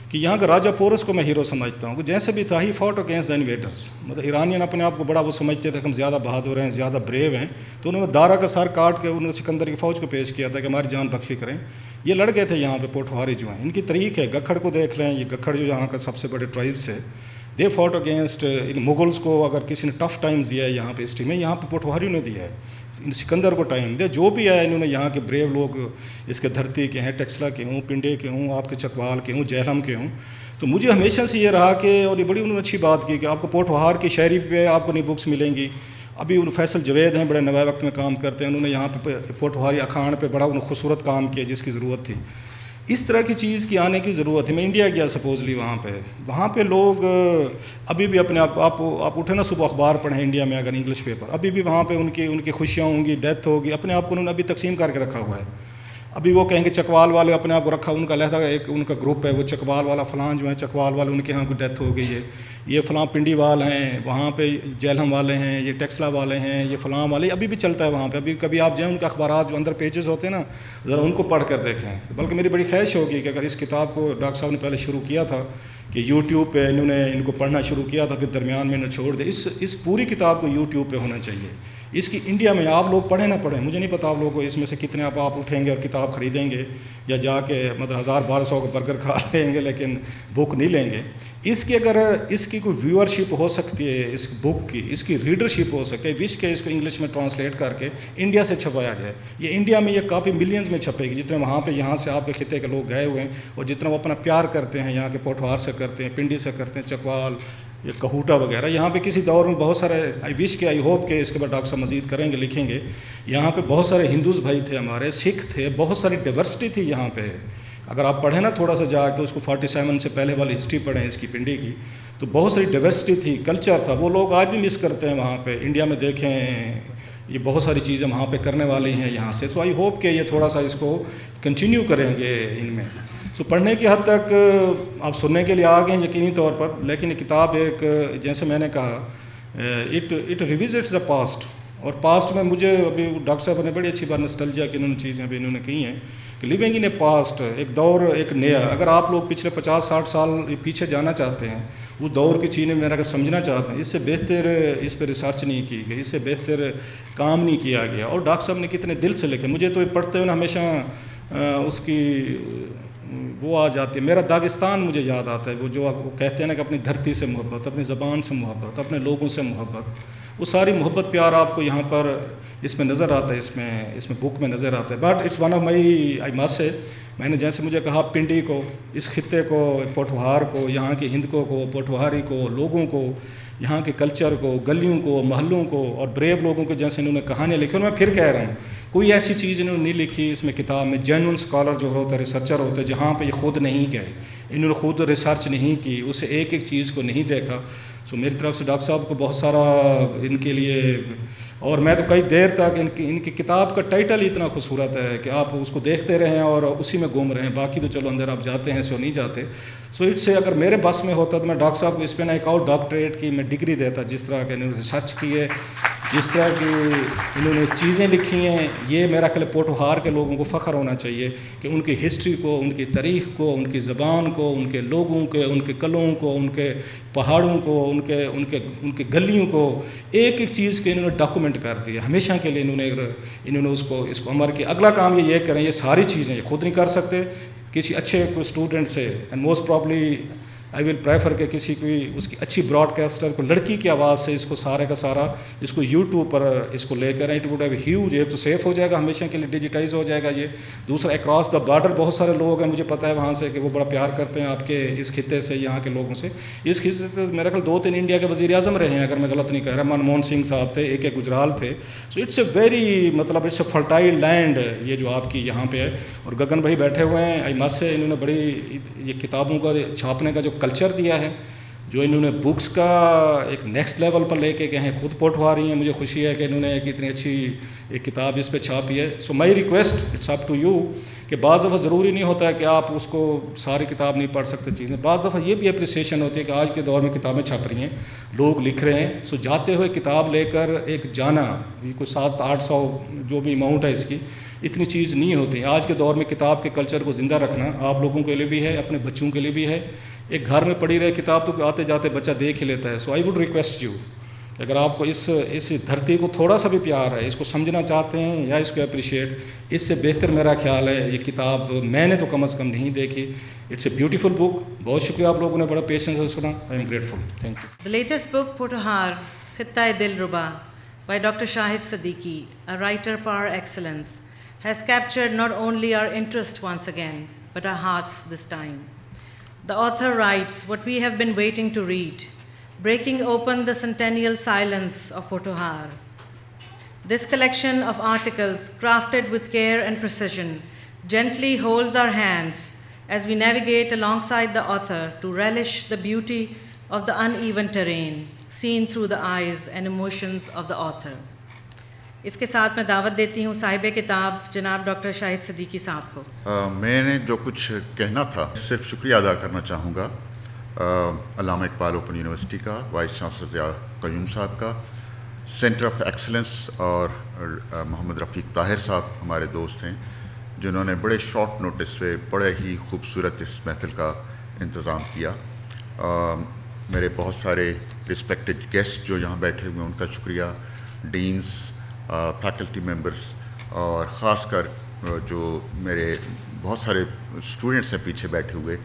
کہ یہاں کا راجہ پورس کو میں ہیرو سمجھتا ہوں کہ جیسے بھی تھا, ہی فوٹ اگینسٹ دا انویڈرز. مطلب ایرانین اپنے آپ کو بڑا وہ سمجھتے تھے کہ ہم زیادہ بہادر ہیں, زیادہ بریو ہیں. تو انہوں نے دارا کا سر کاٹ کے انہوں نے سکندر کی فوج کو پیش کیا تھا کہ ہماری جان بخشی کریں. یہ لڑ گئے تھے یہاں پہ پوٹھوہاری جو ہیں. ان کی تاریخ ہے, گکھڑ کو دیکھ لیں, یہ گکھڑ جو یہاں کا سب سے بڑے ٹرائبس ہے, دے فوٹ اگینسٹ ان مغلس کو. اگر کسی نے ٹف ٹائمز دیا ہے یہاں پہ ہسٹری میں, یہاں پہ پوٹھوہاریوں نے دیا ہے. سکندر کو ٹائم دیا, جو بھی آیا انہوں نے یہاں کے بریو لوگ اس کے دھرتی کے ہیں, ٹیکسلا کے ہوں, پنڈے کے ہوں, آپ کے چکوال کے ہوں, جہلم کے ہوں. تو مجھے ہمیشہ سے یہ رہا کہ, اور یہ بڑی انہوں نے اچھی بات کی کہ آپ کو پوٹھوہار کی شاعری پہ آپ کو نئی بکس ملیں گی. ابھی ان فیصل جوید ہیں, بڑے نوائے وقت میں کام کرتے ہیں, انہوں نے یہاں پہ پوٹھوہاری اکھاڑ پہ بڑا انہوں خوبصورت کام کیا جس کی ضرورت تھی. اس طرح کی چیز کی آنے کی ضرورت ہے. میں انڈیا گیا سپوزلی, وہاں پہ لوگ ابھی بھی اپنے آپ اٹھے نا صبح اخبار پڑھیں انڈیا میں اگر انگلش پیپر, ابھی بھی وہاں پہ ان کی خوشیاں ہوں گی, ڈیتھ ہوگی, اپنے آپ کو انہوں نے ابھی تقسیم کر کے رکھا ہوا ہے. ابھی وہ کہیں گے چکوال والے اپنے آپ کو رکھا, ان کا علیحدہ ایک ان کا گروپ ہے, وہ چکوال والا فلاں جو ہیں چکوال والے, ان کے یہاں کوئی ڈیتھ ہو گئی ہے, یہ فلاں پنڈی وال ہیں, وہاں پہ جہلم والے ہیں, یہ ٹیکسلا والے ہیں, یہ فلاں والے, ابھی بھی چلتا ہے وہاں پہ. ابھی کبھی آپ جائیں ان کے اخبارات جو اندر پیجز ہوتے ہیں نا, ذرا ان کو پڑھ کر دیکھیں. بلکہ میری بڑی خواہش ہوگی کہ اگر اس کتاب کو ڈاکٹر صاحب نے پہلے شروع کیا تھا کہ یوٹیوب پہ انہوں نے ان کو پڑھنا شروع کیا تھا, پھر درمیان میں انہوں نے چھوڑ دیا. اس پوری کتاب کو یوٹیوب پہ ہونا چاہیے. اس کی انڈیا میں آپ لوگ پڑھیں نہ پڑھیں, مجھے نہیں پتا آپ لوگوں کو اس میں سے کتنے آپ اٹھیں گے اور کتاب خریدیں گے یا جا کے مطلب 1000-1200 کا برگر کھا لیں گے لیکن بک نہیں لیں گے. اس کی کوئی ویورشپ ہو سکتی ہے, اس بک کی, اس کی ریڈرشپ ہو سکتی ہے, وش کے اس کو انگلش میں ٹرانسلیٹ کر کے انڈیا سے چھپایا جائے. یہ انڈیا میں یہ کافی ملینز میں چھپے گی, جتنے وہاں پہ یہاں سے آپ کے خطے کے لوگ گئے ہوئے ہیں, اور جتنا وہ اپنا پیار کرتے ہیں یہاں کے پوٹھوہار سے کرتے ہیں, پنڈی سے کرتے ہیں, چکوال, یہ کہوٹا وغیرہ. یہاں پہ کسی دور میں بہت سارے, آئی وش کے, آئی ہوپ کے اس کے بعد ڈاکٹر صاحب مزید کریں گے, لکھیں گے, یہاں پہ بہت سارے ہندوز بھائی تھے ہمارے, سکھ تھے, بہت ساری ڈائیورسٹی تھی یہاں پہ. اگر آپ پڑھیں نا تھوڑا سا جا کے اس کو 47 سے پہلے والی ہسٹری پڑھیں اس کی پنڈی کی, تو بہت ساری ڈائیورسٹی تھی, کلچر تھا. وہ لوگ آج بھی مس کرتے ہیں وہاں پہ. انڈیا میں دیکھیں یہ بہت ساری چیزیں وہاں پہ کرنے والی ہیں یہاں سے. تو آئی ہوپ کہ یہ تھوڑا سا اس کو کنٹینیو کریں گے ان میں. تو پڑھنے کی حد تک آپ سننے کے لیے آ گئے ہیں یقینی طور پر, لیکن یہ کتاب ایک, جیسے میں نے کہا, اٹ ریوزٹس دا پاسٹ. اور پاسٹ میں مجھے ابھی ڈاکٹر صاحب نے بڑی اچھی بات نسٹلجیا کی انہوں نے چیزیں ابھی انہوں نے کی ہیں کہ لیونگ ان اے پاسٹ, ایک دور ایک نیا. اگر آپ لوگ پچھلے 50-60 سال پیچھے جانا چاہتے ہیں, اس دور کی چیزیں میرا کہ سمجھنا چاہتے ہیں, اس سے بہتر اس پہ ریسرچ نہیں کی گئی, اس سے بہتر کام نہیں کیا گیا. اور ڈاکٹر صاحب نے کتنے دل سے لکھے. مجھے تو یہ پڑھتے ہوئے ہمیشہ اس کی وہ آ جاتی ہے, میرا داغستان مجھے یاد آتا ہے. وہ جو آپ کہتے ہیں نا کہ اپنی دھرتی سے محبت, اپنی زبان سے محبت, اپنے لوگوں سے محبت, وہ ساری محبت پیار آپ کو یہاں پر اس میں نظر آتا ہے, اس میں بک میں نظر آتا ہے. But it's one of my, I must say, میں نے جیسے مجھے کہا پنڈی کو, اس خطے کو, پوٹھوہار کو, یہاں کے ہندکوں کو, پوٹھوہاری کو, لوگوں کو, یہاں کے کلچر کو, گلیوں کو, محلوں کو, اور بریو لوگوں کو جیسے انہوں نے کہانیاں لکھی. اور میں پھر کہہ رہا ہوں کوئی ایسی چیز انہوں نے نہیں لکھی اس میں کتاب میں. جینون اسکالر جو ہوتا ہے, ریسرچر ہوتا ہے, جہاں پہ یہ خود نہیں گئے, انہوں نے خود ریسرچ نہیں کی, اسے ایک ایک چیز کو نہیں دیکھا. سو میری طرف سے ڈاکٹر صاحب کو بہت سارا ان کے لیے اور میں تو کئی دیر تک ان کی کتاب کا ٹائٹل ہی اتنا خوبصورت ہے کہ آپ اس کو دیکھتے رہیں اور اسی میں گھوم رہے ہیں، باقی تو چلو اندر آپ جاتے ہیں سو نہیں جاتے. سو اٹ سے اگر میرے بس میں ہوتا تو میں ڈاکٹر صاحب کو اس پہ ایک اور ڈاکٹریٹ کی میں ڈگری دیتا، جس طرح کہ انہوں نے ریسرچ کی ہے، جس طرح کی انہوں نے چیزیں لکھی ہیں. یہ میرا خیال پوٹھوہار کے لوگوں کو فخر ہونا چاہیے کہ ان کی ہسٹری کو، ان کی تاریخ کو، ان کی زبان کو، ان کے لوگوں کے، ان کے قلعوں کو، ان کے پہاڑوں کو، ان کے گلیوں کو، ایک ایک چیز کے انہوں نے ڈاکومنٹ کر دیا ہمیشہ کے لیے. انہوں نے اس کو امر کیا. اگلا کام یہ کریں، یہ ساری چیزیں یہ خود نہیں کر سکتے، کسی اچھے کوئی اسٹوڈنٹ سے، and most probably I will prefer کہ کسی کوئی اس کی اچھی براڈ کاسٹر کو لڑکی کی آواز سے اس کو سارے کا سارا اس کو یوٹیوب پر اس کو لے کر اٹ وڈ ہیو ہیوج. ایک تو سیف ہو جائے گا، ہمیشہ کے لیے ڈیجیٹائز ہو جائے گا یہ. دوسرا اکراس دا بارڈر بہت سارے لوگ ہیں، مجھے پتہ ہے وہاں سے کہ وہ بڑا پیار کرتے ہیں آپ کے اس خطے سے، یہاں کے لوگوں سے. اس خطے سے میرا خیال 2-3 انڈیا کے وزیر اعظم رہے ہیں اگر میں غلط نہیں کہہ رہا. منموہن سنگھ صاحب تھے، ایک گجرال تھے. سو اٹس اے ویری مطلب اٹس اے فرٹائل لینڈ یہ جو آپ کی یہاں پہ ہے. اور گگن بھائی بیٹھے ہوئے ہیں، آئی مس سے انہوں نے بڑی یہ کتابوں کا چھاپنے کا جو کلچر دیا ہے، جو انہوں نے بکس کا ایک نیکسٹ لیول پر لے کے گئے ہیں. خود پوٹھوا رہی ہیں، مجھے خوشی ہے کہ انہوں نے ایک اتنی اچھی ایک کتاب اس پہ چھاپی ہے. So my request it's up to you کہ بعض دفعہ ضروری نہیں ہوتا ہے کہ آپ اس کو ساری کتاب نہیں پڑھ سکتے چیزیں. بعض دفعہ یہ بھی اپریسیشن ہوتی ہے کہ آج کے دور میں کتابیں چھپ رہی ہیں، لوگ لکھ رہے ہیں. سو جاتے ہوئے کتاب لے کر ایک جانا، یہ کوئی 700-800 جو بھی اماؤنٹ ہے اس کی، اتنی چیز نہیں ہوتی. آج کے دور میں کتاب کے کلچر کو زندہ رکھنا آپ لوگوں کے لیے بھی ہے، اپنے بچوں کے لیے بھی ہے. ایک گھر میں پڑھی رہے کتاب تو آتے جاتے بچہ دیکھ ہی لیتا ہے. سو آئی ووڈ ریکویسٹ یو اگر آپ کو اس دھرتی کو تھوڑا سا بھی پیار ہے، اس کو سمجھنا چاہتے ہیں یا اس کو اپریشیٹ، اس سے بہتر میرا خیال ہے یہ کتاب میں نے تو کم از کم نہیں دیکھی. اٹس اے بیوٹیفل بک. بہت شکریہ آپ لوگوں نے بڑا پیشنس سے سنا. I am grateful. Thank you. The latest book, Pothohar, Khitta-e Dilruba, by Dr. Shahid Siddiqui, a writer par excellence, has captured not only our interest once again, but our hearts this time. The author writes what we have been waiting to read, breaking open the centennial silence of Pothohar. This collection of articles, crafted with care and precision, gently holds our hands as we navigate alongside the author to relish the beauty of the uneven terrain, seen through the eyes and emotions of the author. اس کے ساتھ میں دعوت دیتی ہوں صاحب کتاب جناب ڈاکٹر شاہد صدیقی صاحب کو. میں نے جو کچھ کہنا تھا صرف شکریہ ادا کرنا چاہوں گا علامہ اقبال اوپن یونیورسٹی کا، وائس چانسلر ضیاء قیوم صاحب کا، سینٹر آف ایکسلنس اور محمد رفیق طاہر صاحب ہمارے دوست ہیں جنہوں نے بڑے شارٹ نوٹس پہ بڑے ہی خوبصورت اس محفل کا انتظام کیا. میرے بہت سارے رسپیکٹڈ گیسٹ جو یہاں بیٹھے ہوئے ہیں ان کا شکریہ، ڈینس، فیکلٹی ممبرس، اور خاص کر جو میرے بہت سارے اسٹوڈنٹس ہیں پیچھے بیٹھے ہوئے.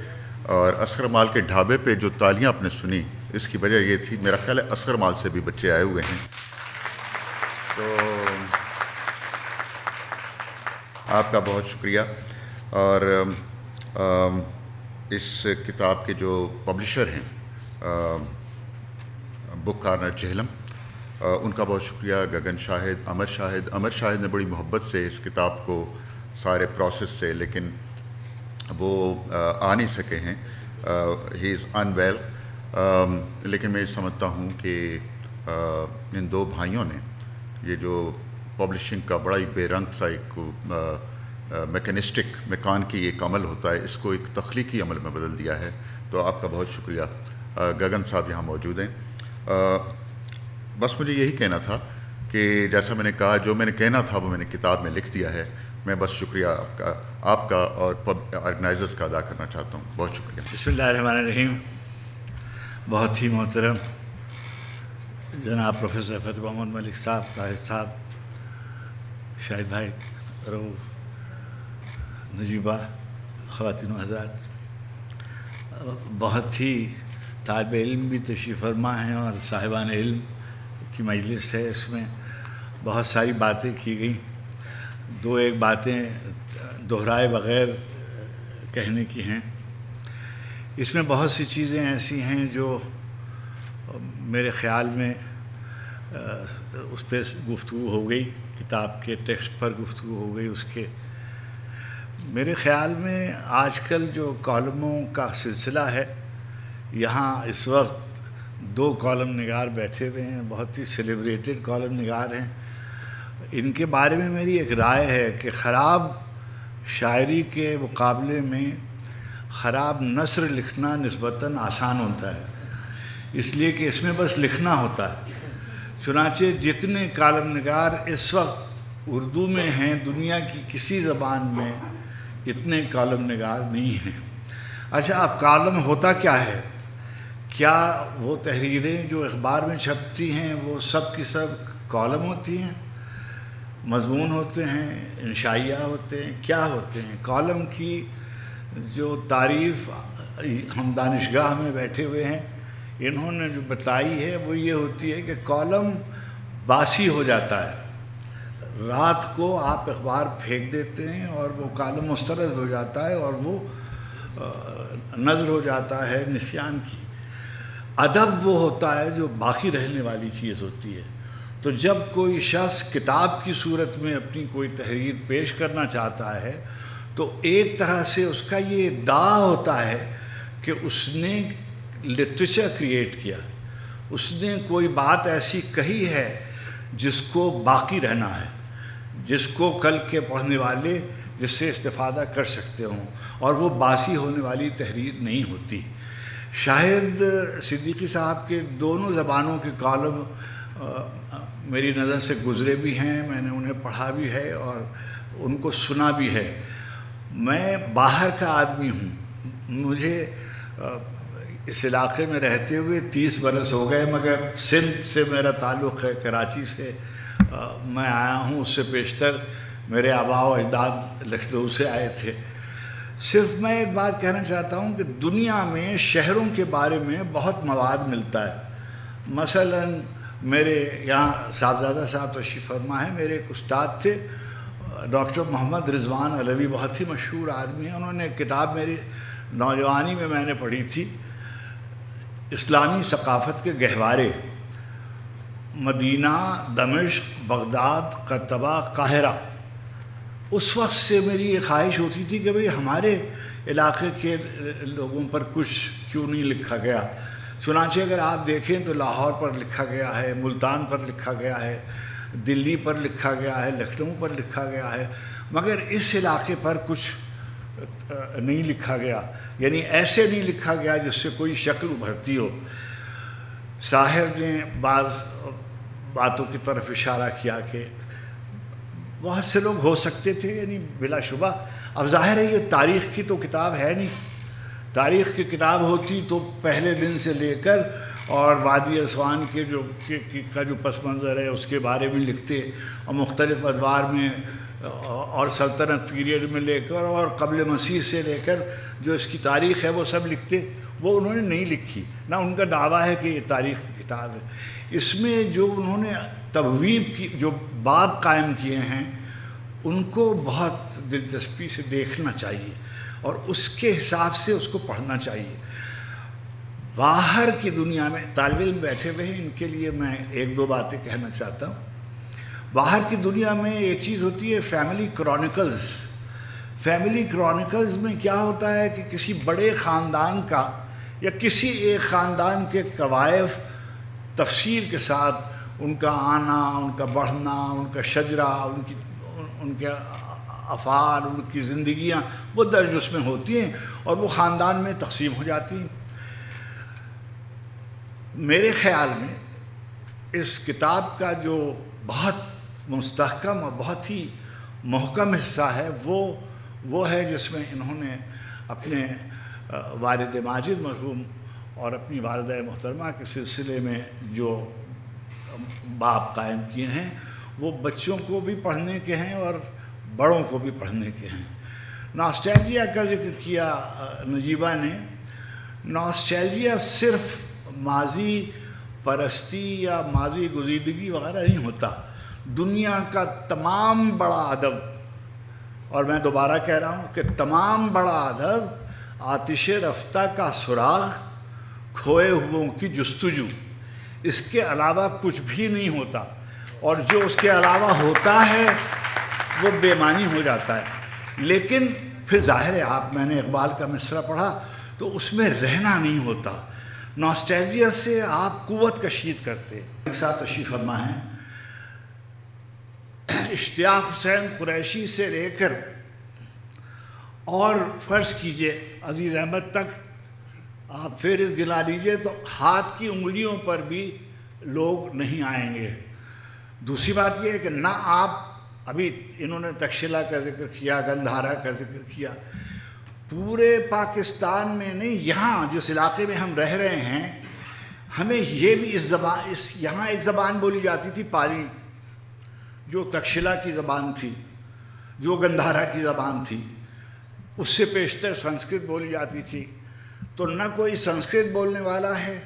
اور اصغر مال کے ڈھابے پہ جو تالیاں آپ نے سنی اس کی وجہ یہ تھی، میرا خیال ہے اصغر مال سے بھی بچے آئے ہوئے ہیں. تو آپ کا بہت شکریہ. اور اس کتاب کے جو پبلشر ہیں بک کارنر جہلم، ان کا بہت شکریہ. گگن شاہد، امر شاہد نے بڑی محبت سے اس کتاب کو سارے پروسیس سے، لیکن وہ آ نہیں سکے ہیں، ہی از ان ویل. لیکن میں سمجھتا ہوں کہ ان دو بھائیوں نے یہ جو پبلشنگ کا بڑا ہی بے رنگ سا ایک میکینسٹک میکانکی ایک عمل ہوتا ہے، اس کو ایک تخلیقی عمل میں بدل دیا ہے. تو آپ کا بہت شکریہ. گگن صاحب یہاں موجود ہیں. بس مجھے یہی کہنا تھا کہ جیسا میں نے کہا، جو میں نے کہنا تھا وہ میں نے کتاب میں لکھ دیا ہے. میں بس شکریہ آپ کا اور آرگنائزرز کا ادا کرنا چاہتا ہوں. بہت شکریہ. بسم اللہ الرحمن الرحیم. بہت ہی محترم جناب پروفیسر فتح محمد ملک صاحب، طاہر صاحب، شاہد بھائی، رؤوف، نجیبہ، خواتین و حضرات، بہت ہی طالب علم بھی تشریف فرما ہیں اور صاحبان علم کی مجلس ہے. اس میں بہت ساری باتیں کی گئیں. دو ایک باتیں دہرائے بغیر کہنے کی ہیں. اس میں بہت سی چیزیں ایسی ہیں جو میرے خیال میں اس پہ گفتگو ہو گئی، کتاب کے ٹیکسٹ پر گفتگو ہو گئی. اس کے میرے خیال میں آج کل جو کالموں کا سلسلہ ہے، یہاں اس وقت 2 کالم نگار بیٹھے ہوئے ہیں، بہت ہی سیلیبریٹڈ کالم نگار ہیں. ان کے بارے میں میری ایک رائے ہے کہ خراب شاعری کے مقابلے میں خراب نثر لکھنا نسبتاً آسان ہوتا ہے، اس لیے کہ اس میں بس لکھنا ہوتا ہے۔ چنانچہ جتنے کالم نگار اس وقت اردو میں ہیں، دنیا کی کسی زبان میں اتنے کالم نگار نہیں ہیں۔ اچھا، اب کالم ہوتا کیا ہے؟ کیا وہ تحریریں جو اخبار میں چھپتی ہیں وہ سب کی سب کالم ہوتی ہیں، مضمون ہوتے ہیں، انشائیہ ہوتے ہیں، کیا ہوتے ہیں؟ کالم کی جو تعریف ہم دانشگاہ میں بیٹھے ہوئے ہیں انہوں نے جو بتائی ہے وہ یہ ہوتی ہے کہ کالم باسی ہو جاتا ہے، رات کو آپ اخبار پھینک دیتے ہیں اور وہ کالم مسترد ہو جاتا ہے اور وہ نظر ہو جاتا ہے نسیان کی۔ ادب وہ ہوتا ہے جو باقی رہنے والی چیز ہوتی ہے۔ تو جب کوئی شخص کتاب کی صورت میں اپنی کوئی تحریر پیش کرنا چاہتا ہے تو ایک طرح سے اس کا یہ ادعا ہوتا ہے کہ اس نے لٹریچر کریٹ کیا، اس نے کوئی بات ایسی کہی ہے جس کو باقی رہنا ہے، جس کو کل کے پڑھنے والے جس سے استفادہ کر سکتے ہوں، اور وہ باسی ہونے والی تحریر نہیں ہوتی۔ شاہد صدیقی صاحب کے دونوں زبانوں کے کالم میری نظر سے گزرے بھی ہیں، میں نے انہیں پڑھا بھی ہے اور ان کو سنا بھی ہے۔ میں باہر کا آدمی ہوں، مجھے اس علاقے میں رہتے ہوئے 30 برس ہو گئے، مگر سندھ سے میرا تعلق ہے، کراچی سے میں آیا ہوں، اس سے پیشتر میرے آباء و اجداد لکھنؤ سے آئے تھے۔ صرف میں ایک بات کہنا چاہتا ہوں کہ دنیا میں شہروں کے بارے میں بہت مواد ملتا ہے۔ مثلا میرے یہاں صاحبزادہ صاحب تشریف فرما ہے، میرے ایک استاد تھے ڈاکٹر محمد رضوان علوی، بہت ہی مشہور آدمی ہیں، انہوں نے ایک کتاب میری نوجوانی میں نے پڑھی تھی، اسلامی ثقافت کے گہوارے، مدینہ، دمشق، بغداد، قرطبہ، قاہرہ۔ اس وقت سے میری یہ خواہش ہوتی تھی کہ بھئی ہمارے علاقے کے لوگوں پر کچھ کیوں نہیں لکھا گیا۔ چنانچہ اگر آپ دیکھیں تو لاہور پر لکھا گیا ہے، ملتان پر لکھا گیا ہے، دلی پر لکھا گیا ہے، لکھنؤ پر لکھا گیا ہے، مگر اس علاقے پر کچھ نہیں لکھا گیا، یعنی ایسے نہیں لکھا گیا جس سے کوئی شکل ابھرتی ہو۔ ساحر نے بعض باتوں کی طرف اشارہ کیا کہ بہت سے لوگ ہو سکتے تھے، یعنی بلا شبہ۔ اب ظاہر ہے یہ تاریخ کی تو کتاب ہے نہیں، تاریخ کی کتاب ہوتی تو پہلے دن سے لے کر اور وادی اسوان کے کا جو پس منظر ہے اس کے بارے میں لکھتے، اور مختلف ادوار میں اور سلطنت پیریڈ میں لے کر اور قبل مسیح سے لے کر جو اس کی تاریخ ہے وہ سب لکھتے۔ وہ انہوں نے نہیں لکھی، نہ ان کا دعویٰ ہے کہ یہ تاریخ کی کتاب ہے۔ اس میں جو انہوں نے تبویب کی جو باب قائم کیے ہیں ان کو بہت دلچسپی سے دیکھنا چاہیے اور اس کے حساب سے اس کو پڑھنا چاہیے۔ باہر کی دنیا میں طالب علم بیٹھے ہوئے ہیں، ان کے لیے میں ایک دو باتیں کہنا چاہتا ہوں۔ باہر کی دنیا میں ایک چیز ہوتی ہے فیملی کرونیکلز۔ فیملی کرونیکلز میں کیا ہوتا ہے کہ کسی بڑے خاندان کا یا کسی ایک خاندان کے کوائف تفصیل کے ساتھ ان کا آنا، ان کا بڑھنا، ان کا شجرہ، ان کے افعال، ان کی زندگیاں وہ درج اس میں ہوتی ہیں اور وہ خاندان میں تقسیم ہو جاتی ہیں۔ میرے خیال میں اس کتاب کا جو بہت مستحکم اور بہت ہی محکم حصہ ہے وہ ہے جس میں انہوں نے اپنے والد ماجد مرحوم اور اپنی والدہ محترمہ کے سلسلے میں جو باب قائم کیے ہیں وہ بچوں کو بھی پڑھنے کے ہیں اور بڑوں کو بھی پڑھنے کے ہیں۔ ناسٹیلجیا کا ذکر کیا نجیبہ نے۔ ناسٹیلجیا صرف ماضی پرستی یا ماضی گزیدگی وغیرہ نہیں ہوتا، دنیا کا تمام بڑا ادب، اور میں دوبارہ کہہ رہا ہوں کہ تمام بڑا ادب آتش رفتہ کا سراغ، کھوئے ہوئوں کی جستجو، اس کے علاوہ کچھ بھی نہیں ہوتا، اور جو اس کے علاوہ ہوتا ہے وہ بے معنی ہو جاتا ہے۔ لیکن پھر ظاہر ہے میں نے اقبال کا مصرع پڑھا تو اس میں رہنا نہیں ہوتا، ناسٹیلجیا سے آپ قوت کشید کرتے۔ ایک ساتھ تشریف فرما ہیں، اشتیاق حسین قریشی سے لے کر اور فرض کیجئے عزیز احمد تک آپ فہرست گنا لیجئے تو ہاتھ کی انگلیوں پر بھی لوگ نہیں آئیں گے۔ دوسری بات یہ ہے کہ نہ آپ ابھی انہوں نے تکشلا کا ذکر کیا، گندھارا کا ذکر کیا، پورے پاکستان میں نہیں، یہاں جس علاقے میں ہم رہ رہے ہیں ہمیں یہ بھی یہاں ایک زبان بولی جاتی تھی پالی، جو تکشلا کی زبان تھی، جو گندھارا کی زبان تھی، اس سے پیشتر سنسکرت بولی جاتی تھی۔ تو نہ کوئی سنسکرت بولنے والا ہے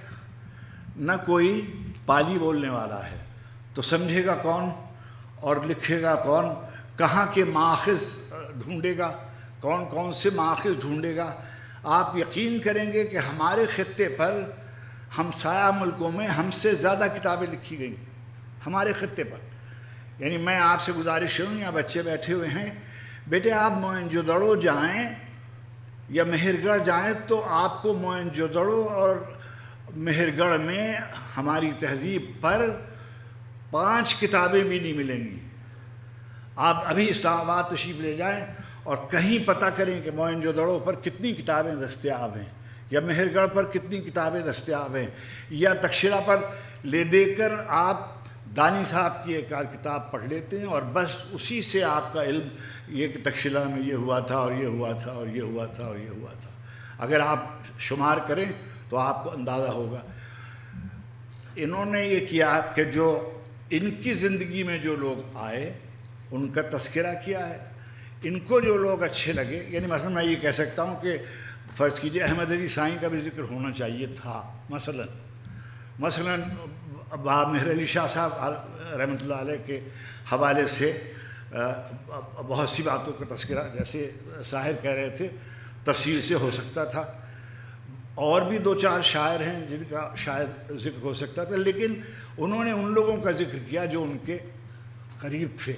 نہ کوئی پالی بولنے والا ہے، تو سمجھے گا کون اور لکھے گا کون؟ کہاں کے ماخذ ڈھونڈے گا؟ کون سے ماخذ ڈھونڈے گا؟ آپ یقین کریں گے کہ ہمارے خطے پر ہمسایہ ملکوں میں ہم سے زیادہ کتابیں لکھی گئیں ہمارے خطے پر۔ یعنی میں آپ سے گزارش کروں، یہاں بچے بیٹھے ہوئے ہیں، بیٹے آپ موئنجودڑو جائیں یا مہر گڑھ جائیں تو آپ کو موئنجودڑو اور مہر گڑھ میں ہماری تہذیب پر 5 کتابیں بھی نہیں ملیں گی۔ آپ ابھی اسلام آباد تشریف لے جائیں اور کہیں پتہ کریں کہ موئنجودڑو پر کتنی کتابیں دستیاب ہیں یا مہر گڑھ پر کتنی کتابیں دستیاب ہیں، یا تکشلا پر لے دے کر آپ دانی صاحب کی ایک کتاب پڑھ لیتے ہیں اور بس اسی سے آپ کا علم یہ کہ تکشلا میں یہ ہوا تھا اور یہ ہوا تھا اور یہ ہوا تھا اور یہ ہوا تھا۔ اگر آپ شمار کریں تو آپ کو اندازہ ہوگا۔ انہوں نے یہ کیا کہ جو ان کی زندگی میں جو لوگ آئے ان کا تذکرہ کیا ہے، ان کو جو لوگ اچھے لگے، یعنی مثلا میں یہ کہہ سکتا ہوں کہ فرض کیجئے احمد علی سائیں کا بھی ذکر ہونا چاہیے تھا، مثلا مہر علی شاہ صاحب رحمۃ اللہ علیہ کے حوالے سے بہت سی باتوں کا تذکرہ، جیسے ساحر کہہ رہے تھے، تفصیل سے ہو سکتا تھا، اور بھی 2-4 شاعر ہیں جن کا شاید ذکر ہو سکتا تھا، لیکن انہوں نے ان لوگوں کا ذکر کیا جو ان کے قریب تھے۔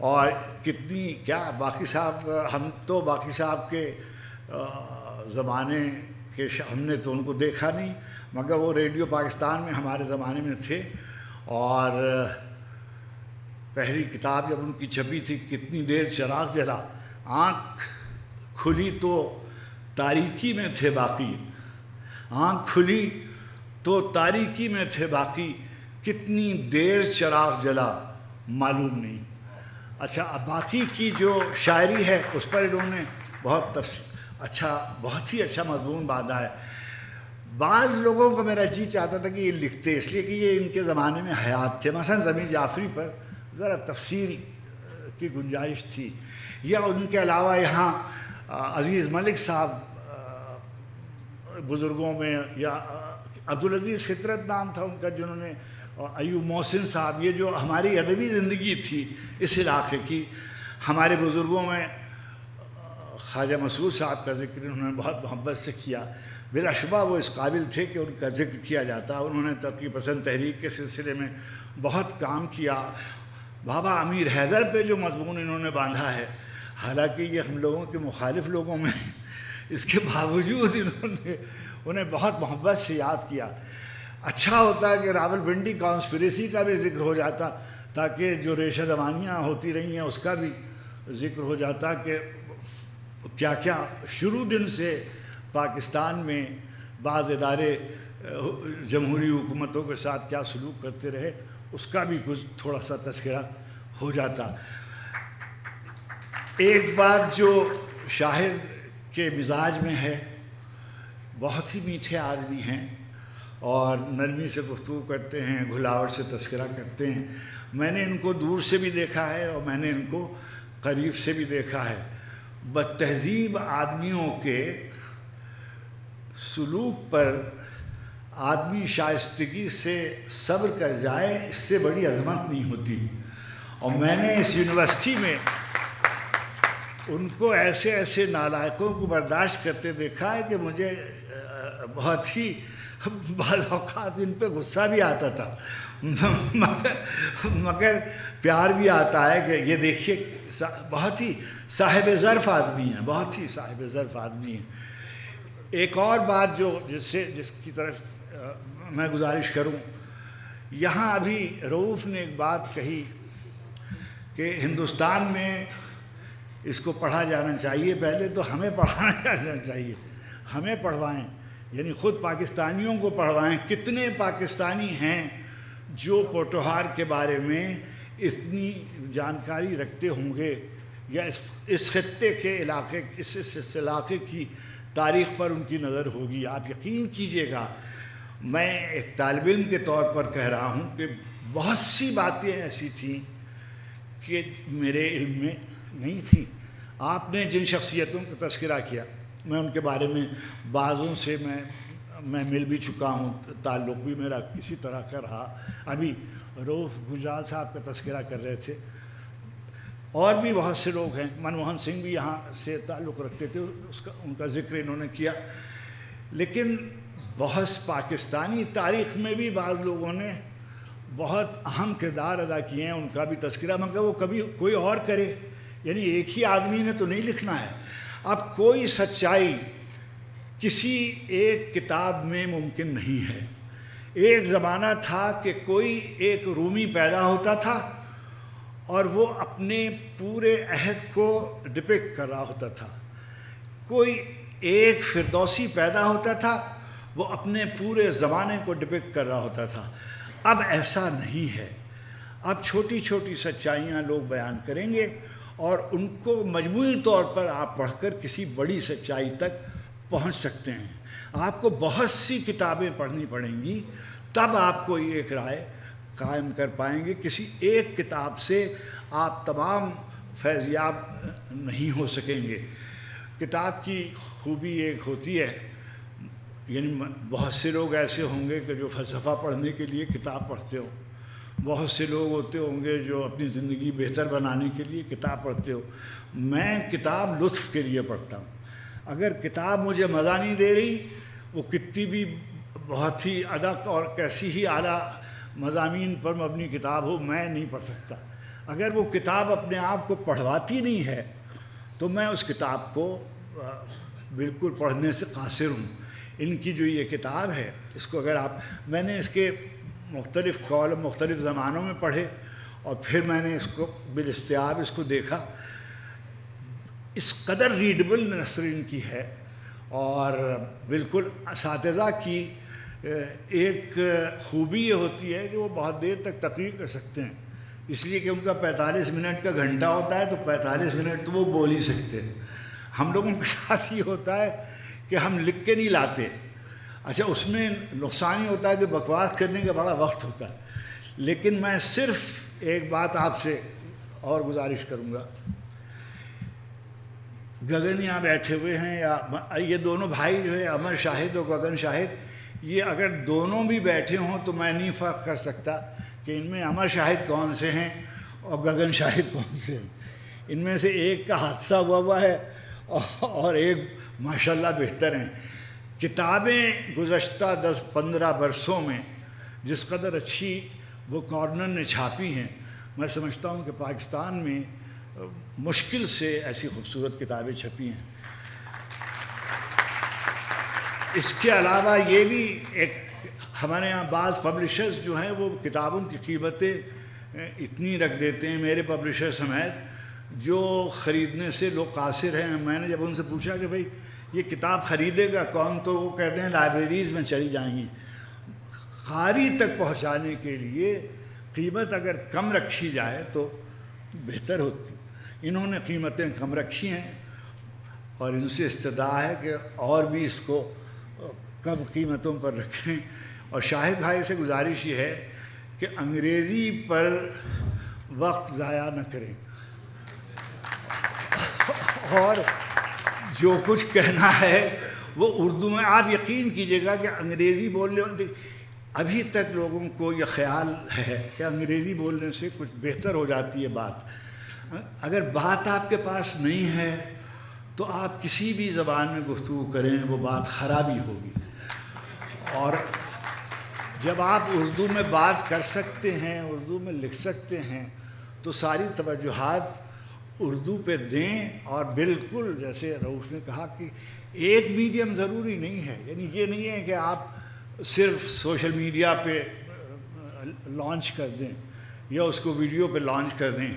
اور کتنی کیا باقی صاحب، ہم تو باقی صاحب کے زمانے کے ہم نے تو ان کو دیکھا نہیں، مگر وہ ریڈیو پاکستان میں ہمارے زمانے میں تھے، اور پہلی کتاب جب ان کی چھپی تھی کتنی دیر چراغ جلا، آنکھ کھلی تو تاریکی میں تھے باقی، آنکھ کھلی تو تاریکی میں تھے باقی، کتنی دیر چراغ جلا معلوم نہیں۔ اچھا، باقی کی جو شاعری ہے اس پر انہوں نے بہت ہی اچھا مضمون باندھا ہے۔ بعض لوگوں کو میرا جی چاہتا تھا کہ یہ لکھتے، اس لیے کہ یہ ان کے زمانے میں حیات تھے، مثلا ضمی جعفری پر ذرا تفصیل کی گنجائش تھی، یا ان کے علاوہ یہاں عزیز ملک صاحب بزرگوں میں، یا عبدالعزیز فطرت نام تھا ان کا جنہوں نے، ایوب محسن صاحب، یہ جو ہماری ادبی زندگی تھی اس علاقے کی، ہمارے بزرگوں میں خواجہ مسعود صاحب کا ذکر انہوں نے بہت محبت سے کیا، بلا شبہ وہ اس قابل تھے کہ ان کا ذکر کیا جاتا۔ انہوں نے ترقی پسند تحریک کے سلسلے میں بہت کام کیا۔ بابا امیر حیدر پہ جو مضمون انہوں نے باندھا ہے، حالانکہ یہ ہم لوگوں کے مخالف لوگوں میں، اس کے باوجود انہوں نے انہیں بہت محبت سے یاد کیا۔ اچھا ہوتا ہے کہ راولپنڈی کانسپریسی کا بھی ذکر ہو جاتا، تاکہ جو ریشہ دمانیاں ہوتی رہی ہیں اس کا بھی ذکر ہو جاتا کہ کیا کیا شروع دن سے پاکستان میں بعض ادارے جمہوری حکومتوں کے ساتھ کیا سلوک کرتے رہے، اس کا بھی کچھ تھوڑا سا تذکرہ ہو جاتا۔ ایک بات جو شاہد کے مزاج میں ہے، بہت ہی میٹھے آدمی ہیں اور نرمی سے گفتگو کرتے ہیں، گھلاوٹ سے تذکرہ کرتے ہیں۔ میں نے ان کو دور سے بھی دیکھا ہے اور میں نے ان کو قریب سے بھی دیکھا ہے۔ بد تہذیب آدمیوں کے سلوک پر آدمی شائستگی سے صبر کر جائے، اس سے بڑی عظمت نہیں ہوتی۔ اور میں نے اس یونیورسٹی میں ان کو ایسے ایسے نالائقوں کو برداشت کرتے دیکھا ہے کہ مجھے بہت ہی بعض اوقات ان پہ غصہ بھی آتا تھا، مگر پیار بھی آتا ہے کہ یہ دیکھیے بہت ہی صاحب ظرف آدمی ہیں، بہت ہی صاحب ظرف آدمی ہیں۔ ایک اور بات جس کی طرف میں گزارش کروں، یہاں ابھی رؤوف نے ایک بات کہی کہ ہندوستان میں اس کو پڑھا جانا چاہیے. پہلے تو ہمیں پڑھانا جانا چاہیے, ہمیں پڑھوائیں, یعنی خود پاکستانیوں کو پڑھوائیں. کتنے پاکستانی ہیں جو پوٹوہار کے بارے میں اتنی جانکاری رکھتے ہوں گے, یا اس خطے کے علاقے, اس علاقے کی تاریخ پر ان کی نظر ہوگی. آپ یقین کیجئے گا, میں ایک طالب علم کے طور پر کہہ رہا ہوں کہ بہت سی باتیں ایسی تھیں کہ میرے علم میں نہیں تھیں. آپ نے جن شخصیتوں کا تذکرہ کیا, میں ان کے بارے میں بعضوں سے میں مل بھی چکا ہوں, تعلق بھی میرا کسی طرح کا رہا. ابھی رؤف گجرال صاحب کا تذکرہ کر رہے تھے, اور بھی بہت سے لوگ ہیں. منموہن سنگھ بھی یہاں سے تعلق رکھتے تھے, ان کا ذکر انہوں نے کیا. لیکن بہت پاکستانی تاریخ میں بھی بعض لوگوں نے بہت اہم کردار ادا کیے ہیں, ان کا بھی تذکرہ, مگر وہ کبھی کوئی اور کرے. یعنی ایک ہی آدمی نے تو نہیں لکھنا ہے. اب کوئی سچائی کسی ایک کتاب میں ممکن نہیں ہے. ایک زمانہ تھا کہ کوئی ایک رومی پیدا ہوتا تھا اور وہ اپنے پورے عہد کو ڈپکٹ کر رہا ہوتا تھا. کوئی ایک فردوسی پیدا ہوتا تھا, وہ اپنے پورے زمانے کو ڈپکٹ کر رہا ہوتا تھا. اب ایسا نہیں ہے. اب چھوٹی چھوٹی سچائیاں لوگ بیان کریں گے, اور ان کو مجموعی طور پر آپ پڑھ کر کسی بڑی سچائی تک پہنچ سکتے ہیں. آپ کو بہت سی کتابیں پڑھنی پڑیں گی, تب آپ کو ایک رائے قائم کر پائیں گے. کسی ایک کتاب سے آپ تمام فیضیاب نہیں ہو سکیں گے. کتاب کی خوبی ایک ہوتی ہے, یعنی بہت سے لوگ ایسے ہوں گے کہ جو فلسفہ پڑھنے کے لیے کتاب پڑھتے ہوں, بہت سے لوگ ہوتے ہوں گے جو اپنی زندگی بہتر بنانے کے لیے کتاب پڑھتے ہو. میں کتاب لطف کے لیے پڑھتا ہوں. اگر کتاب مجھے مزہ نہیں دے رہی, وہ کتنی بھی بہت ہی ادق اور کیسی ہی اعلیٰ مضامین پر مبنی کتاب ہو, میں نہیں پڑھ سکتا. اگر وہ کتاب اپنے آپ کو پڑھواتی نہیں ہے تو میں اس کتاب کو بالکل پڑھنے سے قاصر ہوں. ان کی جو یہ کتاب ہے, اس کو اگر میں نے اس کے مختلف کالم مختلف زمانوں میں پڑھے, اور پھر میں نے اس کو بالاستیاب اس کو دیکھا. اس قدر ریڈیبل نثر ان کی ہے, اور بالکل اساتذہ کی ایک خوبی یہ ہوتی ہے کہ وہ بہت دیر تک تقریر کر سکتے ہیں, اس لیے کہ ان کا 45 منٹ کا گھنٹہ ہوتا ہے, تو 45 منٹ تو وہ بول ہی سکتے ہیں. ہم لوگوں کے ساتھ یہ ہوتا ہے کہ ہم لکھ کے نہیں لاتے. اچھا, اس میں نقصان ہی ہوتا ہے کہ بکواس کرنے کا بڑا وقت ہوتا ہے. لیکن میں صرف ایک بات آپ سے اور گزارش کروں گا. گگن یہاں بیٹھے ہوئے ہیں, یا یہ دونوں بھائی جو ہے امر شاہد اور گگن شاہد, یہ اگر دونوں بھی بیٹھے ہوں تو میں نہیں فرق کر سکتا کہ ان میں امر شاہد کون سے ہیں اور گگن شاہد کون سے ہیں. ان میں سے ایک کا حادثہ ہوا ہے اور ایک ماشاءاللہ بہتر ہیں. کتابیں گزشتہ 10-15 برسوں میں جس قدر اچھی وہ کارنر نے چھاپی ہیں, میں سمجھتا ہوں کہ پاکستان میں مشکل سے ایسی خوبصورت کتابیں چھپی ہیں. اس کے علاوہ یہ بھی ایک ہمارے ہاں بعض پبلشرز جو ہیں وہ کتابوں کی قیمتیں اتنی رکھ دیتے ہیں, میرے پبلشر سمیت, جو خریدنے سے لوگ قاصر ہیں. میں نے جب ان سے پوچھا کہ بھئی یہ کتاب خریدے گا کون, تو وہ کہتے ہیں لائبریریز میں چلی جائیں گی. قاری تک پہنچانے کے لیے قیمت اگر کم رکھی جائے تو بہتر ہوتی. انہوں نے قیمتیں کم رکھی ہیں, اور ان سے استدعا ہے کہ اور بھی اس کو کم قیمتوں پر رکھیں. اور شاہد بھائی سے گزارش یہ ہے کہ انگریزی پر وقت ضائع نہ کریں, اور جو کچھ کہنا ہے وہ اردو میں. آپ یقین کیجئے گا کہ انگریزی بولنے, ابھی تک لوگوں کو یہ خیال ہے کہ انگریزی بولنے سے کچھ بہتر ہو جاتی ہے بات. اگر بات آپ کے پاس نہیں ہے تو آپ کسی بھی زبان میں گفتگو کریں, وہ بات خرابی ہوگی. اور جب آپ اردو میں بات کر سکتے ہیں, اردو میں لکھ سکتے ہیں, تو ساری توجہات اردو پہ دیں. اور بالکل جیسے رؤف نے کہا کہ ایک میڈیم ضروری نہیں ہے, یعنی یہ نہیں ہے کہ آپ صرف سوشل میڈیا پہ لانچ کر دیں یا اس کو ویڈیو پہ لانچ کر دیں.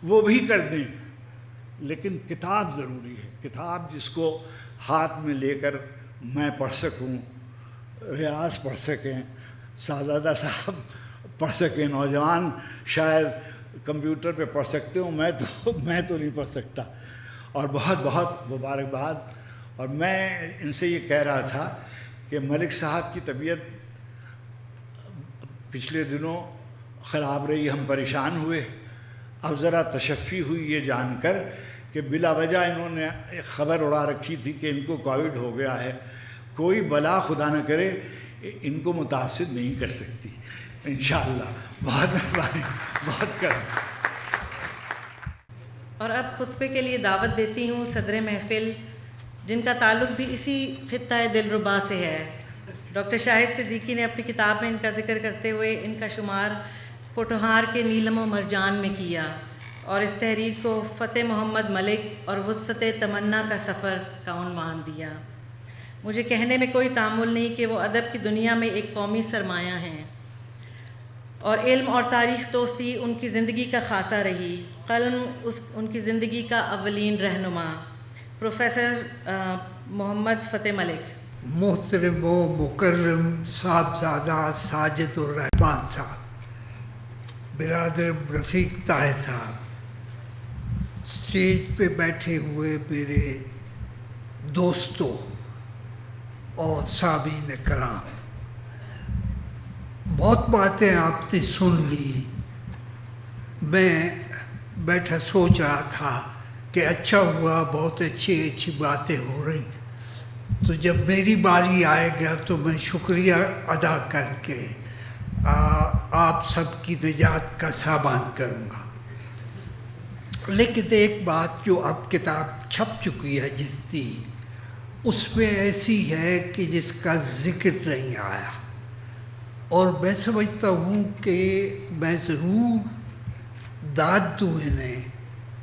وہ بھی کر دیں، لیکن کتاب ضروری ہے. کتاب جس کو ہاتھ میں لے کر میں پڑھ سکوں، ریاض پڑھ سکیں، سعدادہ صاحب پڑھ سکیں، نوجوان شاید کمپیوٹر پہ پڑھ سکتے ہوں، میں تو نہیں پڑھ سکتا. اور بہت بہت مبارکباد. اور میں ان سے یہ کہہ رہا تھا کہ ملک صاحب کی طبیعت پچھلے دنوں خراب رہی، ہم پریشان ہوئے. اب ذرا تشفی ہوئی یہ جان کر کہ بلا وجہ انہوں نے خبر اڑا رکھی تھی کہ ان کو کووڈ ہو گیا ہے. کوئی بلا خدا نہ کرے ان کو متاثر نہیں کر سکتی انشاءاللہ. بہت مہربانی، بہت کرم. اور اب خطبے کے لیے دعوت دیتی ہوں صدر محفل، جن کا تعلق بھی اسی خطہ دلربا سے ہے. ڈاکٹر شاہد صدیقی نے اپنی کتاب میں ان کا ذکر کرتے ہوئے ان کا شمار پوٹھوہار کے نیلم و مرجان میں کیا اور اس تحریر کو فتح محمد ملک اور وسعت تمنا کا سفر کا عنوان دیا. مجھے کہنے میں کوئی تعامل نہیں کہ وہ ادب کی دنیا میں ایک قومی سرمایہ ہیں اور علم اور تاریخ دوستی ان کی زندگی کا خاصہ رہی. قلم ان کی زندگی کا اولین رہنما. پروفیسر محمد فتح ملک. محترم و مکرم صاحبزادہ ساجد الرحمان صاحب، برادر رفیق طاہر صاحب، اسٹیج پہ بیٹھے ہوئے میرے دوستوں اور سامعین کرام، بہت باتیں آپ نے سن لی. میں بیٹھا سوچ رہا تھا کہ اچھا ہوا، بہت اچھی باتیں ہو رہی. تو جب میری باری آئے گا تو میں شکریہ ادا کر کے آپ سب کی نجات کا سامان کروں گا. لیکن ایک بات جو اب کتاب چھپ چکی ہے جتنی، اس میں ایسی ہے کہ جس کا ذکر نہیں آیا، اور میں سمجھتا ہوں کہ میں ضرور داد دوں انہیں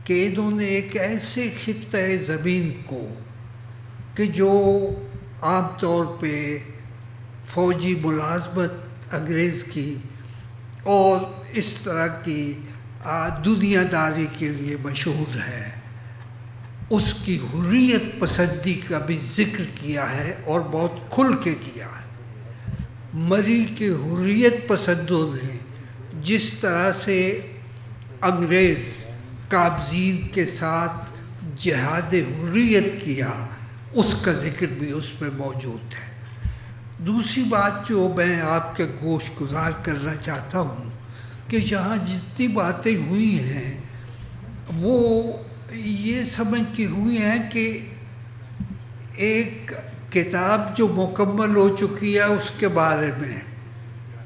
کہ انہوں نے ایک ایسے خطہ زمین کو کہ جو عام طور پہ فوجی ملازمت انگریز کی اور اس طرح کی دنیا داری کے لیے مشہور ہے، اس کی حریت پسندی کا بھی ذکر کیا ہے اور بہت کھل کے کیا ہے. مری کے حریت پسندوں نے جس طرح سے انگریز قابضین کے ساتھ جہاد حریت کیا، اس کا ذکر بھی اس میں موجود ہے. دوسری بات جو میں آپ کے گوش گزار کرنا چاہتا ہوں کہ یہاں جتنی باتیں ہوئی ہیں وہ یہ سمجھ کے ہوئی ہیں کہ ایک کتاب جو مکمل ہو چکی ہے اس کے بارے میں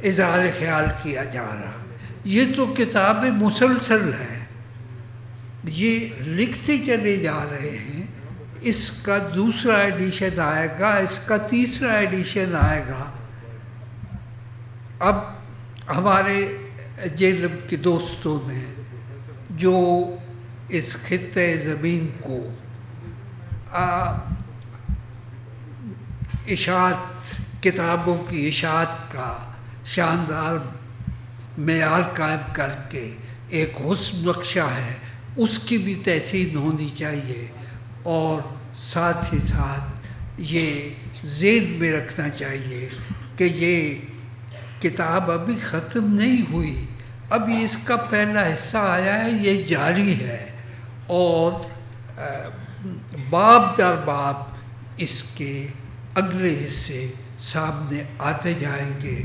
اظہار خیال کیا جا رہا. یہ تو کتاب مسلسل ہے، یہ لکھتے چلے جا رہے ہیں. اس کا دوسرا ایڈیشن آئے گا، اس کا تیسرا ایڈیشن آئے گا. اب ہمارے جیلم کے دوستوں نے جو اس خطہ زمین کو اشاعت، کتابوں کی اشاعت کا شاندار معیار قائم کر کے ایک حسن نقشہ ہے، اس کی بھی تحسین ہونی چاہیے. اور ساتھ ہی ساتھ یہ ذہن میں رکھنا چاہیے کہ یہ کتاب ابھی ختم نہیں ہوئی، ابھی اس کا پہلا حصہ آیا ہے، یہ جاری ہے اور باب در باب اس کے اگلے حصے سامنے آتے جائیں گے.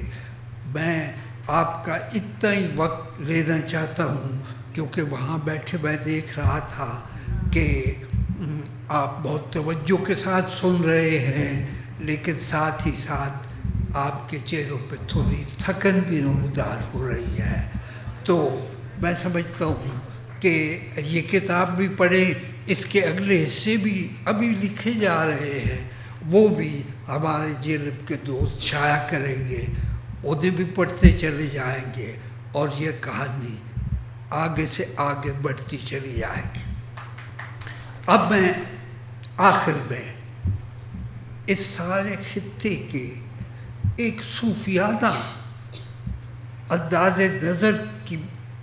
میں آپ کا اتنا ہی وقت لینا چاہتا ہوں کیونکہ وہاں بیٹھے میں دیکھ رہا تھا کہ آپ بہت توجہ کے ساتھ سن رہے ہیں، لیکن ساتھ ہی ساتھ آپ کے چہروں پہ تھوڑی تھکن بھی نمودار ہو رہی ہے. تو میں سمجھتا ہوں کہ یہ کتاب بھی پڑھیں، اس کے اگلے حصے بھی ابھی لکھے جا رہے ہیں، وہ بھی ہمارے جیلم کے دوست شائع کریں گے، انہیں بھی پڑھتے چلے جائیں گے اور یہ کہانی آگے سے آگے بڑھتی چلی جائے گی. اب میں آخر میں اس سارے خطے کے ایک صوفیانہ انداز نظر کی